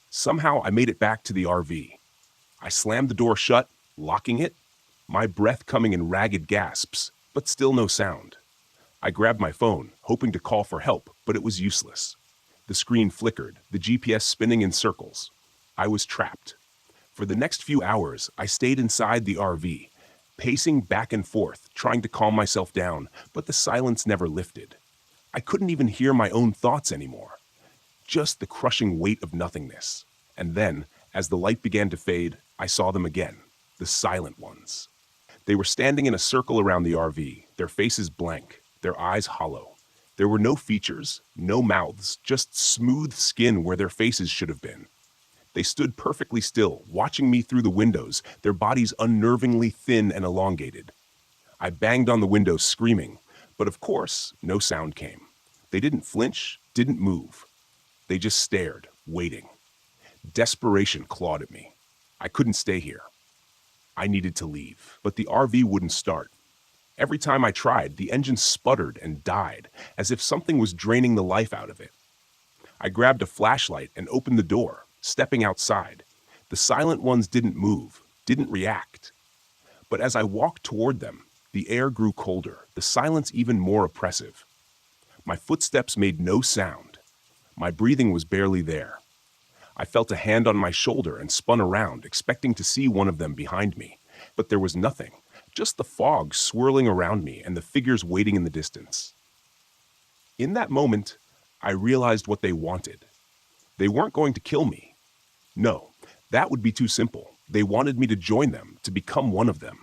Somehow I made it back to the RV. I slammed the door shut, locking it, my breath coming in ragged gasps, but still no sound. I grabbed my phone, hoping to call for help, but it was useless. The screen flickered, the GPS spinning in circles. I was trapped. For the next few hours, I stayed inside the RV, pacing back and forth, trying to calm myself down, but the silence never lifted. I couldn't even hear my own thoughts anymore. Just the crushing weight of nothingness. And then, as the light began to fade, I saw them again, the silent ones. They were standing in a circle around the RV, their faces blank, their eyes hollow. There were no features, no mouths, just smooth skin where their faces should have been. They stood perfectly still, watching me through the windows, their bodies unnervingly thin and elongated. I banged on the window, screaming, but of course, no sound came. They didn't flinch, didn't move. They just stared, waiting. Desperation clawed at me. I couldn't stay here. I needed to leave, but the RV wouldn't start. Every time I tried, the engine sputtered and died, as if something was draining the life out of it. I grabbed a flashlight and opened the door, stepping outside. The silent ones didn't move, didn't react. But as I walked toward them, the air grew colder, the silence even more oppressive. My footsteps made no sound. My breathing was barely there. I felt a hand on my shoulder and spun around, expecting to see one of them behind me. But there was nothing, just the fog swirling around me and the figures waiting in the distance. In that moment, I realized what they wanted. They weren't going to kill me. No, that would be too simple. They wanted me to join them, to become one of them.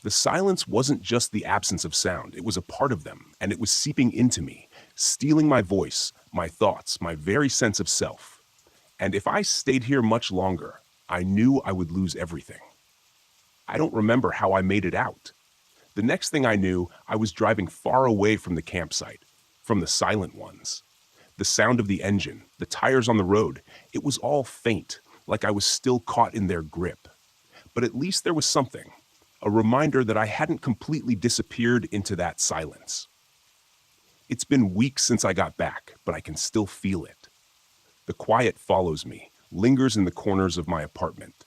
The silence wasn't just the absence of sound, it was a part of them, and it was seeping into me, stealing my voice, my thoughts, my very sense of self. And if I stayed here much longer, I knew I would lose everything. I don't remember how I made it out. The next thing I knew, I was driving far away from the campsite, from the silent ones. The sound of the engine, the tires on the road, it was all faint, like I was still caught in their grip. But at least there was something, a reminder that I hadn't completely disappeared into that silence. It's been weeks since I got back, but I can still feel it. The quiet follows me, lingers in the corners of my apartment.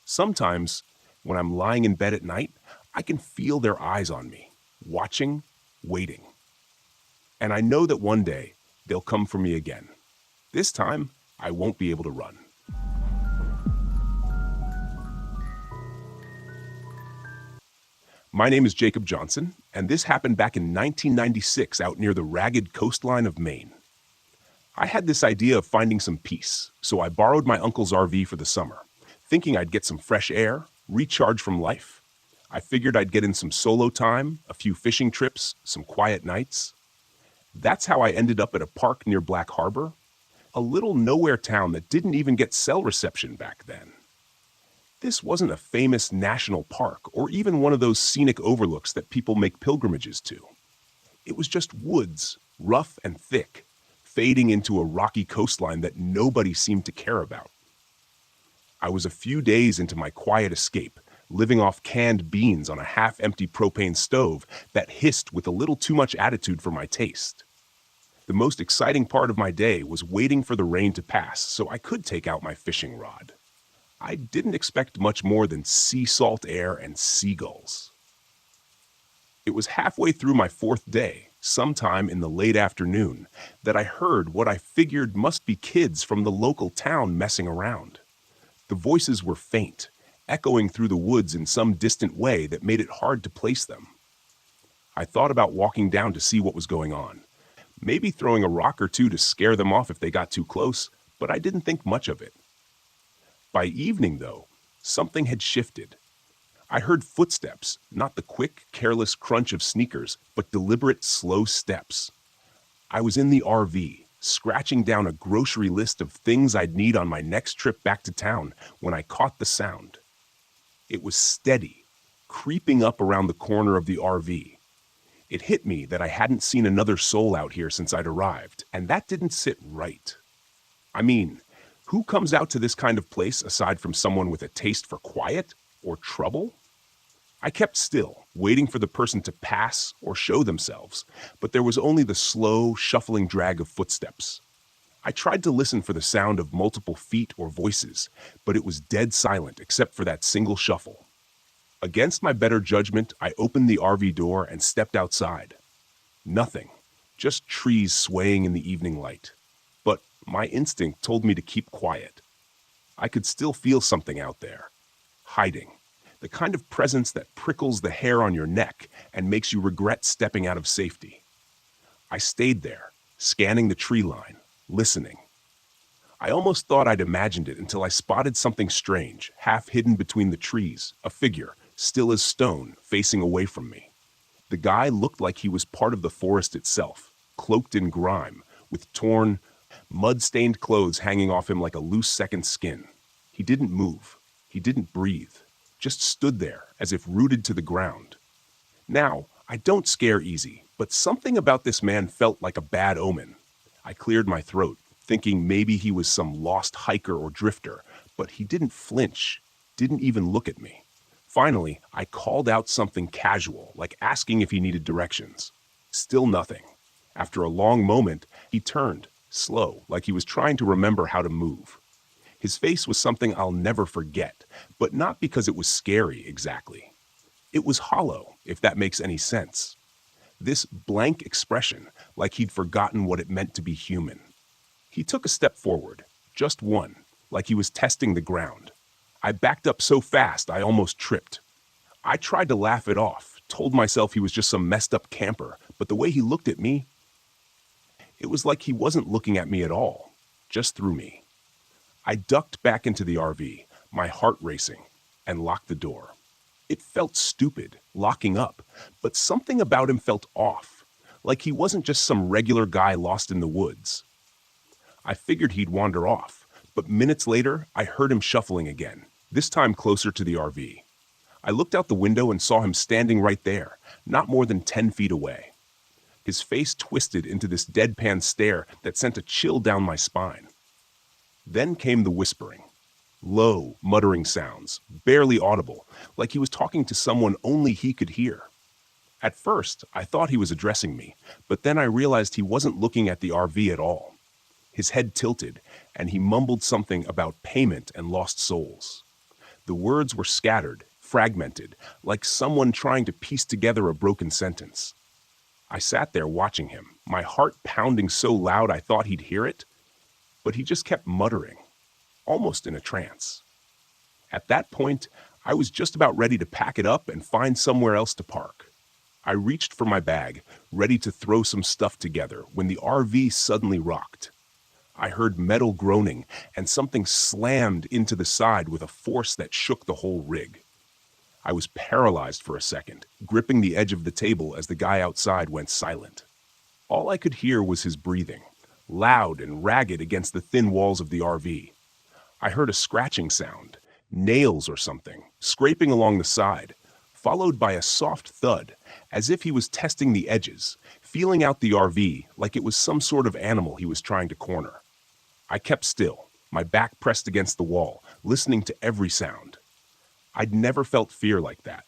Sometimes, when I'm lying in bed at night, I can feel their eyes on me, watching, waiting. And I know that one day, they'll come for me again. This time, I won't be able to run. My name is Jacob Johnson, and this happened back in 1996 out near the ragged coastline of Maine. I had this idea of finding some peace, so I borrowed my uncle's RV for the summer, thinking I'd get some fresh air, recharge from life. I figured I'd get in some solo time, a few fishing trips, some quiet nights. That's how I ended up at a park near Black Harbor, a little nowhere town that didn't even get cell reception back then. This wasn't a famous national park or even one of those scenic overlooks that people make pilgrimages to. It was just woods, rough and thick, fading into a rocky coastline that nobody seemed to care about. I was a few days into my quiet escape, living off canned beans on a half-empty propane stove that hissed with a little too much attitude for my taste. The most exciting part of my day was waiting for the rain to pass so I could take out my fishing rod. I didn't expect much more than sea salt air and seagulls. It was halfway through my fourth day, sometime in the late afternoon, that I heard what I figured must be kids from the local town messing around. The voices were faint, echoing through the woods in some distant way that made it hard to place them. I thought about walking down to see what was going on, maybe throwing a rock or two to scare them off if they got too close, but I didn't think much of it. By evening, though, something had shifted. I heard footsteps, not the quick, careless crunch of sneakers, but deliberate, slow steps. I was in the RV, scratching down a grocery list of things I'd need on my next trip back to town when I caught the sound. It was steady, creeping up around the corner of the RV. It hit me that I hadn't seen another soul out here since I'd arrived, and that didn't sit right. I mean, who comes out to this kind of place aside from someone with a taste for quiet or trouble? I kept still, waiting for the person to pass or show themselves, but there was only the slow, shuffling drag of footsteps. I tried to listen for the sound of multiple feet or voices, but it was dead silent except for that single shuffle. Against my better judgment, I opened the RV door and stepped outside. Nothing, just trees swaying in the evening light. But my instinct told me to keep quiet. I could still feel something out there, hiding. The kind of presence that prickles the hair on your neck and makes you regret stepping out of safety. I stayed there, scanning the tree line, listening. I almost thought I'd imagined it until I spotted something strange, half hidden between the trees, a figure, still as stone, facing away from me. The guy looked like he was part of the forest itself, cloaked in grime, with torn, mud-stained clothes hanging off him like a loose second skin. He didn't move. He didn't breathe. Just stood there, as if rooted to the ground. Now, I don't scare easy, but something about this man felt like a bad omen. I cleared my throat, thinking maybe he was some lost hiker or drifter, but he didn't flinch, didn't even look at me. Finally, I called out something casual, like asking if he needed directions. Still nothing. After a long moment, he turned, slow, like he was trying to remember how to move. His face was something I'll never forget, but not because it was scary exactly. It was hollow, if that makes any sense. This blank expression, like he'd forgotten what it meant to be human. He took a step forward, just one, like he was testing the ground. I backed up so fast I almost tripped. I tried to laugh it off, told myself he was just some messed up camper, but the way he looked at me, it was like he wasn't looking at me at all, just through me. I ducked back into the RV, my heart racing, and locked the door. It felt stupid, locking up, but something about him felt off, like he wasn't just some regular guy lost in the woods. I figured he'd wander off, but minutes later, I heard him shuffling again, this time closer to the RV. I looked out the window and saw him standing right there, not more than 10 feet away. His face twisted into this deadpan stare that sent a chill down my spine. Then came the whispering. Low, muttering sounds, barely audible, like he was talking to someone only he could hear. At first, I thought he was addressing me, but then I realized he wasn't looking at the RV at all. His head tilted, and he mumbled something about payment and lost souls. The words were scattered, fragmented, like someone trying to piece together a broken sentence. I sat there watching him, my heart pounding so loud I thought he'd hear it, but he just kept muttering, almost in a trance. At that point, I was just about ready to pack it up and find somewhere else to park. I reached for my bag, ready to throw some stuff together, when the RV suddenly rocked. I heard metal groaning, and something slammed into the side with a force that shook the whole rig. I was paralyzed for a second, gripping the edge of the table as the guy outside went silent. All I could hear was his breathing, loud and ragged against the thin walls of the RV. I heard a scratching sound, nails or something, scraping along the side, followed by a soft thud, as if he was testing the edges, feeling out the RV like it was some sort of animal he was trying to corner. I kept still, my back pressed against the wall, listening to every sound. I'd never felt fear like that.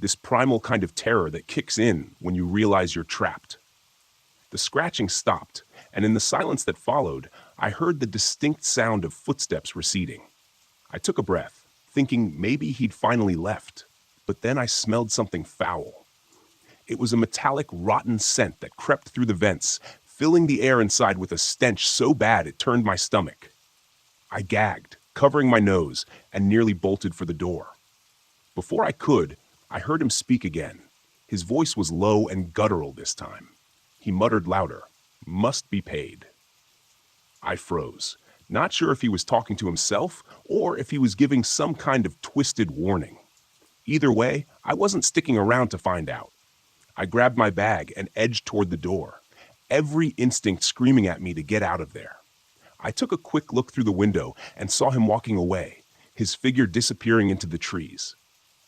This primal kind of terror that kicks in when you realize you're trapped. The scratching stopped, and in the silence that followed, I heard the distinct sound of footsteps receding. I took a breath, thinking maybe he'd finally left, but then I smelled something foul. It was a metallic, rotten scent that crept through the vents, filling the air inside with a stench so bad it turned my stomach. I gagged, covering my nose, and nearly bolted for the door. Before I could, I heard him speak again. His voice was low and guttural this time. He muttered louder, "Must be paid." I froze, not sure if he was talking to himself or if he was giving some kind of twisted warning. Either way, I wasn't sticking around to find out. I grabbed my bag and edged toward the door, every instinct screaming at me to get out of there. I took a quick look through the window and saw him walking away, his figure disappearing into the trees.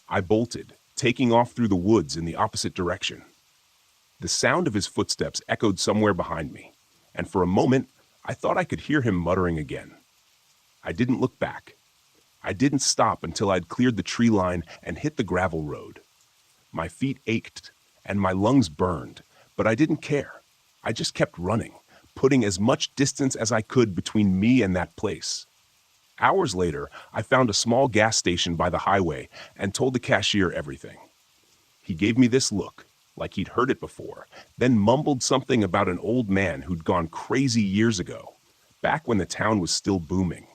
I bolted, taking off through the woods in the opposite direction. The sound of his footsteps echoed somewhere behind me, and for a moment, I thought I could hear him muttering again. I didn't look back. I didn't stop until I'd cleared the tree line and hit the gravel road. My feet ached, and my lungs burned, but I didn't care. I just kept running, putting as much distance as I could between me and that place. Hours later, I found a small gas station by the highway and told the cashier everything. He gave me this look, like he'd heard it before, then mumbled something about an old man who'd gone crazy years ago, back when the town was still booming.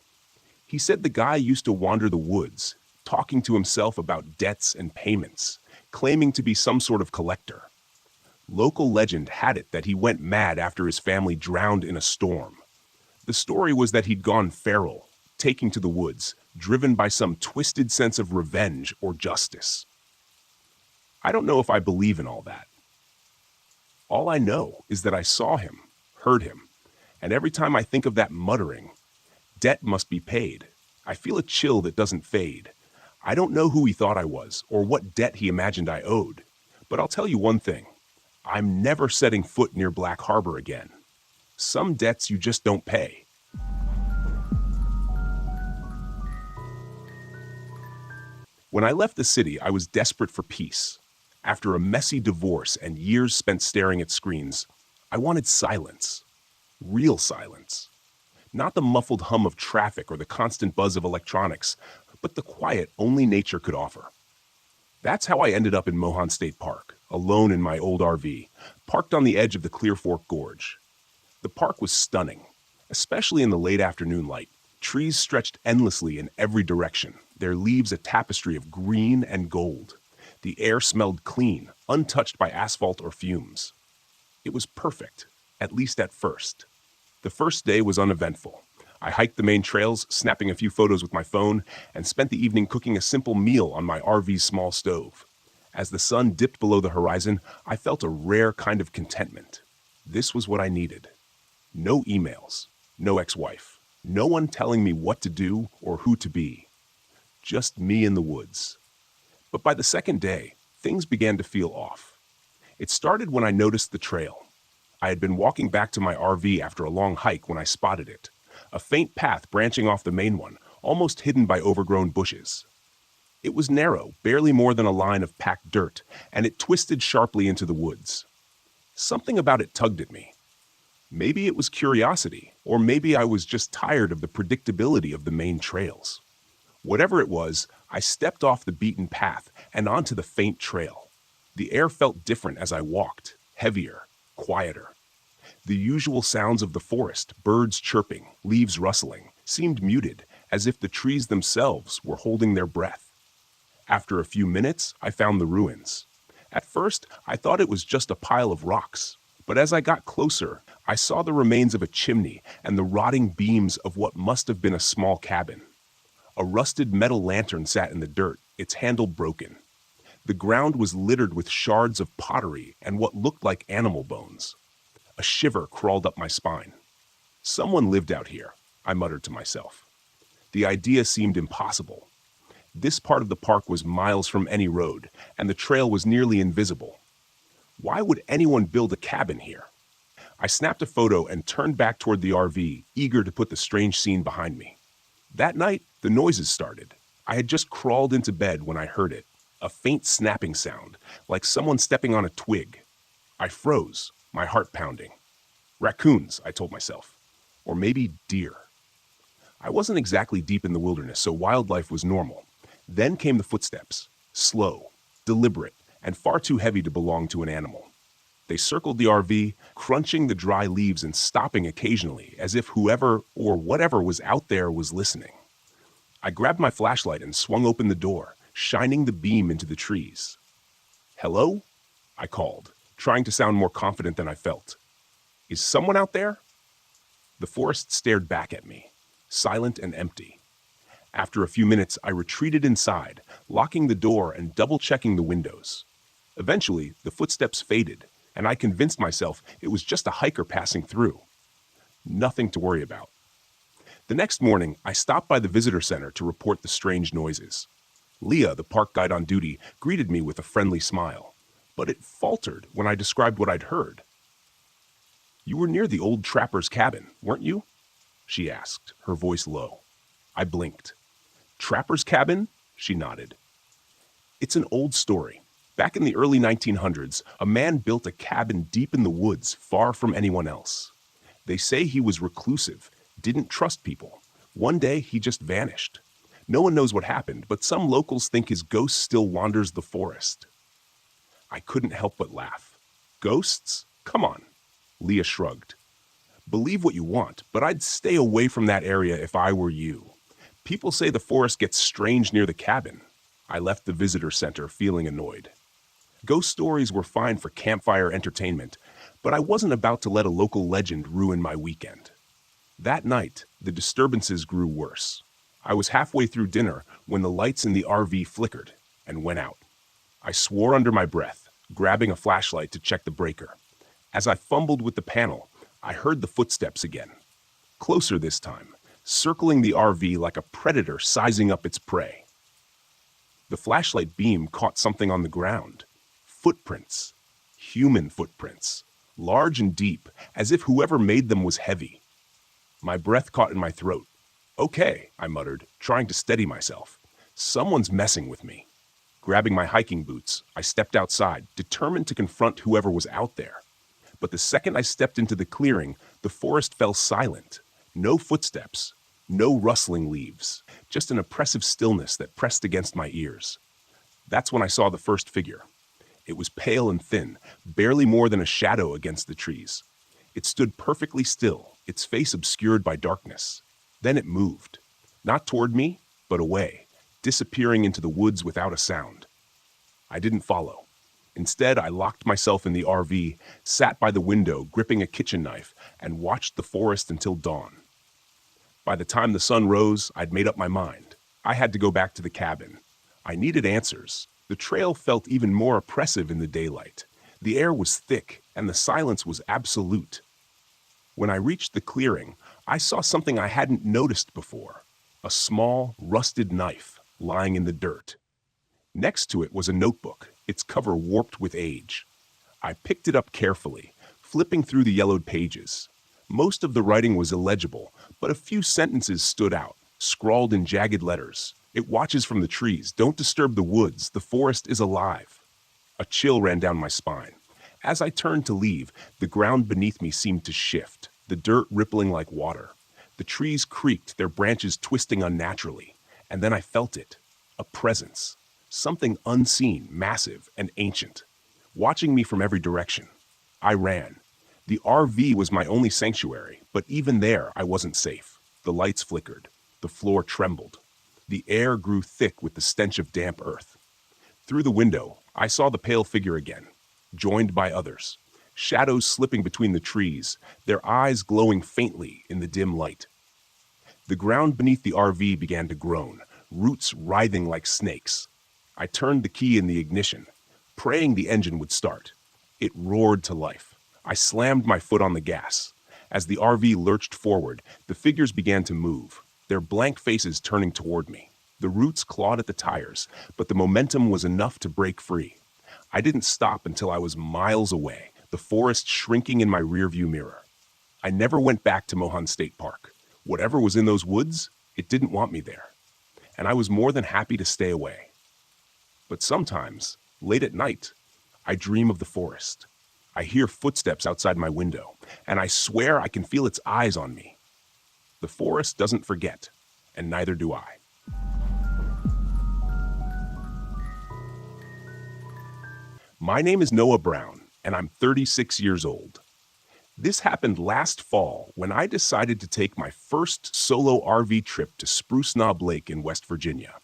He said the guy used to wander the woods, talking to himself about debts and payments, claiming to be some sort of collector. Local legend had it that he went mad after his family drowned in a storm. The story was that he'd gone feral, taking to the woods, driven by some twisted sense of revenge or justice. I don't know if I believe in all that. All I know is that I saw him, heard him, and every time I think of that muttering, "Debt must be paid," I feel a chill that doesn't fade. I don't know who he thought I was or what debt he imagined I owed, but I'll tell you one thing. I'm never setting foot near Black Harbor again. Some debts you just don't pay. When I left the city, I was desperate for peace. After a messy divorce and years spent staring at screens, I wanted silence. Real silence. Not the muffled hum of traffic or the constant buzz of electronics, but the quiet only nature could offer. That's how I ended up in Mohan State Park, alone in my old RV, parked on the edge of the Clear Fork Gorge. The park was stunning, especially in the late afternoon light. Trees stretched endlessly in every direction, their leaves a tapestry of green and gold. The air smelled clean, untouched by asphalt or fumes. It was perfect, at least at first. The first day was uneventful. I hiked the main trails, snapping a few photos with my phone, and spent the evening cooking a simple meal on my RV's small stove. As the sun dipped below the horizon, I felt a rare kind of contentment. This was what I needed. No emails, no ex-wife, no one telling me what to do or who to be. Just me in the woods. But by the second day, things began to feel off. It started when I noticed the trail. I had been walking back to my RV after a long hike when I spotted it. A faint path branching off the main one, almost hidden by overgrown bushes. It was narrow, barely more than a line of packed dirt, and it twisted sharply into the woods. Something about it tugged at me. Maybe it was curiosity, or maybe I was just tired of the predictability of the main trails. Whatever it was, I stepped off the beaten path and onto the faint trail. The air felt different as I walked, heavier, quieter. The usual sounds of the forest, birds chirping, leaves rustling, seemed muted, as if the trees themselves were holding their breath. After a few minutes, I found the ruins. At first, I thought it was just a pile of rocks, but as I got closer, I saw the remains of a chimney and the rotting beams of what must have been a small cabin. A rusted metal lantern sat in the dirt, its handle broken. The ground was littered with shards of pottery and what looked like animal bones. A shiver crawled up my spine. Someone lived out here, I muttered to myself. The idea seemed impossible. This part of the park was miles from any road, and the trail was nearly invisible. Why would anyone build a cabin here? I snapped a photo and turned back toward the RV, eager to put the strange scene behind me. That night, the noises started. I had just crawled into bed when I heard it, a faint snapping sound, like someone stepping on a twig. I froze, my heart pounding. Raccoons, I told myself. Or maybe deer. I wasn't exactly deep in the wilderness, so wildlife was normal. Then came the footsteps, slow, deliberate, and far too heavy to belong to an animal. They circled the RV, crunching the dry leaves and stopping occasionally, as if whoever or whatever was out there was listening. I grabbed my flashlight and swung open the door, shining the beam into the trees. "Hello?" I called, trying to sound more confident than I felt. "Is someone out there?" The forest stared back at me, silent and empty. After a few minutes, I retreated inside, locking the door and double-checking the windows. Eventually, the footsteps faded, and I convinced myself it was just a hiker passing through. Nothing to worry about. The next morning, I stopped by the visitor center to report the strange noises. Leah, the park guide on duty, greeted me with a friendly smile, but it faltered when I described what I'd heard. "You were near the old trapper's cabin, weren't you?" she asked, her voice low. I blinked. "Trapper's cabin?" she nodded. "It's an old story. Back in the early 1900s, a man built a cabin deep in the woods, far from anyone else. They say he was reclusive, didn't trust people. One day, he just vanished. No one knows what happened, but some locals think his ghost still wanders the forest." I couldn't help but laugh. "Ghosts? Come on." Leah shrugged. "Believe what you want, but I'd stay away from that area if I were you. People say the forest gets strange near the cabin." I left the visitor center feeling annoyed. Ghost stories were fine for campfire entertainment, but I wasn't about to let a local legend ruin my weekend. That night, the disturbances grew worse. I was halfway through dinner when the lights in the RV flickered and went out. I swore under my breath, grabbing a flashlight to check the breaker. As I fumbled with the panel, I heard the footsteps again. Closer this time, circling the RV like a predator sizing up its prey. The flashlight beam caught something on the ground. Footprints. Human footprints. Large and deep, as if whoever made them was heavy. My breath caught in my throat. "Okay," I muttered, trying to steady myself. "Someone's messing with me." Grabbing my hiking boots, I stepped outside, determined to confront whoever was out there. But the second I stepped into the clearing, the forest fell silent. No footsteps, no rustling leaves, just an oppressive stillness that pressed against my ears. That's when I saw the first figure. It was pale and thin, barely more than a shadow against the trees. It stood perfectly still, its face obscured by darkness. Then it moved, not toward me, but away, disappearing into the woods without a sound. I didn't follow. Instead, I locked myself in the RV, sat by the window gripping a kitchen knife, and watched the forest until dawn. By the time the sun rose, I'd made up my mind. I had to go back to the cabin. I needed answers. The trail felt even more oppressive in the daylight. The air was thick, and the silence was absolute. When I reached the clearing, I saw something I hadn't noticed before. A small, rusted knife lying in the dirt. Next to it was a notebook, its cover warped with age. I picked it up carefully, flipping through the yellowed pages. Most of the writing was illegible, but a few sentences stood out, scrawled in jagged letters. "It watches from the trees. Don't disturb the woods. The forest is alive." A chill ran down my spine. As I turned to leave, the ground beneath me seemed to shift, the dirt rippling like water. The trees creaked, their branches twisting unnaturally. And then I felt it. A presence. Something unseen, massive, and ancient. Watching me from every direction. I ran. The RV was my only sanctuary, but even there I wasn't safe. The lights flickered. The floor trembled. The air grew thick with the stench of damp earth. Through the window, I saw the pale figure again, joined by others. Shadows slipping between the trees, their eyes glowing faintly in the dim light. The ground beneath the RV began to groan, roots writhing like snakes. I turned the key in the ignition, praying the engine would start. It roared to life. I slammed my foot on the gas. As the RV lurched forward, the figures began to move, their blank faces turning toward me. The roots clawed at the tires, but the momentum was enough to break free. I didn't stop until I was miles away, the forest shrinking in my rearview mirror. I never went back to Mohan State Park. Whatever was in those woods, it didn't want me there. And I was more than happy to stay away. But sometimes, late at night, I dream of the forest. I hear footsteps outside my window, and I swear I can feel its eyes on me. The forest doesn't forget, and neither do I. My name is Noah Brown, and I'm 36 years old. This happened last fall when I decided to take my first solo RV trip to Spruce Knob Lake in West Virginia.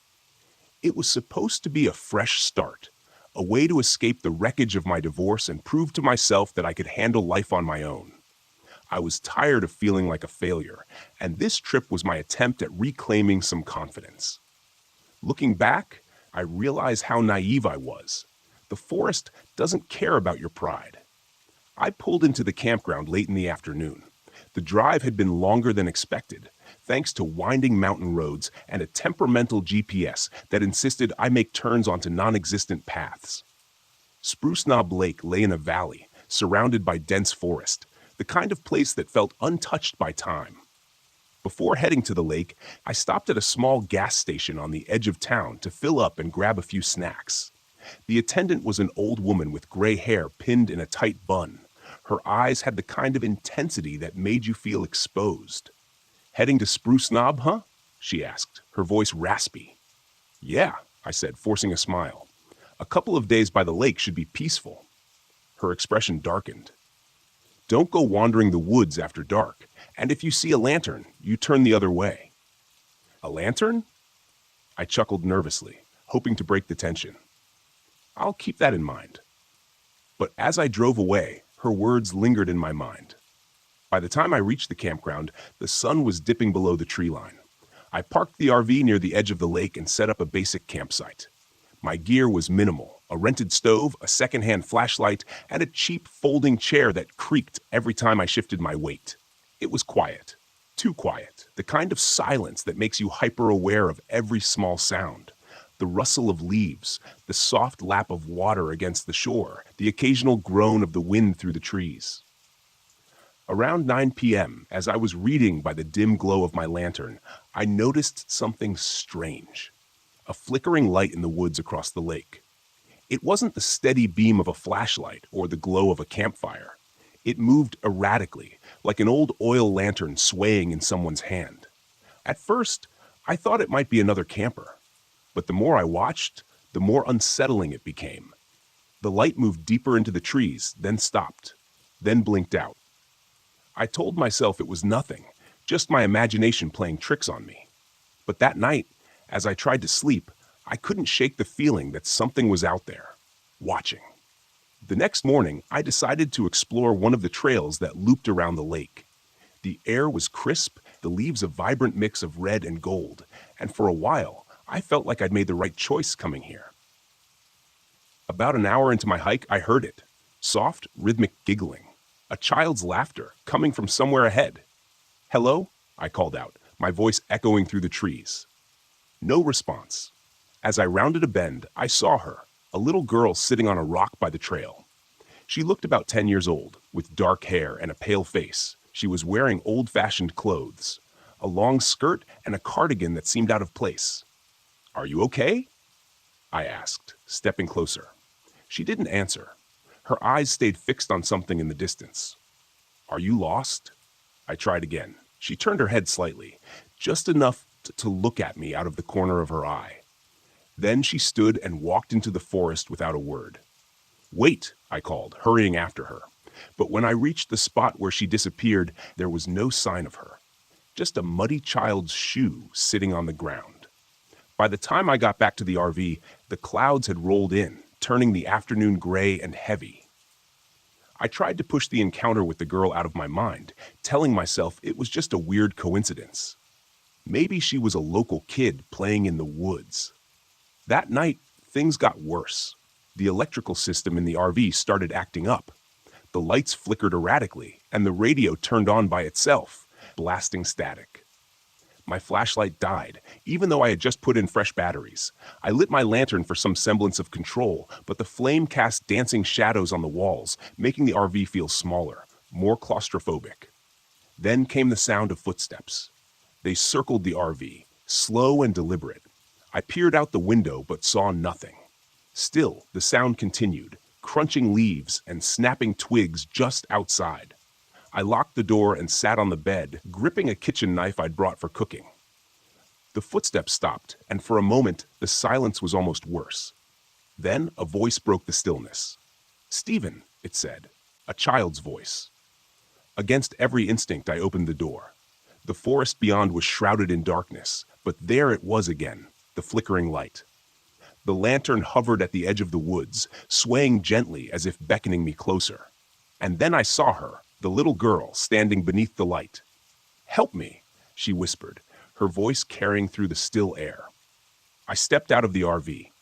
It was supposed to be a fresh start, a way to escape the wreckage of my divorce and prove to myself that I could handle life on my own. I was tired of feeling like a failure, and this trip was my attempt at reclaiming some confidence. Looking back, I realize how naive I was. The forest doesn't care about your pride. I pulled into the campground late in the afternoon. The drive had been longer than expected, thanks to winding mountain roads and a temperamental GPS that insisted I make turns onto non-existent paths. Spruce Knob Lake lay in a valley, surrounded by dense forest, the kind of place that felt untouched by time. Before heading to the lake, I stopped at a small gas station on the edge of town to fill up and grab a few snacks. The attendant was an old woman with gray hair pinned in a tight bun. Her eyes had the kind of intensity that made you feel exposed. "Heading to Spruce Knob, huh?" she asked, her voice raspy. "Yeah," I said, forcing a smile. "A couple of days by the lake should be peaceful." Her expression darkened. "Don't go wandering the woods after dark, and if you see a lantern, you turn the other way." "A lantern?" I chuckled nervously, hoping to break the tension. "I'll keep that in mind." But as I drove away, her words lingered in my mind. By the time I reached the campground, the sun was dipping below the tree line. I parked the RV near the edge of the lake and set up a basic campsite. My gear was minimal: a rented stove, a secondhand flashlight, and a cheap folding chair that creaked every time I shifted my weight. It was quiet. Too quiet. The kind of silence that makes you hyper-aware of every small sound. The rustle of leaves, the soft lap of water against the shore, the occasional groan of the wind through the trees. Around 9 p.m., as I was reading by the dim glow of my lantern, I noticed something strange. A flickering light in the woods across the lake. It wasn't the steady beam of a flashlight or the glow of a campfire. It moved erratically, like an old oil lantern swaying in someone's hand. At first, I thought it might be another camper. But the more I watched, the more unsettling it became. The light moved deeper into the trees, then stopped, then blinked out. I told myself it was nothing, just my imagination playing tricks on me. But that night, as I tried to sleep, I couldn't shake the feeling that something was out there, watching. The next morning, I decided to explore one of the trails that looped around the lake. The air was crisp, the leaves a vibrant mix of red and gold, and for a while, I felt like I'd made the right choice coming here. About an hour into my hike, I heard it. Soft, rhythmic giggling. A child's laughter coming from somewhere ahead. "Hello?" I called out, my voice echoing through the trees. No response. As I rounded a bend, I saw her, a little girl sitting on a rock by the trail. She looked about 10 years old, with dark hair and a pale face. She was wearing old-fashioned clothes, a long skirt and a cardigan that seemed out of place. "Are you okay?" I asked, stepping closer. She didn't answer. Her eyes stayed fixed on something in the distance. "Are you lost?" I tried again. She turned her head slightly, just enough to look at me out of the corner of her eye. Then she stood and walked into the forest without a word. "Wait," I called, hurrying after her. But when I reached the spot where she disappeared, there was no sign of her. Just a muddy child's shoe sitting on the ground. By the time I got back to the RV, the clouds had rolled in, turning the afternoon gray and heavy. I tried to push the encounter with the girl out of my mind, telling myself it was just a weird coincidence. Maybe she was a local kid playing in the woods. That night, things got worse. The electrical system in the RV started acting up. The lights flickered erratically, and the radio turned on by itself, blasting static. My flashlight died, even though I had just put in fresh batteries. I lit my lantern for some semblance of control, but the flame cast dancing shadows on the walls, making the RV feel smaller, more claustrophobic. Then came the sound of footsteps. They circled the RV, slow and deliberate. I peered out the window but saw nothing. Still, the sound continued, crunching leaves and snapping twigs just outside. I locked the door and sat on the bed, gripping a kitchen knife I'd brought for cooking. The footsteps stopped, and for a moment, the silence was almost worse. Then a voice broke the stillness. "Stephen," it said, a child's voice. Against every instinct, I opened the door. The forest beyond was shrouded in darkness, but there it was again, the flickering light. The lantern hovered at the edge of the woods, swaying gently as if beckoning me closer. And then I saw her, the little girl, standing beneath the light. "Help me," she whispered, her voice carrying through the still air. I stepped out of the RV.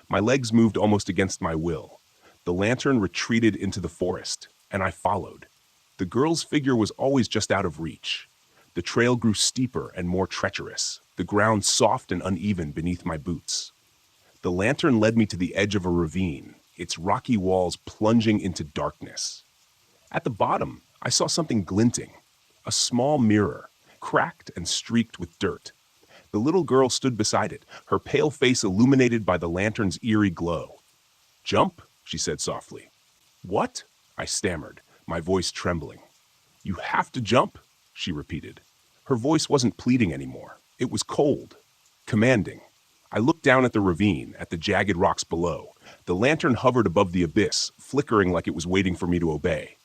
My legs moved almost against my will. The lantern retreated into the forest, and I followed. The girl's figure was always just out of reach. The trail grew steeper and more treacherous, the ground soft and uneven beneath my boots. The lantern led me to the edge of a ravine, its rocky walls plunging into darkness. At the bottom, I saw something glinting, a small mirror, cracked and streaked with dirt. The little girl stood beside it, her pale face illuminated by the lantern's eerie glow. "Jump," she said softly. "What?" I stammered, my voice trembling. "You have to jump," she repeated. Her voice wasn't pleading anymore. It was cold, commanding. I looked down at the ravine, at the jagged rocks below. The lantern hovered above the abyss, flickering like it was waiting for me to obey.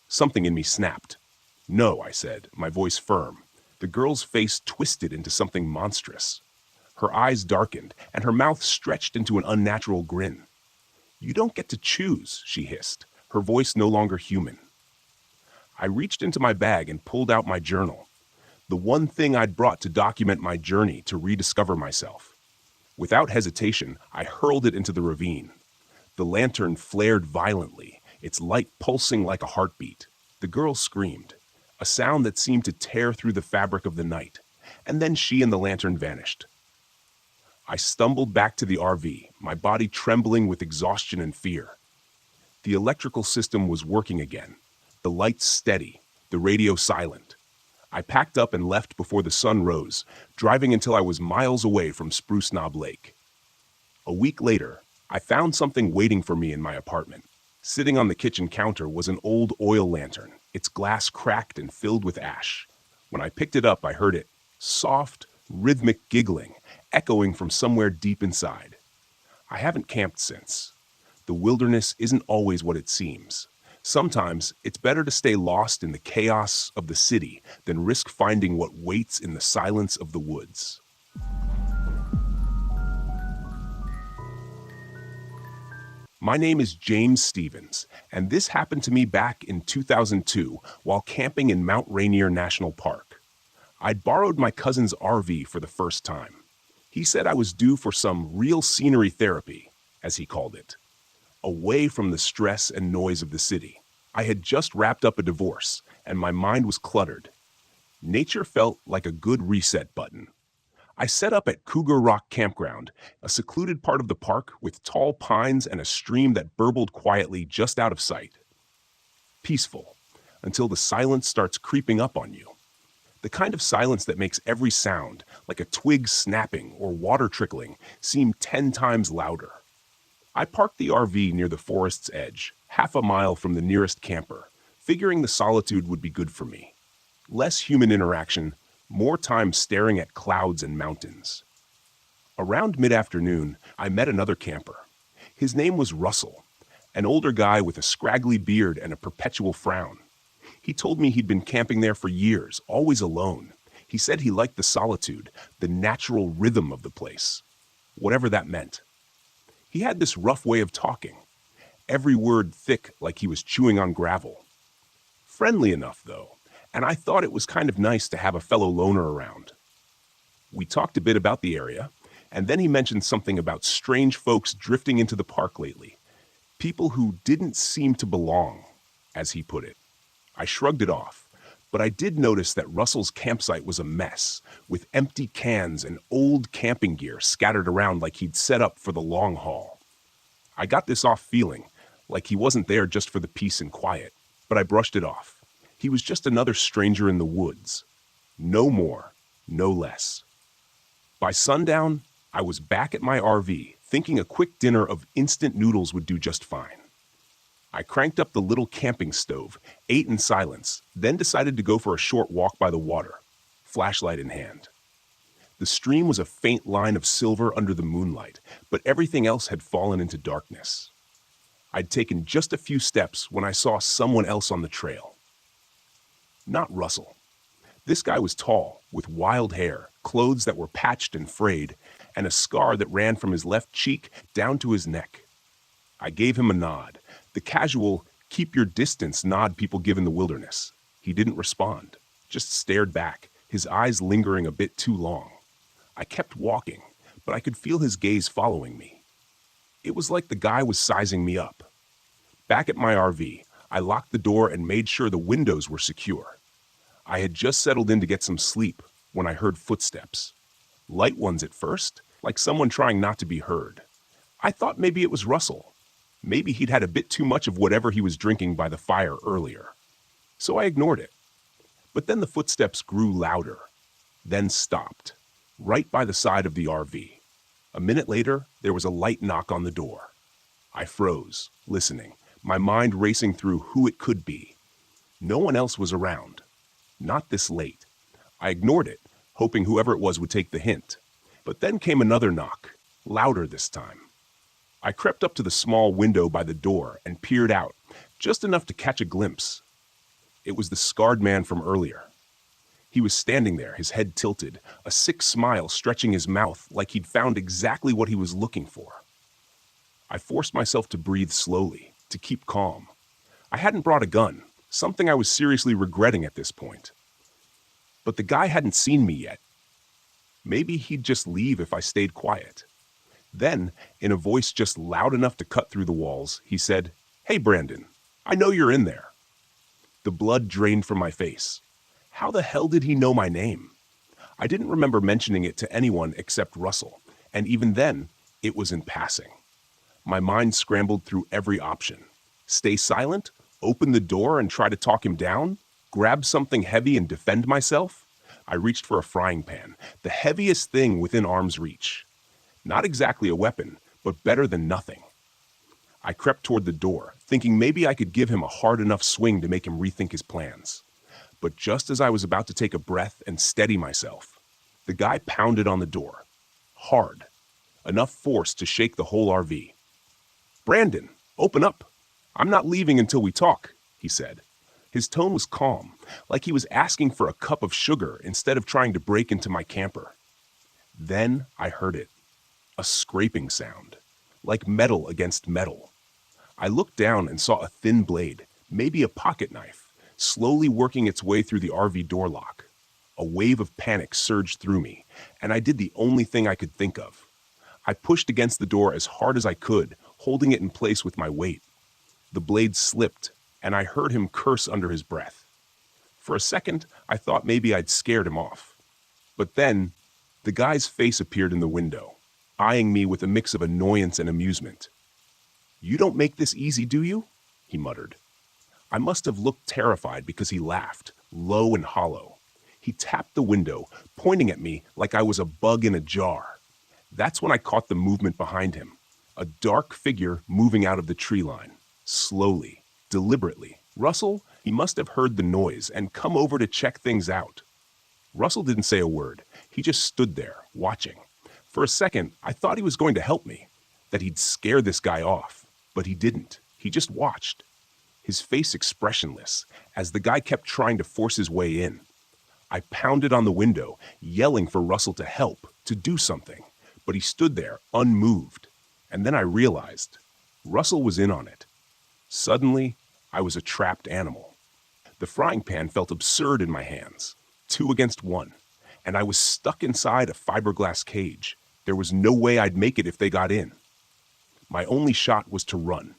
Something in me snapped. "No," I said, my voice firm. The girl's face twisted into something monstrous. Her eyes darkened, and her mouth stretched into an unnatural grin. "You don't get to choose," she hissed, her voice no longer human. I reached into my bag and pulled out my journal, the one thing I'd brought to document my journey to rediscover myself. Without hesitation, I hurled it into the ravine. The lantern flared violently, its light pulsing like a heartbeat. The girl screamed, a sound that seemed to tear through the fabric of the night, and then she and the lantern vanished. I stumbled back to the RV, my body trembling with exhaustion and fear. The electrical system was working again, the lights steady, the radio silent. I packed up and left before the sun rose, driving until I was miles away from Spruce Knob Lake. A week later, I found something waiting for me in my apartment. Sitting on the kitchen counter was an old oil lantern, its glass cracked and filled with ash. When I picked it up, I heard it, soft, rhythmic giggling, echoing from somewhere deep inside. I haven't camped since. The wilderness isn't always what it seems. Sometimes it's better to stay lost in the chaos of the city than risk finding what waits in the silence of the woods. My name is James Stevens, and this happened to me back in 2002 while camping in Mount Rainier National Park. I'd borrowed my cousin's RV for the first time. He said I was due for some real scenery therapy, as he called it, away from the stress and noise of the city. I had just wrapped up a divorce, and my mind was cluttered. Nature felt like a good reset button. I set up at Cougar Rock campground, a secluded part of the park with tall pines and a stream that burbled quietly just out of sight. Peaceful, until the silence starts creeping up on you. The kind of silence that makes every sound, like a twig snapping or water trickling, seem 10 times louder. I parked the RV near the forest's edge, half a mile from the nearest camper, figuring the solitude would be good for me. Less human interaction, more time staring at clouds and mountains. Around mid-afternoon, I met another camper. His name was Russell, an older guy with a scraggly beard and a perpetual frown. He told me he'd been camping there for years, always alone. He said he liked the solitude, the natural rhythm of the place, whatever that meant. He had this rough way of talking, every word thick like he was chewing on gravel. Friendly enough, though, and I thought it was kind of nice to have a fellow loner around. We talked a bit about the area, and then he mentioned something about strange folks drifting into the park lately, people who didn't seem to belong. as he put it. I shrugged it off, but I did notice that Russell's campsite was a mess, with empty cans and old camping gear scattered around like he'd set up for the long haul. I got this off feeling like he wasn't there just for the peace and quiet, but I brushed it off. He was just another stranger in the woods. No more, no less. By sundown, I was back at my RV, thinking a quick dinner of instant noodles would do just fine. I cranked up the little camping stove, ate in silence, then decided to go for a short walk by the water, flashlight in hand. The stream was a faint line of silver under the moonlight, but everything else had fallen into darkness. I'd taken just a few steps when I saw someone else on the trail. Not Russell. This guy was tall, with wild hair, clothes that were patched and frayed, and a scar that ran from his left cheek down to his neck. I gave him a nod, the casual, keep your distance nod people give in the wilderness. He didn't respond, just stared back, his eyes lingering a bit too long. I kept walking, but I could feel his gaze following me. It was like the guy was sizing me up. Back at my RV, I locked the door and made sure the windows were secure. I had just settled in to get some sleep when I heard footsteps. Light ones at first, like someone trying not to be heard. I thought maybe it was Russell. Maybe he'd had a bit too much of whatever he was drinking by the fire earlier. So I ignored it. But then the footsteps grew louder, then stopped, right by the side of the RV. A minute later, there was a light knock on the door. I froze, listening, my mind racing through who it could be. No one else was around. Not this late. I ignored it, hoping whoever it was would take the hint. But then came another knock, louder this time. I crept up to the small window by the door and peered out, just enough to catch a glimpse. It was the scarred man from earlier. He was standing there, his head tilted, a sick smile stretching his mouth like he'd found exactly what he was looking for. I forced myself to breathe slowly, to keep calm. I hadn't brought a gun, something I was seriously regretting at this point. But the guy hadn't seen me yet. Maybe he'd just leave if I stayed quiet. Then, in a voice just loud enough to cut through the walls, he said, "Hey, Brandon, I know you're in there." The blood drained from my face. How the hell did he know my name? I didn't remember mentioning it to anyone except Russell, and even then, it was in passing. My mind scrambled through every option. Stay silent? Open the door and try to talk him down? Grab something heavy and defend myself? I reached for a frying pan, the heaviest thing within arm's reach. Not exactly a weapon, but better than nothing. I crept toward the door, thinking maybe I could give him a hard enough swing to make him rethink his plans. But just as I was about to take a breath and steady myself, the guy pounded on the door. Hard. Enough force to shake the whole RV. "Brandon, open up. I'm not leaving until we talk," he said. His tone was calm, like he was asking for a cup of sugar instead of trying to break into my camper. Then I heard it. A scraping sound, like metal against metal. I looked down and saw a thin blade, maybe a pocket knife, slowly working its way through the RV door lock. A wave of panic surged through me, and I did the only thing I could think of. I pushed against the door as hard as I could, holding it in place with my weight. The blade slipped, and I heard him curse under his breath. For a second, I thought maybe I'd scared him off. But then, the guy's face appeared in the window, eyeing me with a mix of annoyance and amusement. "You don't make this easy, do you?" he muttered. I must have looked terrified because he laughed, low and hollow. He tapped the window, pointing at me like I was a bug in a jar. That's when I caught the movement behind him, a dark figure moving out of the tree line, slowly, deliberately. Russell, he must have heard the noise and come over to check things out. Russell didn't say a word. He just stood there, watching. For a second, I thought he was going to help me, that he'd scare this guy off, but he didn't. He just watched, his face expressionless, as the guy kept trying to force his way in. I pounded on the window, yelling for Russell to help, to do something, but he stood there, unmoved. And then I realized, Russell was in on it. Suddenly, I was a trapped animal. The frying pan felt absurd in my hands, 2 against 1, and I was stuck inside a fiberglass cage. There was no way I'd make it if they got in. My only shot was to run.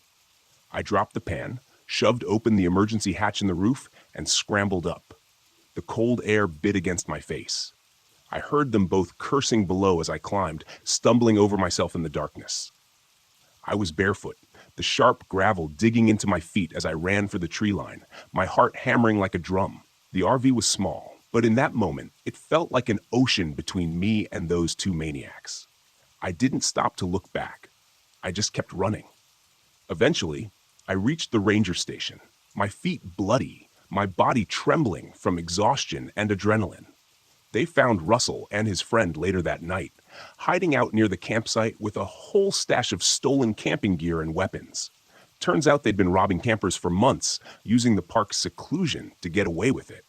I dropped the pan, shoved open the emergency hatch in the roof, and scrambled up. The cold air bit against my face. I heard them both cursing below as I climbed, stumbling over myself in the darkness. I was barefoot, the sharp gravel digging into my feet as I ran for the tree line, my heart hammering like a drum. The RV was small, but in that moment, it felt like an ocean between me and those two maniacs. I didn't stop to look back. I just kept running. Eventually, I reached the ranger station, my feet bloody, my body trembling from exhaustion and adrenaline. They found Russell and his friend later that night, hiding out near the campsite with a whole stash of stolen camping gear and weapons. Turns out they'd been robbing campers for months, using the park's seclusion to get away with it.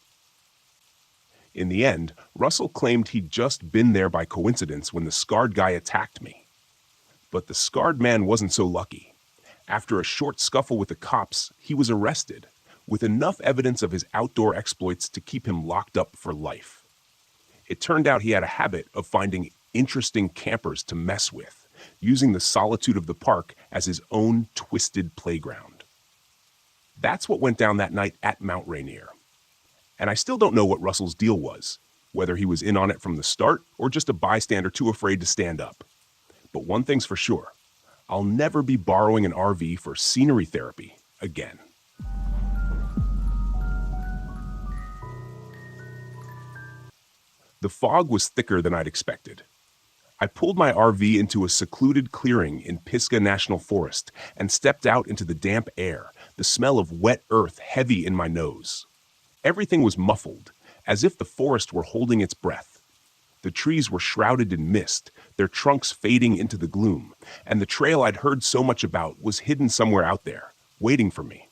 In the end, Russell claimed he'd just been there by coincidence when the scarred guy attacked me. But the scarred man wasn't so lucky. After a short scuffle with the cops, he was arrested, with enough evidence of his outdoor exploits to keep him locked up for life. It turned out he had a habit of finding interesting campers to mess with, using the solitude of the park as his own twisted playground. That's what went down that night at Mount Rainier. And I still don't know what Russell's deal was, whether he was in on it from the start or just a bystander too afraid to stand up. But one thing's for sure, I'll never be borrowing an RV for scenery therapy again. The fog was thicker than I'd expected. I pulled my RV into a secluded clearing in Pisgah National Forest and stepped out into the damp air, the smell of wet earth heavy in my nose. Everything was muffled, as if the forest were holding its breath. The trees were shrouded in mist, their trunks fading into the gloom, and the trail I'd heard so much about was hidden somewhere out there, waiting for me.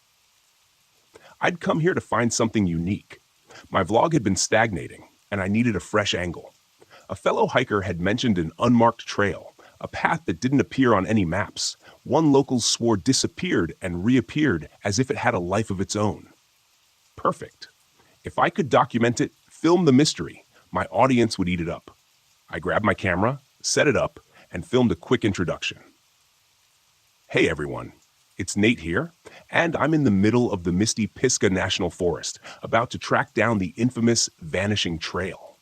I'd come here to find something unique. My vlog had been stagnating, and I needed a fresh angle. A fellow hiker had mentioned an unmarked trail, a path that didn't appear on any maps. One locals swore disappeared and reappeared as if it had a life of its own. Perfect. If I could document it, film the mystery, my audience would eat it up. I grabbed my camera, set it up, and filmed a quick introduction. Hey everyone, it's Nate here, and I'm in the middle of the misty Pisgah National Forest, about to track down the infamous Vanishing Trail.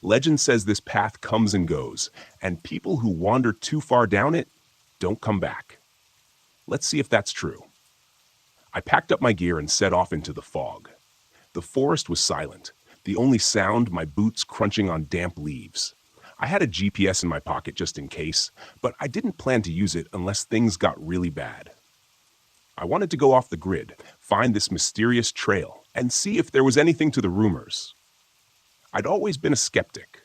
Legend says this path comes and goes, and people who wander too far down it don't come back. Let's see if that's true. I packed up my gear and set off into the fog. The forest was silent, the only sound my boots crunching on damp leaves. I had a GPS in my pocket just in case, but I didn't plan to use it unless things got really bad. I wanted to go off the grid, find this mysterious trail, and see if there was anything to the rumors. I'd always been a skeptic.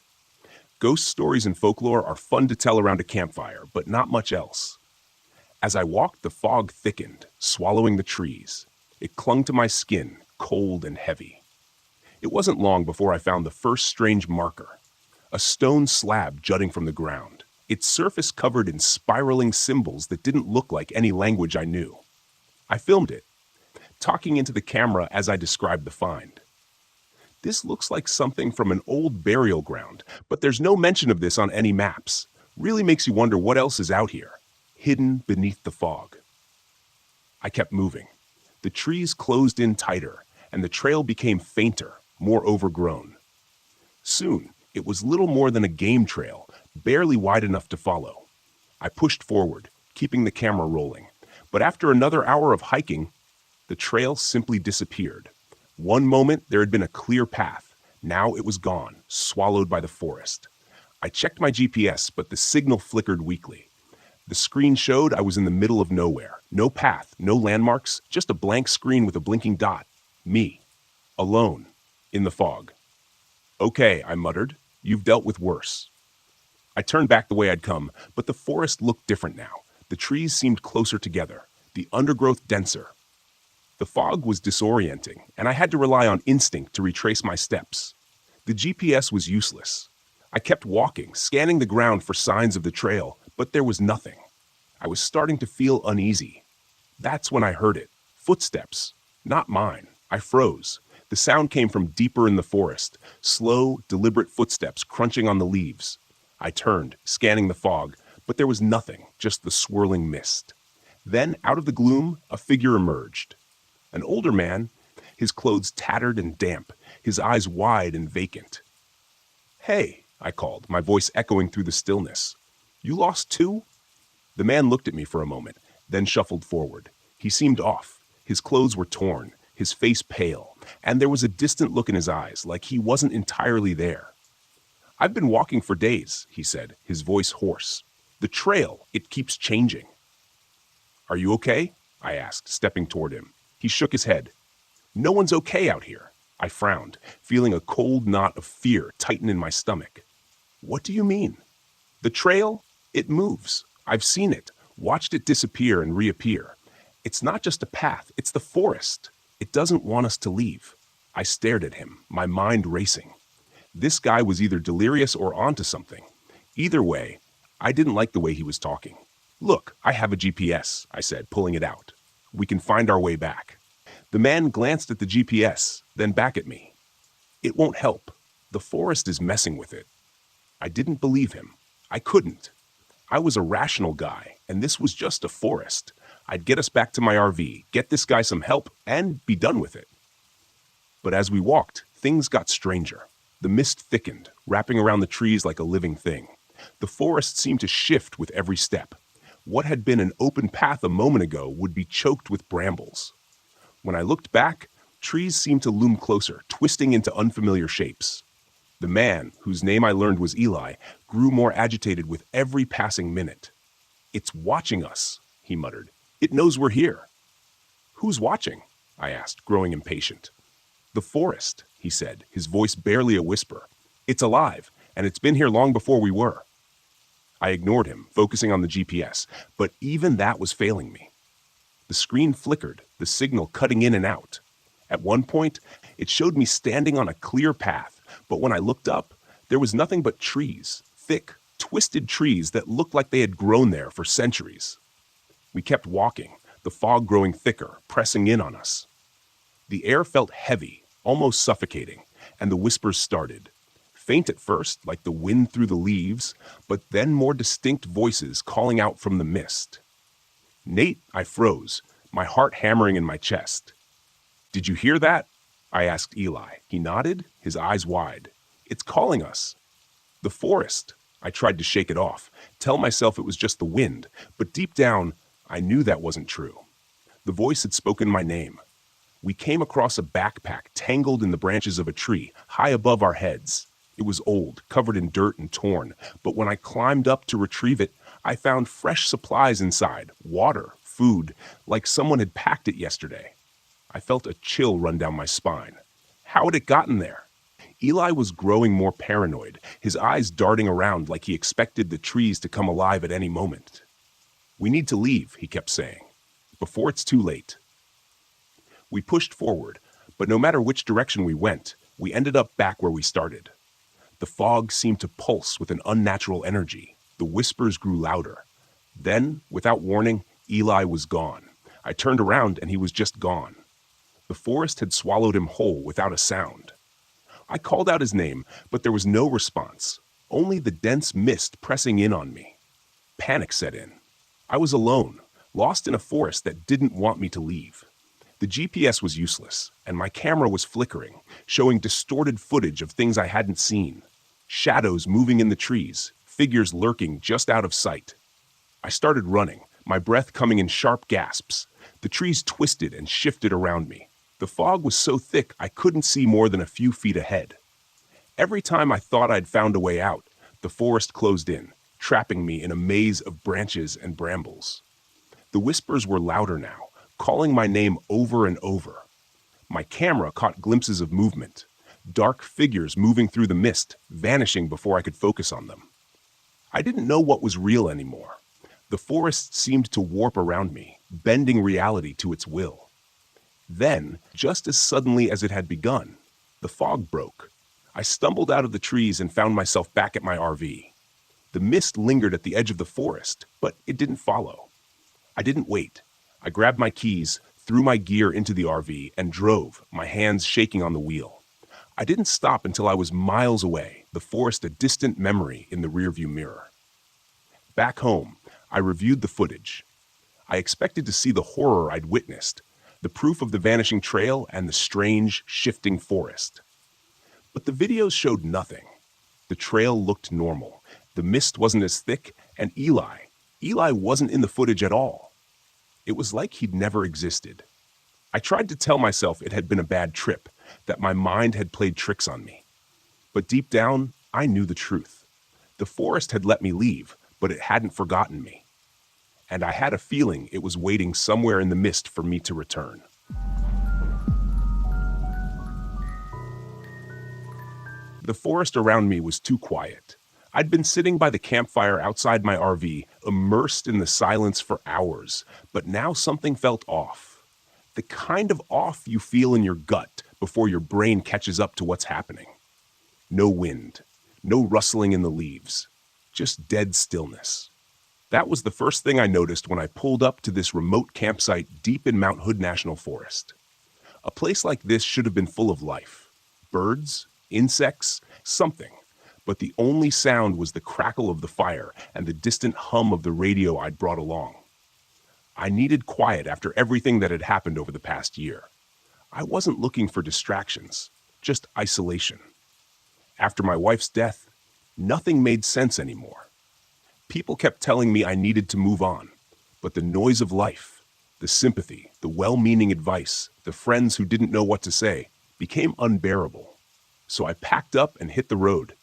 Ghost stories and folklore are fun to tell around a campfire, but not much else. As I walked, the fog thickened, swallowing the trees. It clung to my skin, cold and heavy. It wasn't long before I found the first strange marker, a stone slab jutting from the ground, its surface covered in spiraling symbols that didn't look like any language I knew. I filmed it, talking into the camera as I described the find. This looks like something from an old burial ground, but there's no mention of this on any maps. Really makes you wonder what else is out here, hidden beneath the fog. I kept moving. The trees closed in tighter, and the trail became fainter, more overgrown. Soon, it was little more than a game trail, barely wide enough to follow. I pushed forward, keeping the camera rolling, but after another hour of hiking, the trail simply disappeared. One moment, there had been a clear path. Now it was gone, swallowed by the forest. I checked my GPS, but the signal flickered weakly. The screen showed I was in the middle of nowhere. No path, no landmarks, just a blank screen with a blinking dot. Me. Alone. In the fog. Okay, I muttered. You've dealt with worse. I turned back the way I'd come, but the forest looked different now. The trees seemed closer together, the undergrowth denser. The fog was disorienting, and I had to rely on instinct to retrace my steps. The GPS was useless. I kept walking, scanning the ground for signs of the trail, but there was nothing. I was starting to feel uneasy. That's when I heard it. Footsteps. Not mine. I froze. The sound came from deeper in the forest, slow, deliberate footsteps crunching on the leaves. I turned, scanning the fog, but there was nothing, just the swirling mist. Then, out of the gloom, a figure emerged. An older man, his clothes tattered and damp, his eyes wide and vacant. "Hey," I called, my voice echoing through the stillness. "You lost too?" The man looked at me for a moment, then shuffled forward. He seemed off. His clothes were torn, his face pale, and there was a distant look in his eyes, like he wasn't entirely there. "I've been walking for days," he said, his voice hoarse. "The trail, it keeps changing." "Are you okay?" I asked, stepping toward him. He shook his head. "No one's okay out here." I frowned, feeling a cold knot of fear tighten in my stomach. "What do you mean?" "The trail, it moves. I've seen it, watched it disappear and reappear. It's not just a path, it's the forest. It doesn't want us to leave." I stared at him, my mind racing. This guy was either delirious or onto something. Either way, I didn't like the way he was talking. "Look, I have a GPS," I said, pulling it out. "We can find our way back." The man glanced at the GPS, then back at me. "It won't help. The forest is messing with it." I didn't believe him. I couldn't. I was a rational guy, and this was just a forest. I'd get us back to my RV, get this guy some help, and be done with it. But as we walked, things got stranger. The mist thickened, wrapping around the trees like a living thing. The forest seemed to shift with every step. What had been an open path a moment ago would be choked with brambles. When I looked back, trees seemed to loom closer, twisting into unfamiliar shapes. The man, whose name I learned was Eli, grew more agitated with every passing minute. "It's watching us," he muttered. "It knows we're here." "Who's watching?" I asked, growing impatient. "The forest," he said, his voice barely a whisper. "It's alive, and it's been here long before we were." I ignored him, focusing on the GPS, but even that was failing me. The screen flickered, the signal cutting in and out. At one point, it showed me standing on a clear path, but when I looked up, there was nothing but trees, thick, twisted trees that looked like they had grown there for centuries. We kept walking, the fog growing thicker, pressing in on us. The air felt heavy, almost suffocating, and the whispers started. Faint at first, like the wind through the leaves, but then more distinct voices calling out from the mist. "Nate," I froze, my heart hammering in my chest. "Did you hear that?" I asked Eli. He nodded, his eyes wide. "It's calling us." "The forest." I tried to shake it off, tell myself it was just the wind, but deep down, I knew that wasn't true. The voice had spoken my name. We came across a backpack tangled in the branches of a tree, high above our heads. It was old, covered in dirt and torn, but when I climbed up to retrieve it, I found fresh supplies inside, water, food, like someone had packed it yesterday. I felt a chill run down my spine. How had it gotten there? Eli was growing more paranoid, his eyes darting around like he expected the trees to come alive at any moment. "We need to leave," he kept saying, "before it's too late." We pushed forward, but no matter which direction we went, we ended up back where we started. The fog seemed to pulse with an unnatural energy. The whispers grew louder. Then, without warning, Eli was gone. I turned around and he was just gone. The forest had swallowed him whole without a sound. I called out his name, but there was no response, only the dense mist pressing in on me. Panic set in. I was alone, lost in a forest that didn't want me to leave. The GPS was useless, and my camera was flickering, showing distorted footage of things I hadn't seen. Shadows moving in the trees, figures lurking just out of sight. I started running, my breath coming in sharp gasps. The trees twisted and shifted around me. The fog was so thick I couldn't see more than a few feet ahead. Every time I thought I'd found a way out, the forest closed in, trapping me in a maze of branches and brambles. The whispers were louder now, calling my name over and over. My camera caught glimpses of movement, dark figures moving through the mist, vanishing before I could focus on them. I didn't know what was real anymore. The forest seemed to warp around me, bending reality to its will. Then, just as suddenly as it had begun, the fog broke. I stumbled out of the trees and found myself back at my RV. The mist lingered at the edge of the forest, but it didn't follow. I didn't wait. I grabbed my keys, threw my gear into the RV, and drove, my hands shaking on the wheel. I didn't stop until I was miles away, the forest a distant memory in the rearview mirror. Back home, I reviewed the footage. I expected to see the horror I'd witnessed, the proof of the vanishing trail and the strange, shifting forest. But the videos showed nothing. The trail looked normal. The mist wasn't as thick, and Eli wasn't in the footage at all. It was like he'd never existed. I tried to tell myself it had been a bad trip, that my mind had played tricks on me. But deep down, I knew the truth. The forest had let me leave, but it hadn't forgotten me. And I had a feeling it was waiting somewhere in the mist for me to return. The forest around me was too quiet. I'd been sitting by the campfire outside my RV, immersed in the silence for hours, but now something felt off. The kind of off you feel in your gut before your brain catches up to what's happening. No wind, no rustling in the leaves, just dead stillness. That was the first thing I noticed when I pulled up to this remote campsite deep in Mount Hood National Forest. A place like this should have been full of life. Birds, insects, something. But the only sound was the crackle of the fire and the distant hum of the radio I'd brought along. I needed quiet after everything that had happened over the past year. I wasn't looking for distractions, just isolation. After my wife's death, nothing made sense anymore. People kept telling me I needed to move on, but the noise of life, the sympathy, the well-meaning advice, the friends who didn't know what to say, became unbearable. So I packed up and hit the road,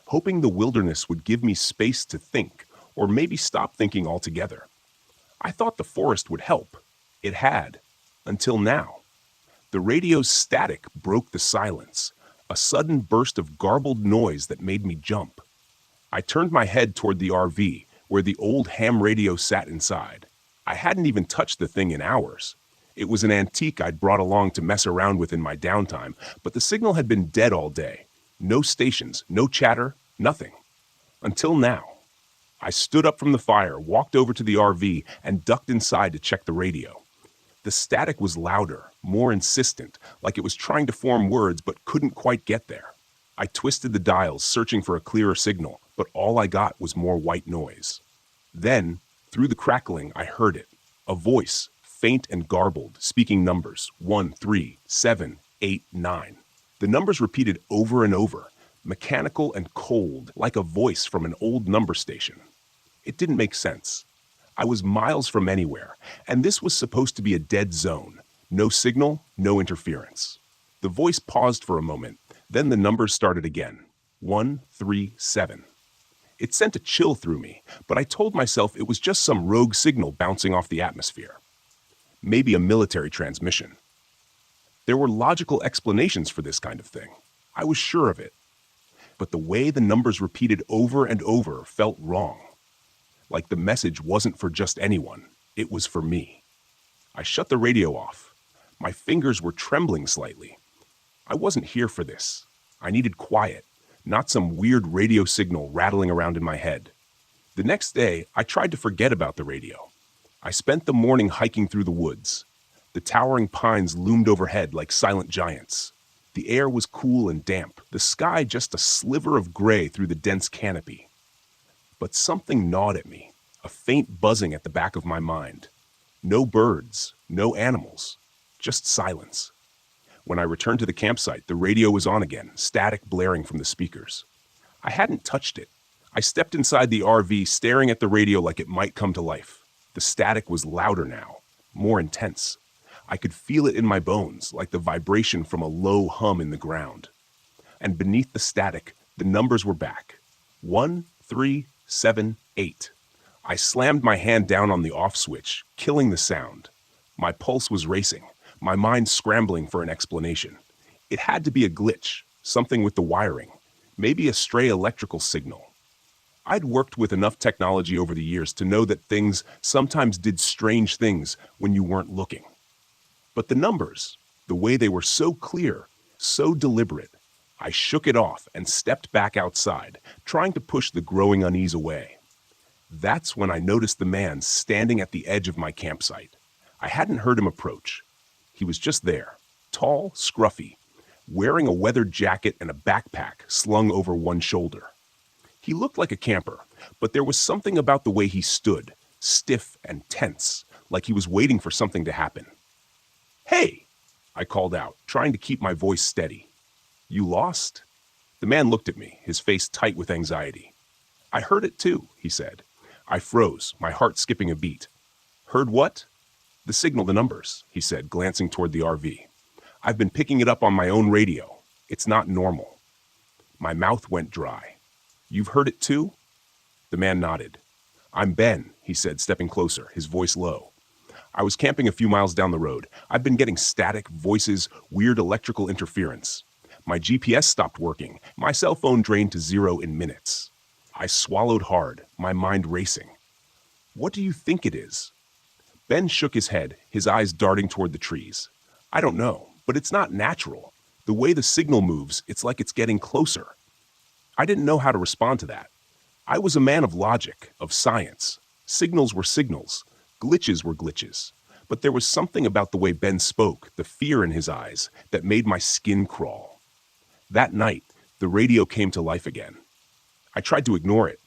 hoping the wilderness would give me space to think, or maybe stop thinking altogether. I thought the forest would help. It had, until now. The radio's static broke the silence, a sudden burst of garbled noise that made me jump. I turned my head toward the RV, where the old ham radio sat inside. I hadn't even touched the thing in hours. It was an antique I'd brought along to mess around with in my downtime, but the signal had been dead all day. No stations, no chatter, nothing. Until now. I stood up from the fire, walked over to the RV, and ducked inside to check the radio. The static was louder, more insistent, like it was trying to form words but couldn't quite get there. I twisted the dials, searching for a clearer signal, but all I got was more white noise. Then, through the crackling, I heard it. A voice, faint and garbled, speaking numbers, 1, 3, 7, 8, 9. The numbers repeated over and over, mechanical and cold, like a voice from an old number station. It didn't make sense. I was miles from anywhere, and this was supposed to be a dead zone. No signal, no interference. The voice paused for a moment, then the numbers started again. 1, 3, 7. It sent a chill through me, but I told myself it was just some rogue signal bouncing off the atmosphere. Maybe a military transmission. There were logical explanations for this kind of thing. I was sure of it. But the way the numbers repeated over and over felt wrong. Like the message wasn't for just anyone, it was for me. I shut the radio off. My fingers were trembling slightly. I wasn't here for this. I needed quiet, not some weird radio signal rattling around in my head. The next day, I tried to forget about the radio. I spent the morning hiking through the woods. The towering pines loomed overhead like silent giants. The air was cool and damp, the sky just a sliver of gray through the dense canopy. But something gnawed at me, a faint buzzing at the back of my mind. No birds, no animals, just silence. When I returned to the campsite, the radio was on again, static blaring from the speakers. I hadn't touched it. I stepped inside the RV, staring at the radio like it might come to life. The static was louder now, more intense. I could feel it in my bones, like the vibration from a low hum in the ground. And beneath the static, the numbers were back. 1, 3, 7, 8. I slammed my hand down on the off switch, killing the sound. My pulse was racing, my mind scrambling for an explanation. It had to be a glitch, something with the wiring, maybe a stray electrical signal. I'd worked with enough technology over the years to know that things sometimes did strange things when you weren't looking. But the numbers, the way they were so clear, so deliberate, I shook it off and stepped back outside, trying to push the growing unease away. That's when I noticed the man standing at the edge of my campsite. I hadn't heard him approach. He was just there, tall, scruffy, wearing a weathered jacket and a backpack slung over one shoulder. He looked like a camper, but there was something about the way he stood, stiff and tense, like he was waiting for something to happen. "Hey!" I called out, trying to keep my voice steady. "You lost?" The man looked at me, his face tight with anxiety. "I heard it too," he said. I froze, my heart skipping a beat. "Heard what?" "The signal, the numbers," he said, glancing toward the RV. "I've been picking it up on my own radio. It's not normal." My mouth went dry. "You've heard it too?" The man nodded. "I'm Ben," he said, stepping closer, his voice low. "I was camping a few miles down the road. I've been getting static, voices, weird electrical interference. My GPS stopped working. My cell phone drained to 0 in minutes." I swallowed hard, my mind racing. "What do you think it is?" Ben shook his head, his eyes darting toward the trees. "I don't know, but it's not natural. The way the signal moves, it's like it's getting closer." I didn't know how to respond to that. I was a man of logic, of science. Signals were signals. Glitches were glitches. But there was something about the way Ben spoke, the fear in his eyes, that made my skin crawl. That night, the radio came to life again. I tried to ignore it,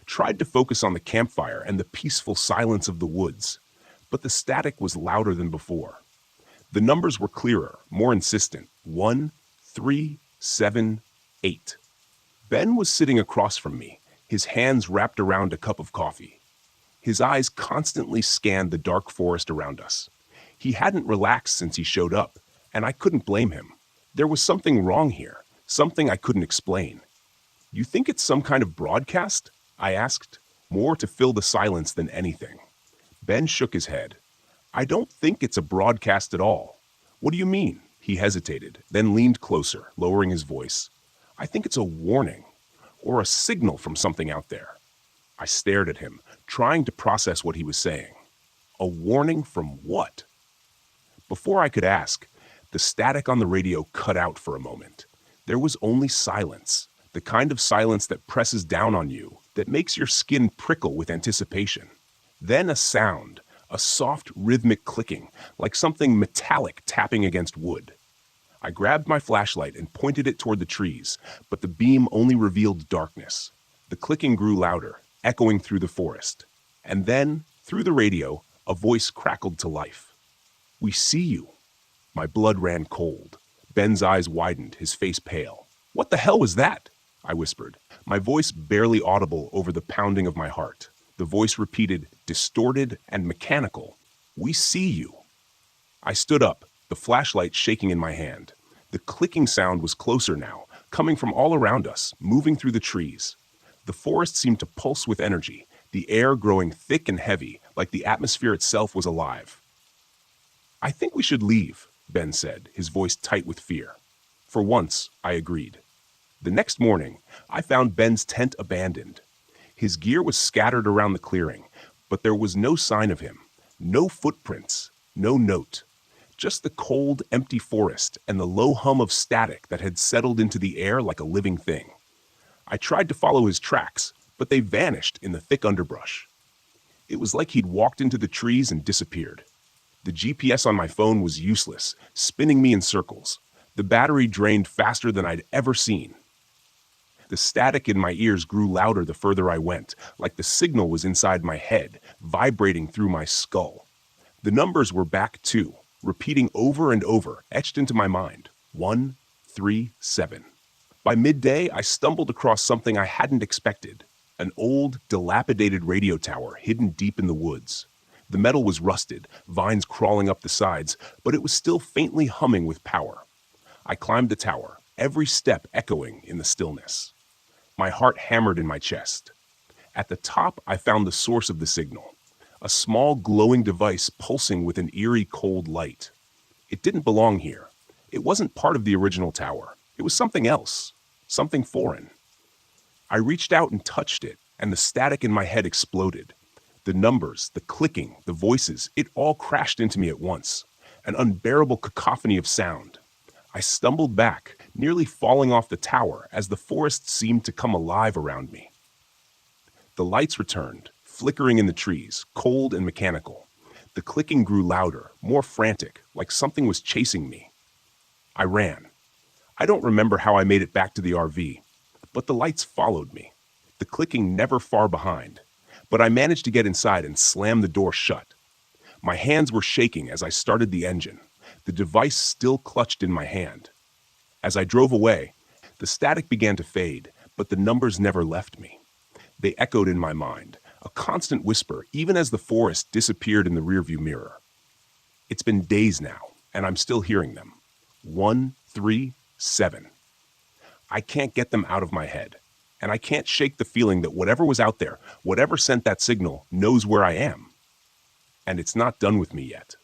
tried to focus on the campfire and the peaceful silence of the woods, but the static was louder than before. The numbers were clearer, more insistent. 1, 3, 7, 8. Ben was sitting across from me, his hands wrapped around a cup of coffee. His eyes constantly scanned the dark forest around us. He hadn't relaxed since he showed up, and I couldn't blame him. There was something wrong here, something I couldn't explain. "You think it's some kind of broadcast?" I asked, more to fill the silence than anything. Ben shook his head. "I don't think it's a broadcast at all." "What do you mean?" He hesitated, then leaned closer, lowering his voice. "I think it's a warning, or a signal from something out there." I stared at him, trying to process what he was saying. A warning from what? Before I could ask, the static on the radio cut out for a moment. There was only silence, the kind of silence that presses down on you, that makes your skin prickle with anticipation. Then a sound, a soft rhythmic clicking, like something metallic tapping against wood. I grabbed my flashlight and pointed it toward the trees, but the beam only revealed darkness. The clicking grew louder, echoing through the forest. And then, through the radio, a voice crackled to life. "We see you." My blood ran cold. Ben's eyes widened, his face pale. "What the hell was that?" I whispered, my voice barely audible over the pounding of my heart. The voice repeated, distorted and mechanical, "We see you." I stood up, the flashlight shaking in my hand. The clicking sound was closer now, coming from all around us, moving through the trees. The forest seemed to pulse with energy, the air growing thick and heavy, like the atmosphere itself was alive. "I think we should leave," Ben said, his voice tight with fear. For once, I agreed. The next morning, I found Ben's tent abandoned. His gear was scattered around the clearing, but there was no sign of him, no footprints, no note. Just the cold, empty forest and the low hum of static that had settled into the air like a living thing. I tried to follow his tracks, but they vanished in the thick underbrush. It was like he'd walked into the trees and disappeared. The GPS on my phone was useless, spinning me in circles. The battery drained faster than I'd ever seen. The static in my ears grew louder the further I went, like the signal was inside my head, vibrating through my skull. The numbers were back too, repeating over and over, etched into my mind. 1, 3, 7. By midday, I stumbled across something I hadn't expected. An old, dilapidated radio tower hidden deep in the woods. The metal was rusted, vines crawling up the sides, but it was still faintly humming with power. I climbed the tower, every step echoing in the stillness. My heart hammered in my chest. At the top, I found the source of the signal. A small glowing device pulsing with an eerie cold light. It didn't belong here. It wasn't part of the original tower. It was something else, something foreign. I reached out and touched it, and the static in my head exploded. The numbers, the clicking, the voices, it all crashed into me at once. An unbearable cacophony of sound. I stumbled back, nearly falling off the tower as the forest seemed to come alive around me. The lights returned, flickering in the trees, cold and mechanical. The clicking grew louder, more frantic, like something was chasing me. I ran. I don't remember how I made it back to the RV, but the lights followed me, the clicking never far behind. But I managed to get inside and slam the door shut. My hands were shaking as I started the engine. the device still clutched in my hand. As I drove away, the static began to fade, but the numbers never left me. They echoed in my mind, a constant whisper, even as the forest disappeared in the rearview mirror. It's been days now, and I'm still hearing them. 1, 3, 7. I can't get them out of my head, and I can't shake the feeling that whatever was out there, whatever sent that signal, knows where I am. And it's not done with me yet.